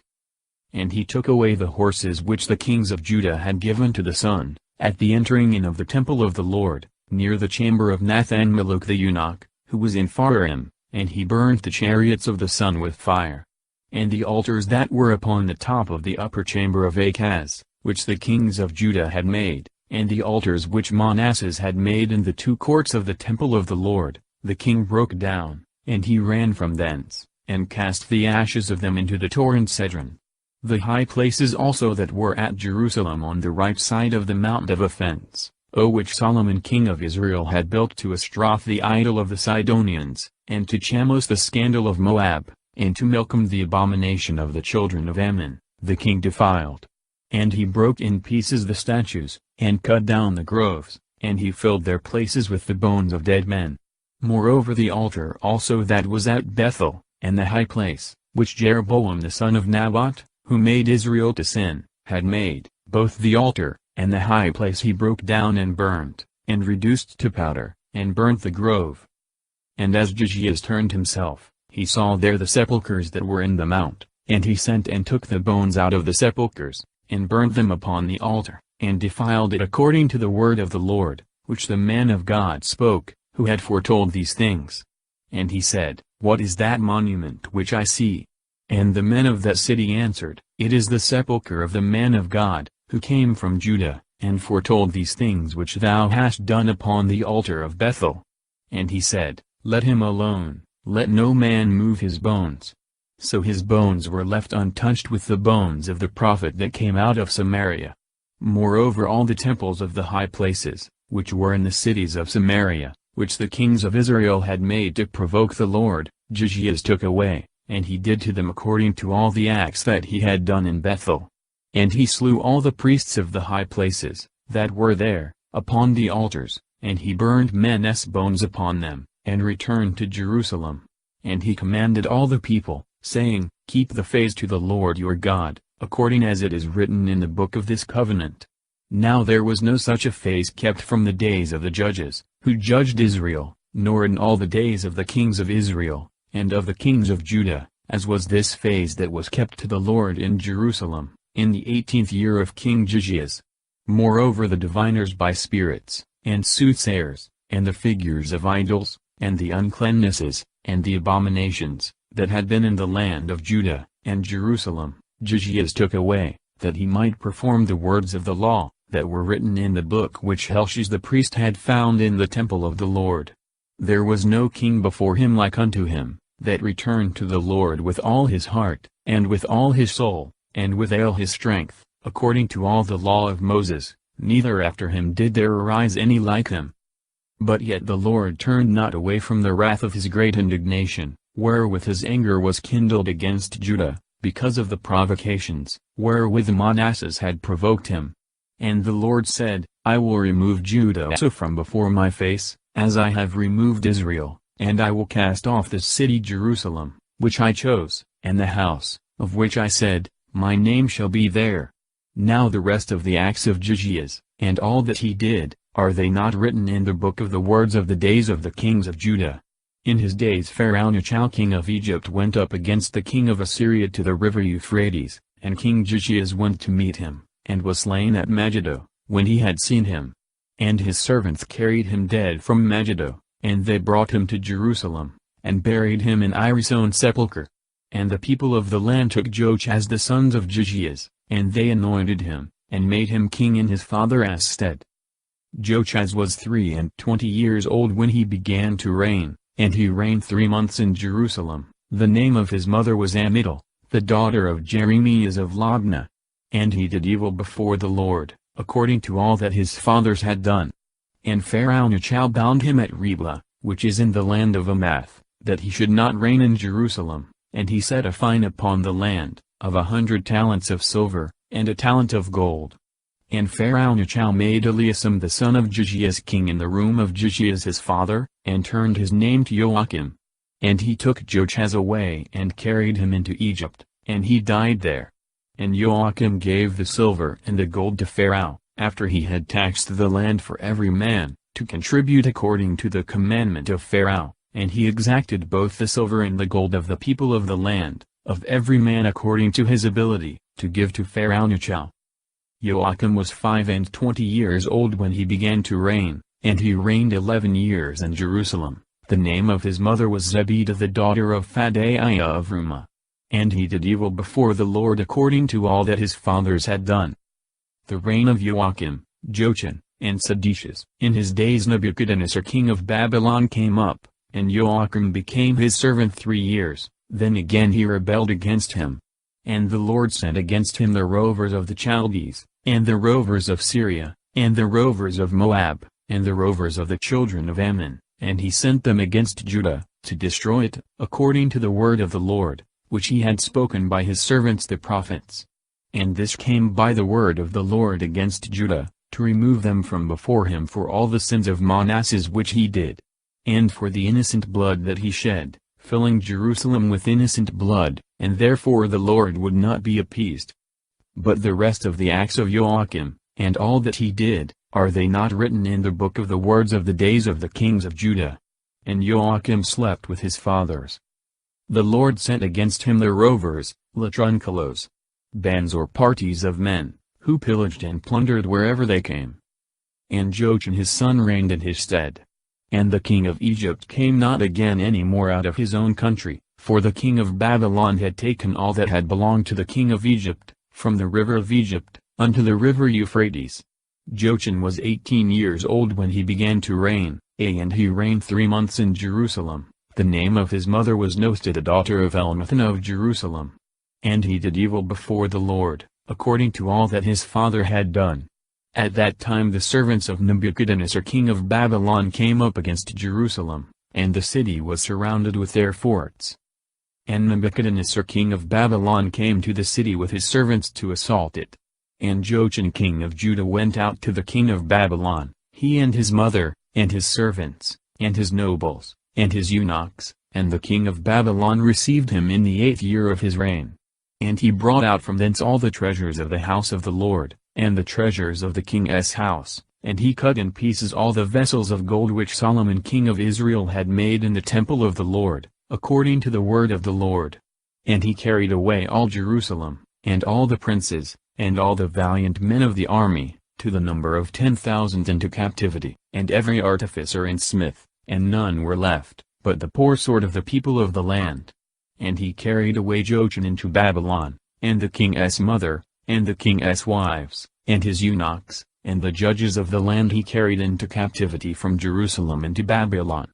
And he took away the horses which the kings of Judah had given to the sun, at the entering in of the temple of the Lord, near the chamber of Nathan-Melech the eunuch, who was in Pharim, and he burned the chariots of the sun with fire. And the altars that were upon the top of the upper chamber of Achaz, which the kings of Judah had made, and the altars which Manasseh had made in the 2 courts of the temple of the Lord, the king broke down, and he ran from thence, and cast the ashes of them into the torrent Cedron. The high places also that were at Jerusalem on the right side of the Mount of Offense, which Solomon king of Israel had built to Ashtaroth the idol of the Sidonians, and to Chamos the scandal of Moab, and to Milcom the abomination of the children of Ammon, the king defiled. And he broke in pieces the statues, and cut down the groves, and he filled their places with the bones of dead men. Moreover, the altar also that was at Bethel, and the high place, which Jeroboam the son of Nebat, who made Israel to sin, had made, both the altar, and the high place he broke down and burnt, and reduced to powder, and burnt the grove. And as Jehoiachin turned himself, he saw there the sepulchres that were in the mount, and he sent and took the bones out of the sepulchres, and burned them upon the altar, and defiled it according to the word of the Lord, which the man of God spoke, who had foretold these things. And he said, What is that monument which I see? And the men of that city answered, It is the sepulchre of the man of God, who came from Judah, and foretold these things which thou hast done upon the altar of Bethel. And he said, Let him alone, let no man move his bones. So his bones were left untouched with the bones of the prophet that came out of Samaria. Moreover all the temples of the high places, which were in the cities of Samaria, which the kings of Israel had made to provoke the Lord, Jehoiachin took away, and he did to them according to all the acts that he had done in Bethel. And he slew all the priests of the high places, that were there, upon the altars, and he burned men's bones upon them, and returned to Jerusalem. And he commanded all the people, saying, Keep the feast to the Lord your God, according as it is written in the book of this covenant. Now there was no such a feast kept from the days of the judges, who judged Israel, nor in all the days of the kings of Israel, and of the kings of Judah, as was this feast that was kept to the Lord in Jerusalem, in the 18th year of King Jehoiachin. Moreover the diviners by spirits, and soothsayers, and the figures of idols, and the uncleannesses, and the abominations, that had been in the land of Judah, and Jerusalem, Jehoiachin took away, that he might perform the words of the law, that were written in the book which Helshish the priest had found in the temple of the Lord. There was no king before him like unto him, that returned to the Lord with all his heart, and with all his soul, and with all his strength, according to all the law of Moses, neither after him did there arise any like him. But yet the Lord turned not away from the wrath of his great indignation, wherewith his anger was kindled against Judah, because of the provocations, wherewith Manasseh had provoked him. And the Lord said, I will remove Judah also from before my face, as I have removed Israel, and I will cast off this city Jerusalem, which I chose, and the house, of which I said, My name shall be there. Now the rest of the acts of Jehoiachin, and all that he did, are they not written in the book of the words of the days of the kings of Judah? In his days Pharaoh king of Egypt went up against the king of Assyria to the river Euphrates, and King Jehoiachin went to meet him, and was slain at Megiddo, when he had seen him. And his servants carried him dead from Megiddo, and they brought him to Jerusalem, and buried him in Iris' own sepulchre. And the people of the land took Joachaz the sons of Jehoiachin, and they anointed him, and made him king in his father's stead. Joachaz was 23 years old when he began to reign, and he reigned 3 months in Jerusalem. The name of his mother was Ammital, the daughter of Jeremias of Libnah. And he did evil before the Lord, according to all that his fathers had done. And Pharaoh bound him at Riblah, which is in the land of Amath, that he should not reign in Jerusalem, and he set a fine upon the land, of 100 talents of silver, and a talent of gold. And Pharaoh made Eliakim the son of Jehoiachin king in the room of Jehoiachin his father, and turned his name to Joachim. And he took Joachaz away and carried him into Egypt, and he died there. And Joachim gave the silver and the gold to Pharaoh, after he had taxed the land for every man, to contribute according to the commandment of Pharaoh, and he exacted both the silver and the gold of the people of the land, of every man according to his ability, to give to Pharaoh. Joachim was 25 years old when he began to reign, and he reigned 11 years in Jerusalem. The name of his mother was Zebidah the daughter of Phadaiah of Rumah. And he did evil before the Lord according to all that his fathers had done. The reign of Joachim, Joachim, and Sedecius. In his days Nebuchadnezzar king of Babylon came up, and Joachim became his servant 3 years, then again he rebelled against him. And the Lord sent against him the rovers of the Chaldees, and the rovers of Syria, and the rovers of Moab, and the rovers of the children of Ammon, and he sent them against Judah, to destroy it, according to the word of the Lord, which he had spoken by his servants the prophets. And this came by the word of the Lord against Judah, to remove them from before him for all the sins of Manasseh which he did, and for the innocent blood that he shed, filling Jerusalem with innocent blood, and therefore the Lord would not be appeased. But the rest of the acts of Joachim, and all that he did, are they not written in the book of the words of the days of the kings of Judah? And Joachim slept with his fathers. The Lord sent against him the rovers, latrunculos, bands or parties of men, who pillaged and plundered wherever they came. And Joachim his son reigned in his stead. And the king of Egypt came not again any more out of his own country, for the king of Babylon had taken all that had belonged to the king of Egypt, from the river of Egypt, unto the river Euphrates. Joachim was 18 years old when he began to reign, and he reigned 3 months in Jerusalem. The name of his mother was Nosta, the daughter of Elnathan of Jerusalem. And he did evil before the Lord, according to all that his father had done. At that time the servants of Nebuchadnezzar king of Babylon came up against Jerusalem, and the city was surrounded with their forts. And Nebuchadnezzar king of Babylon came to the city with his servants to assault it. And Jehoiachin king of Judah went out to the king of Babylon, he and his mother, and his servants, and his nobles, and his eunuchs, and the king of Babylon received him in the 8th year of his reign. And he brought out from thence all the treasures of the house of the Lord, and the treasures of the king's house, and he cut in pieces all the vessels of gold which Solomon king of Israel had made in the temple of the Lord, according to the word of the Lord. And he carried away all Jerusalem, and all the princes, and all the valiant men of the army, to the number of 10,000 into captivity, and every artificer and smith, and none were left, but the poor sword of the people of the land. And he carried away Jehoiachin into Babylon, and the king's mother, and the king's wives, and his eunuchs, and the judges of the land he carried into captivity from Jerusalem into Babylon.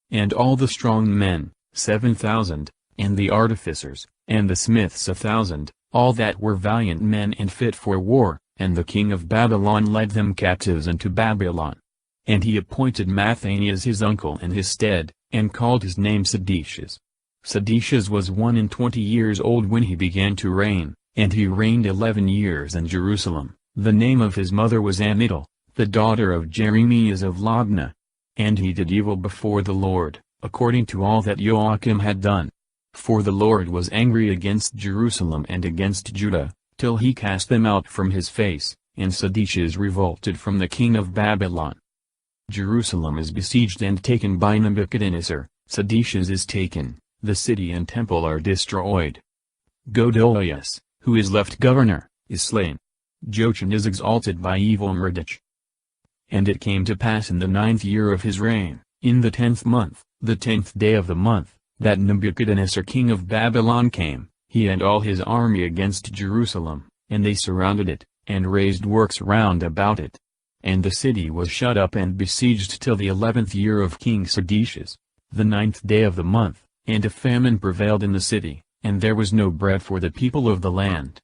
And all the strong men, 7,000, and the artificers, and the smiths 1,000, all that were valiant men and fit for war, and the king of Babylon led them captives into Babylon. And he appointed Mattanias his uncle in his stead, and called his name Sedecius. Sedecius was 21 years old when he began to reign, and he reigned 11 years in Jerusalem. The name of his mother was Amidal, the daughter of Jeremias of Libnah. And he did evil before the Lord, according to all that Joachim had done. For the Lord was angry against Jerusalem and against Judah, till he cast them out from his face, and Sedecius revolted from the king of Babylon. Jerusalem is besieged and taken by Nebuchadnezzar, Sedecius is taken, the city and temple are destroyed. Godolias, who is left governor, is slain. Jehoiachin is exalted by evil Merodach. And it came to pass in the 9th year of his reign, in the 10th month, the 10th day of the month, that Nebuchadnezzar king of Babylon came, he and all his army against Jerusalem, and they surrounded it, and raised works round about it. And the city was shut up and besieged till the 11th year of King Sedecius, the 9th day of the month, and a famine prevailed in the city, and there was no bread for the people of the land.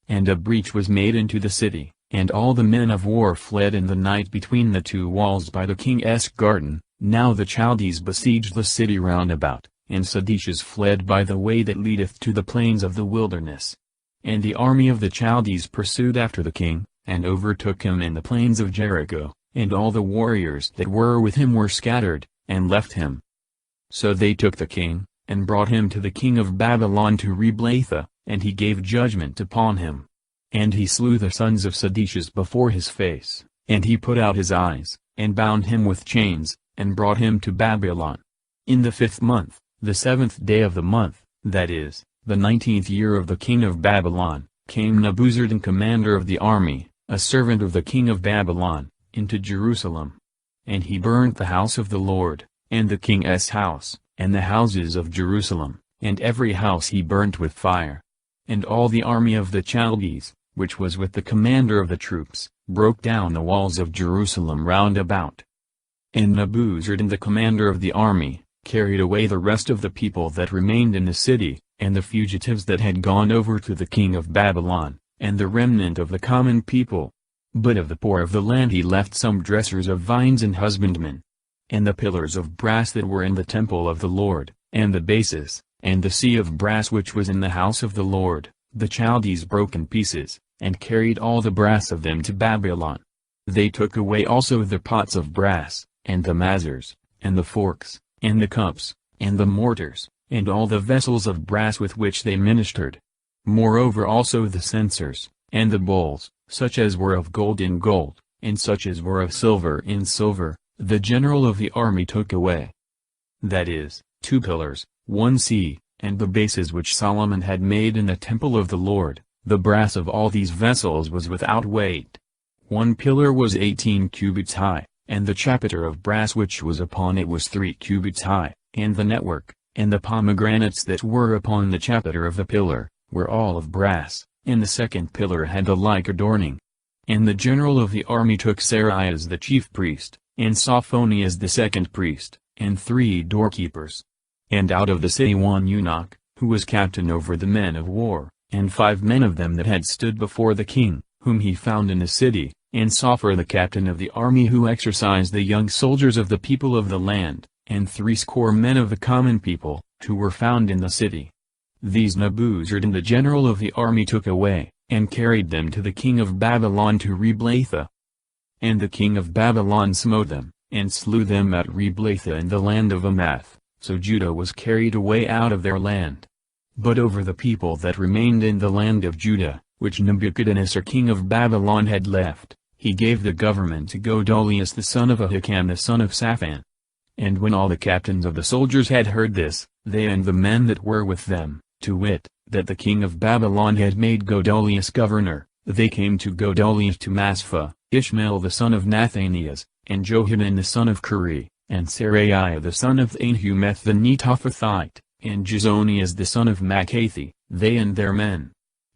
And a breach was made into the city, and all the men of war fled in the night between the two walls by the king's garden. Now the Chaldees besieged the city round about, and Sedecius fled by the way that leadeth to the plains of the wilderness. And the army of the Chaldees pursued after the king, and overtook him in the plains of Jericho, and all the warriors that were with him were scattered, and left him. So they took the king, and brought him to the king of Babylon to Riblatha, and he gave judgment upon him. And he slew the sons of Sedecius before his face, and he put out his eyes, and bound him with chains, and brought him to Babylon. In the 5th month, the 7th day of the month, that is, the 19th year of the king of Babylon, came Nebuzaradan commander of the army, a servant of the king of Babylon, into Jerusalem. And he burnt the house of the Lord, and the king's house, and the houses of Jerusalem, and every house he burnt with fire. And all the army of the Chaldees, which was with the commander of the troops, broke down the walls of Jerusalem round about. And Nebuzaradan the commander of the army, carried away the rest of the people that remained in the city, and the fugitives that had gone over to the king of Babylon, and the remnant of the common people. But of the poor of the land he left some dressers of vines and husbandmen. And the pillars of brass that were in the temple of the Lord, and the bases, and the sea of brass which was in the house of the Lord, the Chaldees broke in pieces, and carried all the brass of them to Babylon. They took away also the pots of brass, and the mazzers, and the forks, and the cups, and the mortars, and all the vessels of brass with which they ministered. Moreover also the censers, and the bowls, such as were of gold in gold, and such as were of silver in silver, the general of the army took away. That is, 2 pillars, 1 sea, and the bases which Solomon had made in the temple of the Lord. The brass of all these vessels was without weight. 1 pillar was 18 cubits high, and the chapiter of brass which was upon it was 3 cubits high, and the network, and the pomegranates that were upon the chapiter of the pillar, were all of brass, and the 2nd pillar had the like adorning. And the general of the army took Sarai as the chief priest, and Sophonias the 2nd priest, and 3 doorkeepers. And out of the city one eunuch, who was captain over the men of war, and 5 men of them that had stood before the king, whom he found in the city, and Sophar the captain of the army who exercised the young soldiers of the people of the land, and 60 men of the common people, who were found in the city. These Nebuzaradan the general of the army took away, and carried them to the king of Babylon to Riblatha. And the king of Babylon smote them, and slew them at Riblatha in the land of Amath, so Judah was carried away out of their land. But over the people that remained in the land of Judah, which Nebuchadnezzar king of Babylon had left, he gave the government to Godolias the son of Ahikam the son of Shaphan. And when all the captains of the soldiers had heard this, they and the men that were with them, to wit, that the king of Babylon had made Godolias governor, they came to Godolias to Maspha, Ishmael the son of Nathanias, and Johanan the son of Kari, and Seraiah the son of Anhumeth the Netophathite, and Jezonias the son of Makkathi, they and their men.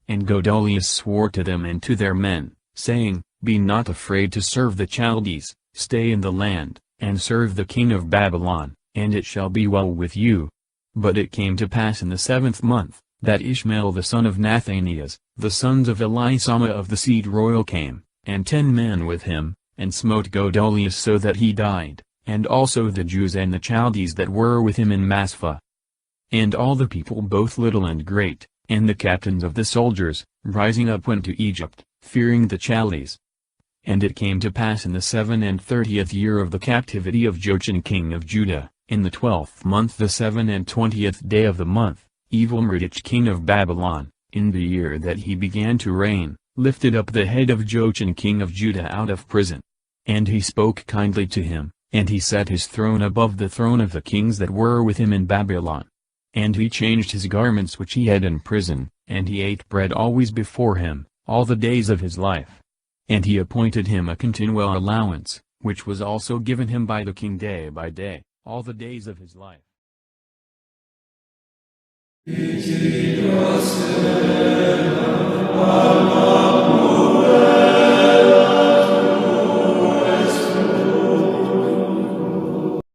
And Godolias swore to them and to their men, saying, Be not afraid to serve the Chaldees, stay in the land, and serve the king of Babylon, and it shall be well with you. But it came to pass in the 7th month, that Ishmael the son of Nathanias, the sons of Elisama of the seed royal came, and 10 men with him, and smote Godolias so that he died, and also the Jews and the Chaldees that were with him in Maspha. And all the people both little and great, and the captains of the soldiers, rising up went to Egypt, fearing the Chaldees. And it came to pass in the 37th year of the captivity of Jehoiachin king of Judah, in the 12th month the 27th day of the month, Evil-Merodach king of Babylon, in the year that he began to reign, lifted up the head of Jehoiachin king of Judah out of prison. And he spoke kindly to him, and he set his throne above the throne of the kings that were with him in Babylon. And he changed his garments which he had in prison, and he ate bread always before him, all the days of his life. And he appointed him a continual allowance, which was also given him by the king day by day, all the days of his life. It